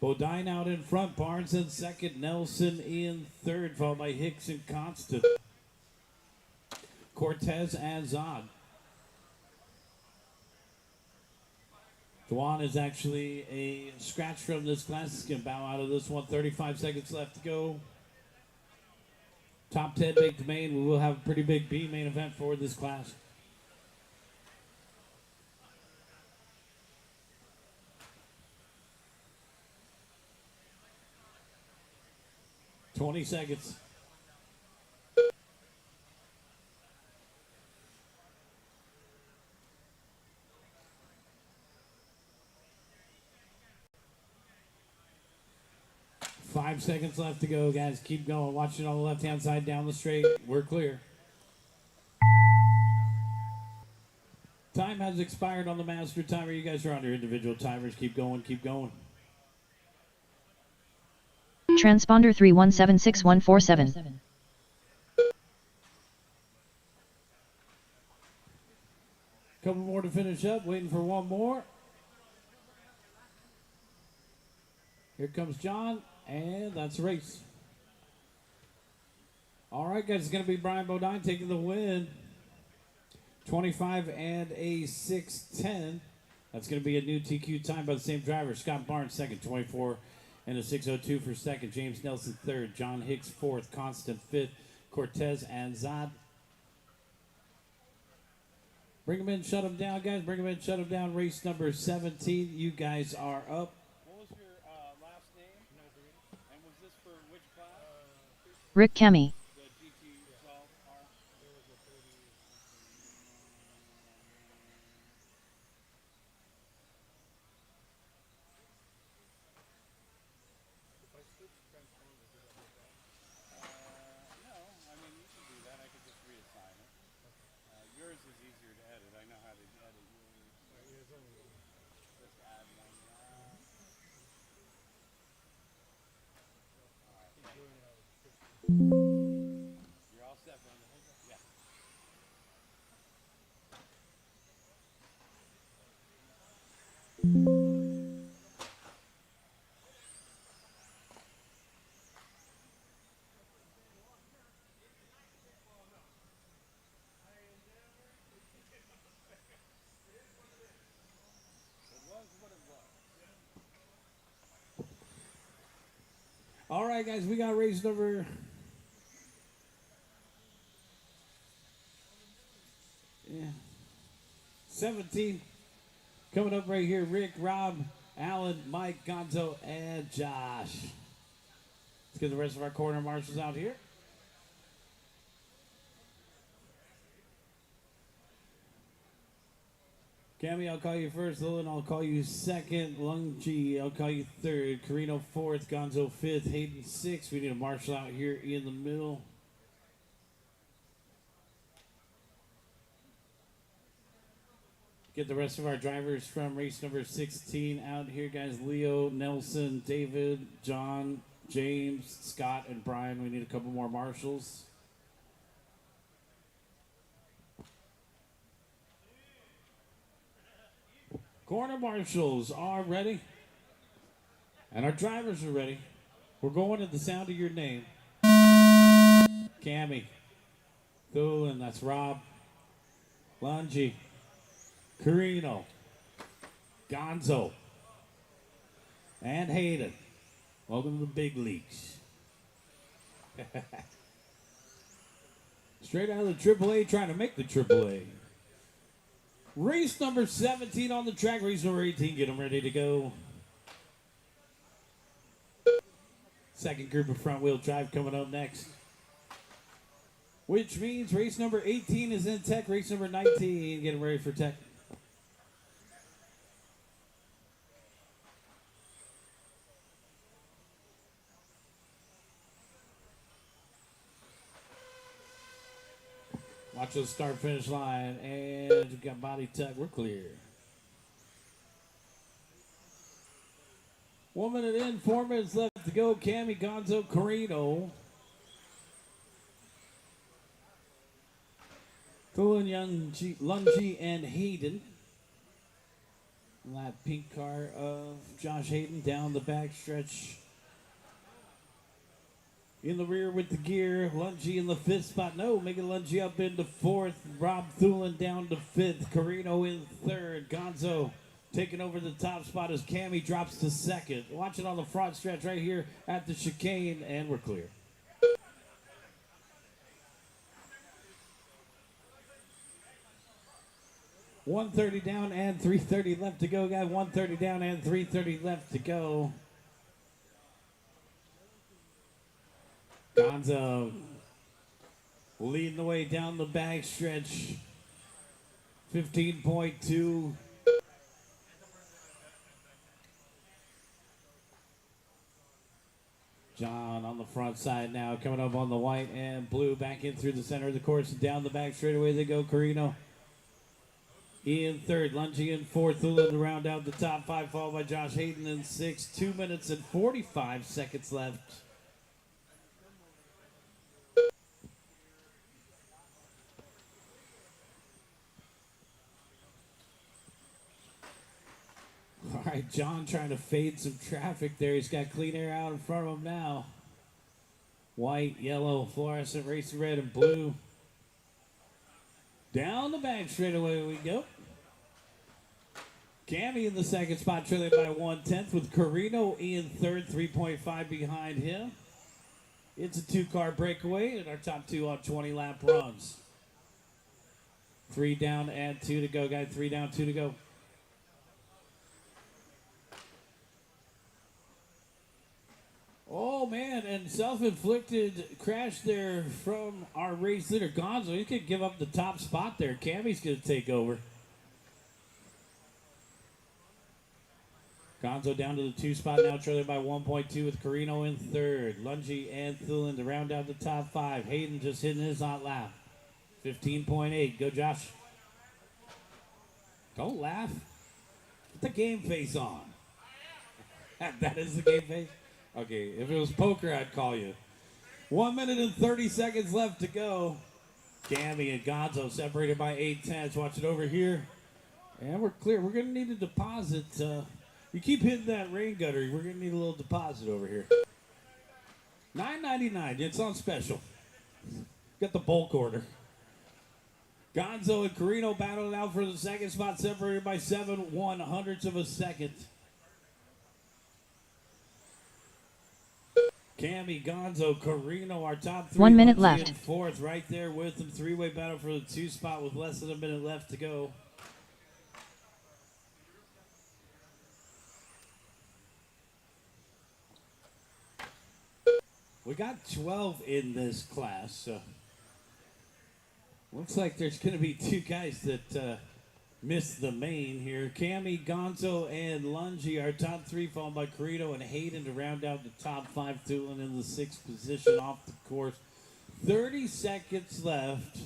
Bodine out in front, Barnes in second, Nelson in third, followed by Hicks and Constant. Cortez and Zod. Dwan is actually a scratch from this class. He's going to bow out of this one. 35 seconds left to go. Top 10 make the main. We will have a pretty big B main event for this class. $20 seconds. Five seconds left to go, guys. Keep going. Watch it on the left-hand side down the straight. We're clear. Time has expired on the master timer. You guys are on your individual timers. Keep going. Keep going. Transponder 3176-147. Couple more to finish up. Waiting for one more. Here comes John, and that's a race. All right, guys, it's going to be Brian Bodine taking the win. 25 and a 6:10. That's going to be a new TQ time by the same driver. Scott Barnes second, 24 and a 6:02 for second. James Nelson third. John Hicks fourth. Constant fifth. Cortez and Zod. Bring them in, shut them down, guys. Bring them in, shut them down. Race number 17. You guys are up. What was your last name? And was this for which class? Rick Kemi. The GT12R. No, I mean, you can do that. I could just reassign it. Yours is easier to edit. I know how to edit yours. Just add one. You're all set, Brenda. Yeah. All right, guys, we got race number 17 coming up right here. Rick, Rob, Alan, Mike, Gonzo, and Josh. Let's get the rest of our corner marshals out here. Cammy, I'll call you first. Lillian, I'll call you second. Lungi, I'll call you third. Carino fourth. Gonzo fifth. Hayden sixth. We need a marshal out here in the middle. Get the rest of our drivers from race number 16 out here, guys. Leo, Nelson, David, John, James, Scott, and Brian. We need a couple more marshals. Corner marshals are ready. And our drivers are ready. We're going at the sound of your name. Cammy. Thulin, that's Rob. Lungi. Carino. Gonzo. And Hayden. Welcome to the big leagues. Straight out of the AAA, trying to make the AAA. Race number 17 on the track. Race number 18. Get them ready to go. Second group of front wheel drive coming up next. Which means race number 18 is in Tech. Race number 19. Get them ready for Tech. Watch the start finish line, and you got body tuck. We're clear. 1 minute in, 4 minutes left to go. Cammy, Gonzo, Carino. Thulin, Lungi, and Hayden. That pink car of Josh Hayden down the back stretch. In the rear with the gear, Lungi in the fifth spot. No, making Lungi up into fourth. Rob Thulin down to fifth. Carino in third. Gonzo taking over the top spot as Cammy drops to second. Watch it on the front stretch right here at the chicane, and we're clear. .130 down and 3:30 left to go, guys. 1:30 down and 3:30 left to go. Gonzo leading the way down the back stretch. 15.2. John on the front side now, coming up on the white and blue, back in through the center of the course, down the back straightaway they go. Carino in third, Lungi in fourth, Thulin to round out the top five, followed by Josh Hayden in sixth. 2 minutes and 45 seconds left. All right, John trying to fade some traffic there. He's got clean air out in front of him now. White, yellow, fluorescent, racing red, and blue. Down the back straightaway we go. Cammy in the second spot, trailing by 1/10 with Carino in third, 3.5 behind him. It's a two-car breakaway, and our top two on 20-lap runs. 3 down and 2 to go, guys. 3 down, 2 to go. Oh, man, and self-inflicted crash there from our race leader, Gonzo. He could give up the top spot there. Cammy's going to take over. Gonzo down to the 2 spot now, trailing by 1.2 with Carino in third. Lungi and Thulin to round out the top 5. Hayden just hitting his hot lap. 15.8. Go, Josh. Don't laugh. Put the game face on. That is the game face? Okay, if it was poker, I'd call you. 1 minute and 30 seconds left to go. Cammy and Gonzo separated by 8/10. Watch it over here. And we're clear. We're going to need a deposit. You keep hitting that rain gutter, we're going to need a little deposit over here. $9.99. It's on special. Got the bulk order. Gonzo and Carino battling out for the second spot, separated by 7/100ths of a second. Cammy, Gonzo, Carino, our top 3. 1 minute Lungi left. in fourth, right there with them. 3-way battle for the 2 spot with less than a minute left to go. We got 12 in this class, so looks like there's going to be 2 guys that missed the main here. Cammy, Gonzo, and Lungi, our top 3, followed by Carino and Hayden to round out the top 5. Thulin in the 6th position off the course. 30 seconds left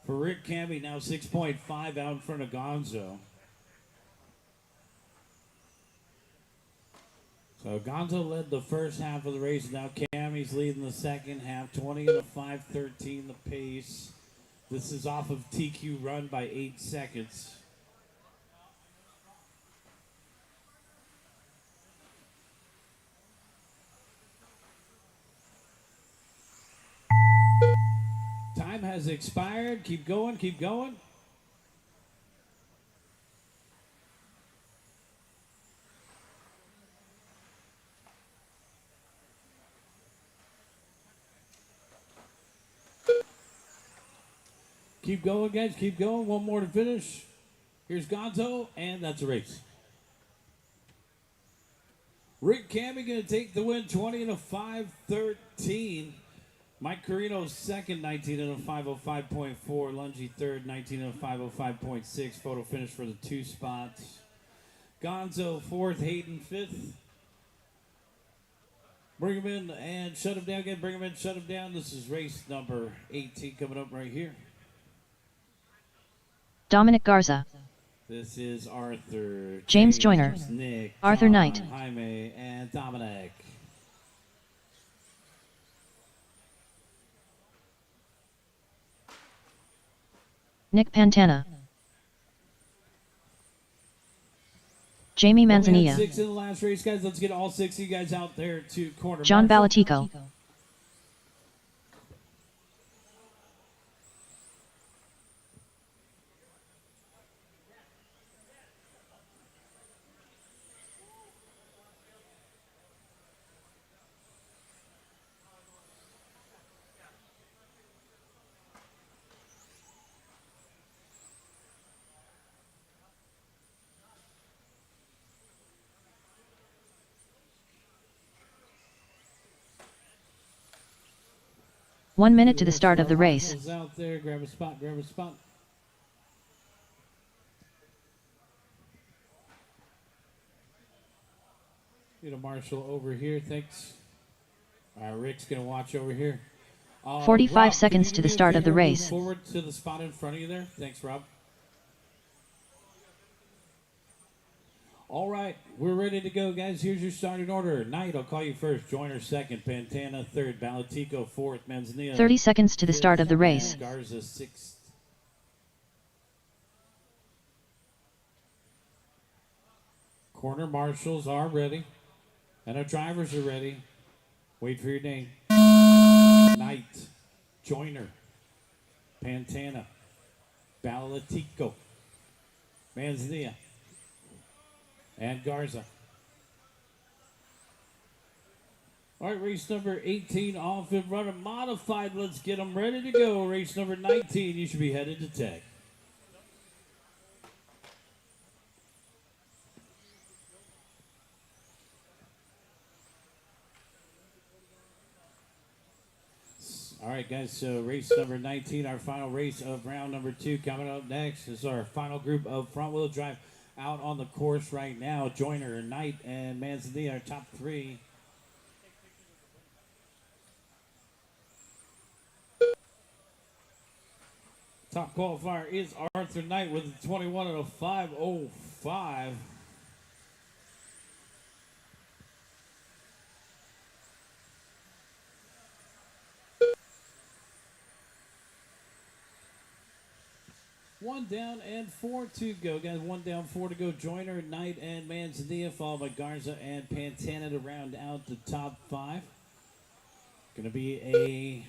for Rick Cammy, now 6.5 out in front of Gonzo. So Gonzo led the first half of the race. Now Cammy's leading the second half. 20 and a 5:13 the pace. This is off of TQ run by 8 seconds. Time has expired. Keep going, keep going. Keep going, guys. Keep going. One more to finish. Here's Gonzo, and that's a race. Rick Cammy going to take the win, 20 and a 5:13. Mike Carino's second, 19 and a 5:05.4. Lungi third, 19 and a 5:05.6. Photo finish for the 2 spots. Gonzo fourth, Hayden fifth. Bring him in and shut him down again. Bring him in, shut him down. This is race number 18 coming up right here. Dominic Garza, This is Arthur, James Joyner, Nick, Arthur John, Knight, Jaime, and Dominic. Nick Pantana, Jamie Well, we had Manzanilla, 6 in the last race, guys. Let's get all 6 of you guys out there to corner John marshal. Balatico, One minute to the start of the race. Marshals out there, grab a spot, grab a spot. Get a marshal over here, thanks. Rick's gonna watch over here. 45 Rob, seconds can to you the do me a start of the favor, move race. Forward to the spot in front of you there. Thanks, Rob. All right, we're ready to go, guys. Here's your starting order. Knight, I'll call you first. Joyner second. Pantana third. Balatico fourth. Manzanilla 30 seconds to the start of the race. and Garza sixth. Corner marshals are ready, and our drivers are ready. Wait for your name. Knight, Joyner, Pantana, Balatico, Manzanilla, and Garza. All right, race number 18 off and running modified. Let's get them ready to go. Race number 19, you should be headed to tech. All right, guys, so race number 19, our final race of round number 2. Coming up next is our final group of front-wheel drive out on the course right now. Joyner, Knight, and Manzanilla, our top 3. Top qualifier is Arthur Knight with a 21 and a 5:05. One down and 4 to go, guys. 1 down, 4 to go. Joyner, Knight, and Manzanilla, followed by Garza and Pantana to round out the top 5. Going to be a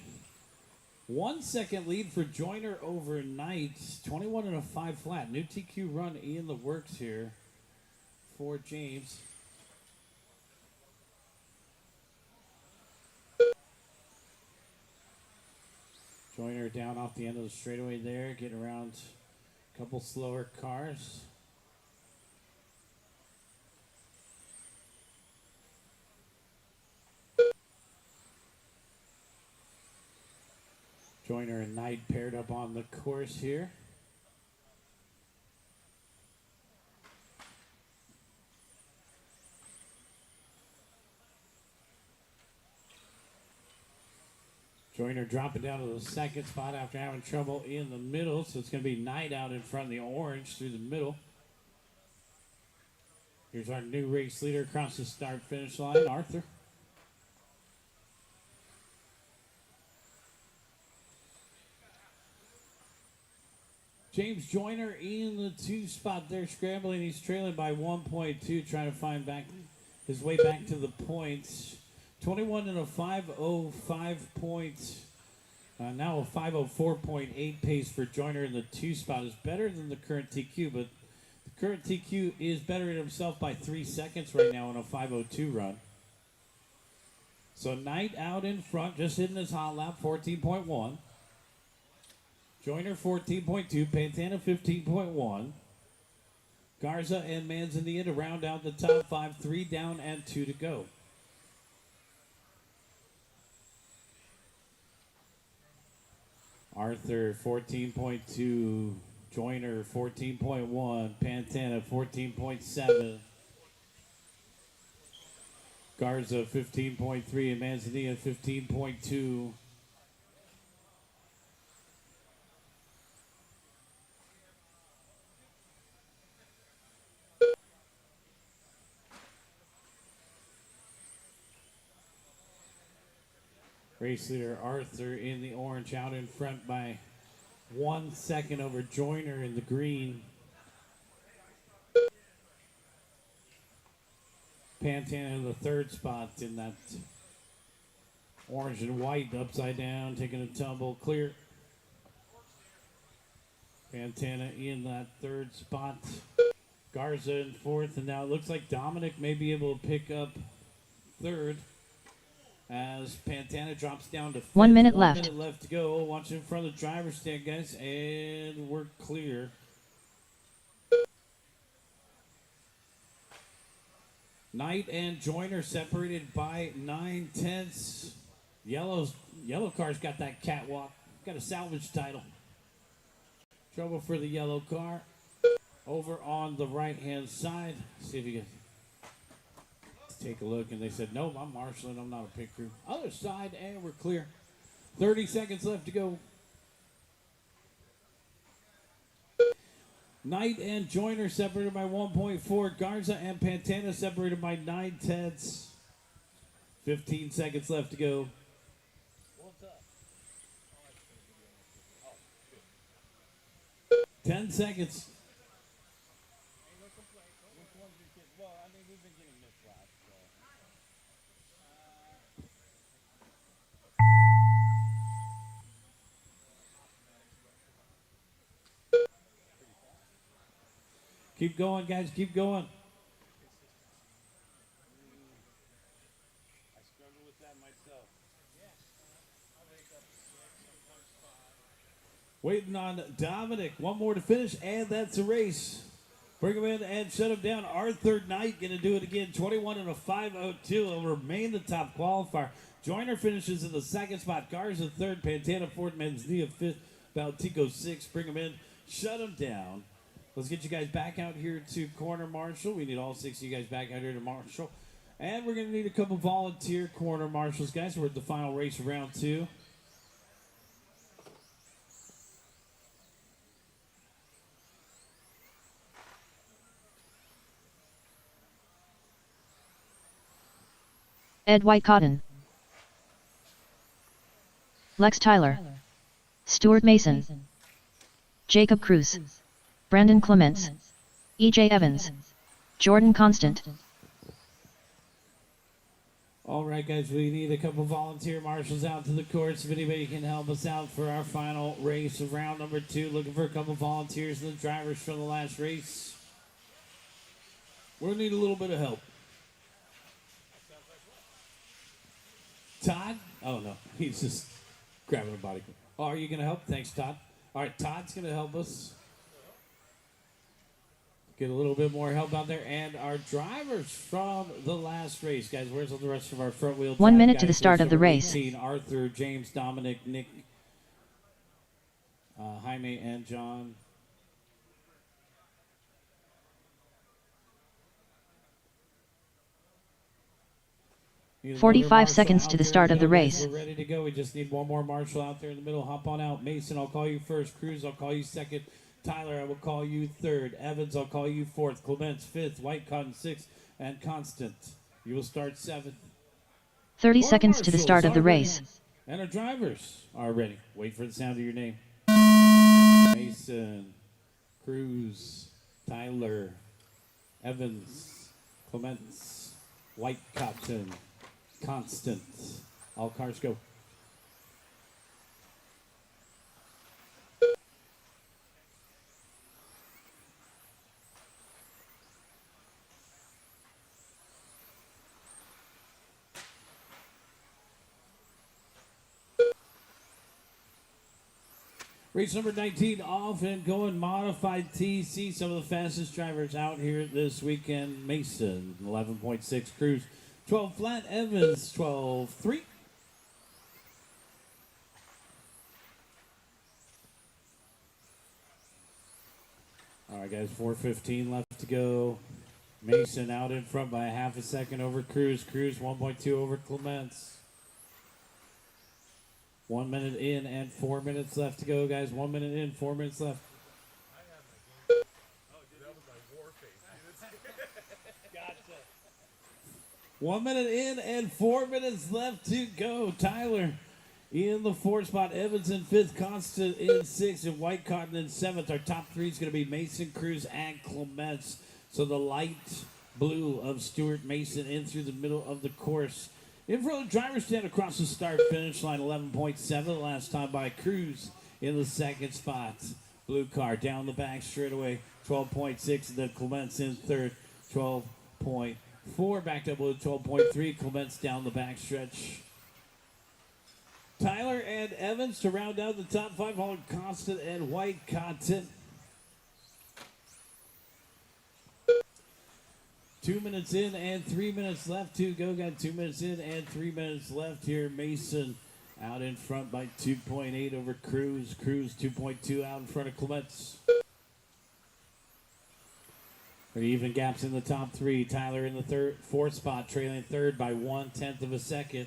1 second lead for Joyner over Knight. 21 and a 5 flat. New TQ run in the works here for James. Joyner down off the end of the straightaway there, getting around a couple slower cars. Joyner and Knight paired up on the course here. Joyner dropping down to the second spot after having trouble in the middle. So it's going to be Knight out in front of the orange through the middle. Here's our new race leader across the start-finish line, Arthur. James Joyner in the 2 spot there, scrambling. He's trailing by 1.2, trying to find back his way back to the points. 21 and a 5:05 points. Now a 5:04.8 pace for Joyner in the 2 spot is better than the current TQ, but the current TQ is bettering himself by 3 seconds right now on a 5:02 run. So Knight out in front, just hitting his hot lap, 14.1. Joyner 14.2, Pantana 15.1. Garza and Manzanilla to round out the top 5, 3 down and 2 to go. Arthur 14.2, Joyner 14.1, Pantana 14.7, Garza 15.3, and Manzanilla 15.2. Race leader Arthur in the orange, out in front by 1 second over Joyner in the green. Pantana in the third spot in that orange and white, upside down, taking a tumble, clear. Pantana in that third spot. Garza in fourth, and now it looks like Dominic may be able to pick up third as Pantana drops down to fifth. 1 minute 1 left. minute left to go. Watch in front of the driver's stand, guys, and we're clear. Knight and Joyner separated by 9/10. Yellow car's got that catwalk. Got a salvage title. Trouble for the yellow car. Over on the right-hand side. See if you can take a look. And they said, no, I'm marshalling. I'm not a pit crew. Other side, and we're clear. 30 seconds left to go. Knight and Joyner separated by 1.4. Garza and Pantana separated by 9/10. 15 seconds left to go. 10 seconds. Keep going, guys. Keep going. I struggle with that myself. Waiting on Dominic. One more to finish, and that's a race. Bring him in and shut him down. Arthur Knight going to do it again. 21 and a 5:02. Will remain the top qualifier. Joyner finishes in the second spot. Garza third. Pantana fourth. Manzanilla fifth. Baltico sixth. Bring him in. Shut him down. Let's get you guys back out here to corner marshal. We need all 6 of you guys back out here to marshal. And we're going to need a couple volunteer corner marshals, guys. We're at the final race of round 2. Ed White Cotton, Lex Tyler, Stuart Mason, Jacob Cruz, Brandon Clements, E.J. Evans, Jordan Constant. All right, guys, we need a couple volunteer marshals out to the course. If anybody can help us out for our final race of round number 2. Looking for a couple volunteers and the drivers for the last race. We'll need a little bit of help. Todd? Oh, no. He's just grabbing a body. Oh, are you going to help? Thanks, Todd. All right, Todd's going to help us get a little bit more help out there. And our drivers from the last race. Guys, where's all the rest of our front wheel drive 1 minute guys? to the start of the race. 18, Arthur, James, Dominic, Nick, Jaime, and John. Need 45 another marshal seconds out to the there start as of the well, guys. race. We're ready to go. We just need one more marshal out there in the middle. Hop on out. Mason, I'll call you first. Cruz, I'll call you second. Tyler, I will call you third. Evans, I'll call you fourth. Clements, fifth. White Cotton, sixth. And Constant, you will start seventh. 30 Our seconds to the marshals start of the are ready. race. And our drivers are ready. Wait for the sound of your name. Mason, Cruz, Tyler, Evans, Clements, White Cotton, Constant. All cars go. Race number 19 off and going modified TC. Some of the fastest drivers out here this weekend. Mason, 11.6. Cruz, 12 flat. Evans, 12.3. All right, guys, 4:15 left to go. Mason out in front by a half a second over Cruz. Cruz, 1.2 over Clements. 1 minute in and 4 minutes left to go, guys. 1 minute in, 4 minutes left. 1 minute in and 4 minutes left to go. Tyler In the 4th spot, Evans in 5th, Constant in 6th, and White Cotton in 7th. Our top 3 is going to be Mason, Cruz, and Clements. So the light blue of Stuart Mason in through the middle of the course. In front of the driver's stand across the start-finish line, 11.7 last time by Cruz in the 2nd spot. Blue car down the back straightaway, 12.6, and then Clements in 3rd, 12.4. Backed up with 12.3, Clements down the back stretch. Tyler and Evans to round out the top 5, following Constant and White Cotton. 2 minutes in and 3 minutes left to go. Got 2 minutes in and 3 minutes left here. Mason out in front by 2.8 over Cruz. Cruz 2.2 out in front of Clements. Even gaps in the top 3. Tyler in the 4th spot, trailing 3rd by 1/10 of a second.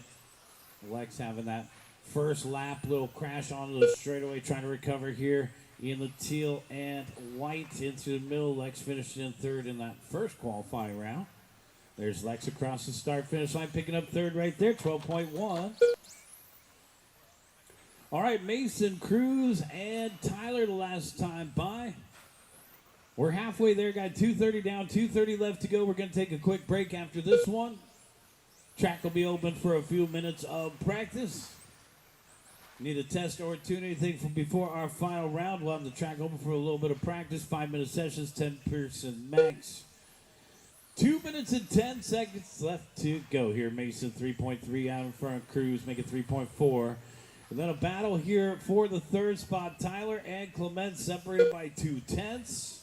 Lex having that first lap, little crash onto the straightaway, trying to recover here in the teal and white into the middle. Lex finished in 3rd in that first qualifying round. There's Lex across the start-finish line, picking up 3rd right there, 12.1. All right, Mason, Cruz, and Tyler the last time by. We're halfway there, got 2:30 down, 2:30 left to go. We're going to take a quick break after this one. Track will be open for a few minutes of practice. Need a test or tune anything from before our final round. We'll have the track open for a little bit of practice. 5-minute sessions, 10-person max. 2 minutes and 10 seconds left to go here. Mason 3.3 out in front of Cruz, make it 3.4. And then a battle here for the 3rd spot. Tyler and Clement separated by 2/10.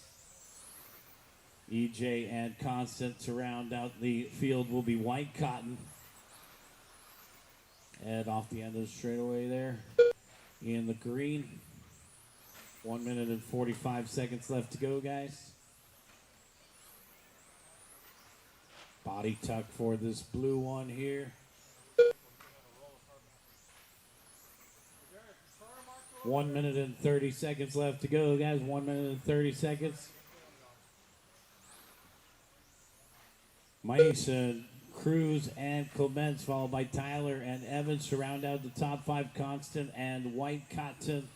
EJ and Constant to round out the field will be White Cotton. Ed off the end of the straightaway there in the green. 1 minute and 45 seconds left to go, guys. Body tuck for this blue one here. 1 minute and 30 seconds left to go, guys. 1 minute and 30 seconds. Mason, Cruz, and Clements, followed by Tyler and Evans to round out the top 5, Constant and White Cotton.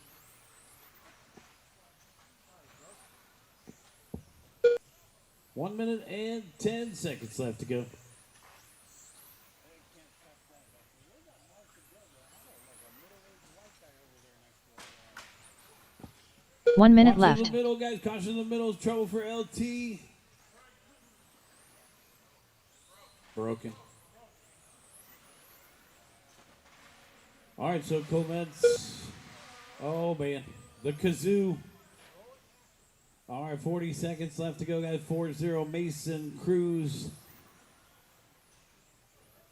One minute and 10 seconds left to go. 1 minute Watch left. in the middle, guys. Caution in the middle is trouble for LT. Broken. All right, so Clements. Oh, man. The kazoo. All right, 40 seconds left to go, guys. 4-0 Mason, Cruz,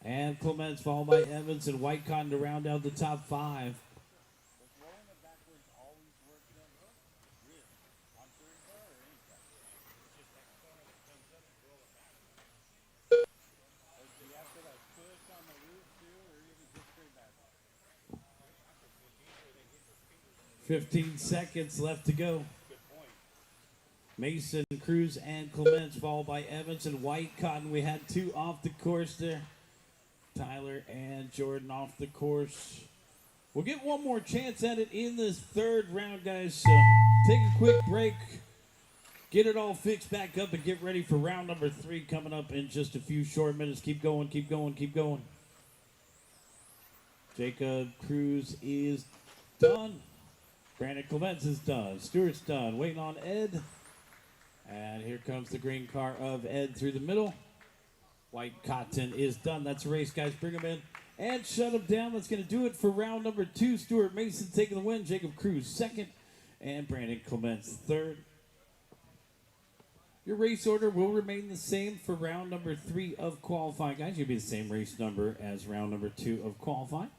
and Clements, followed by Evans and White Cotton to round out the top 5. $15 seconds left to go. Mason, Cruz, and Clements, followed by Evans and White Cotton. We had 2 off the course there. Tyler and Jordan off the course. We'll get one more chance at it in this 3rd round, guys. So take a quick break. Get it all fixed back up and get ready for round number 3 coming up in just a few short minutes. Keep going, keep going, keep going. Jacob Cruz is done. Brandon Clements is done. Stewart's done. Waiting on Ed. And here comes the green car of Ed through the middle. White Cotton is done. That's a race, guys. Bring him in and shut him down. That's going to do it for round number 2. Stuart Mason taking the win. Jacob Cruz 2nd. And Brandon Clements 3rd. Your race order will remain the same for round number 3 of qualifying, guys. You'll be the same race number as round number 2 of qualifying.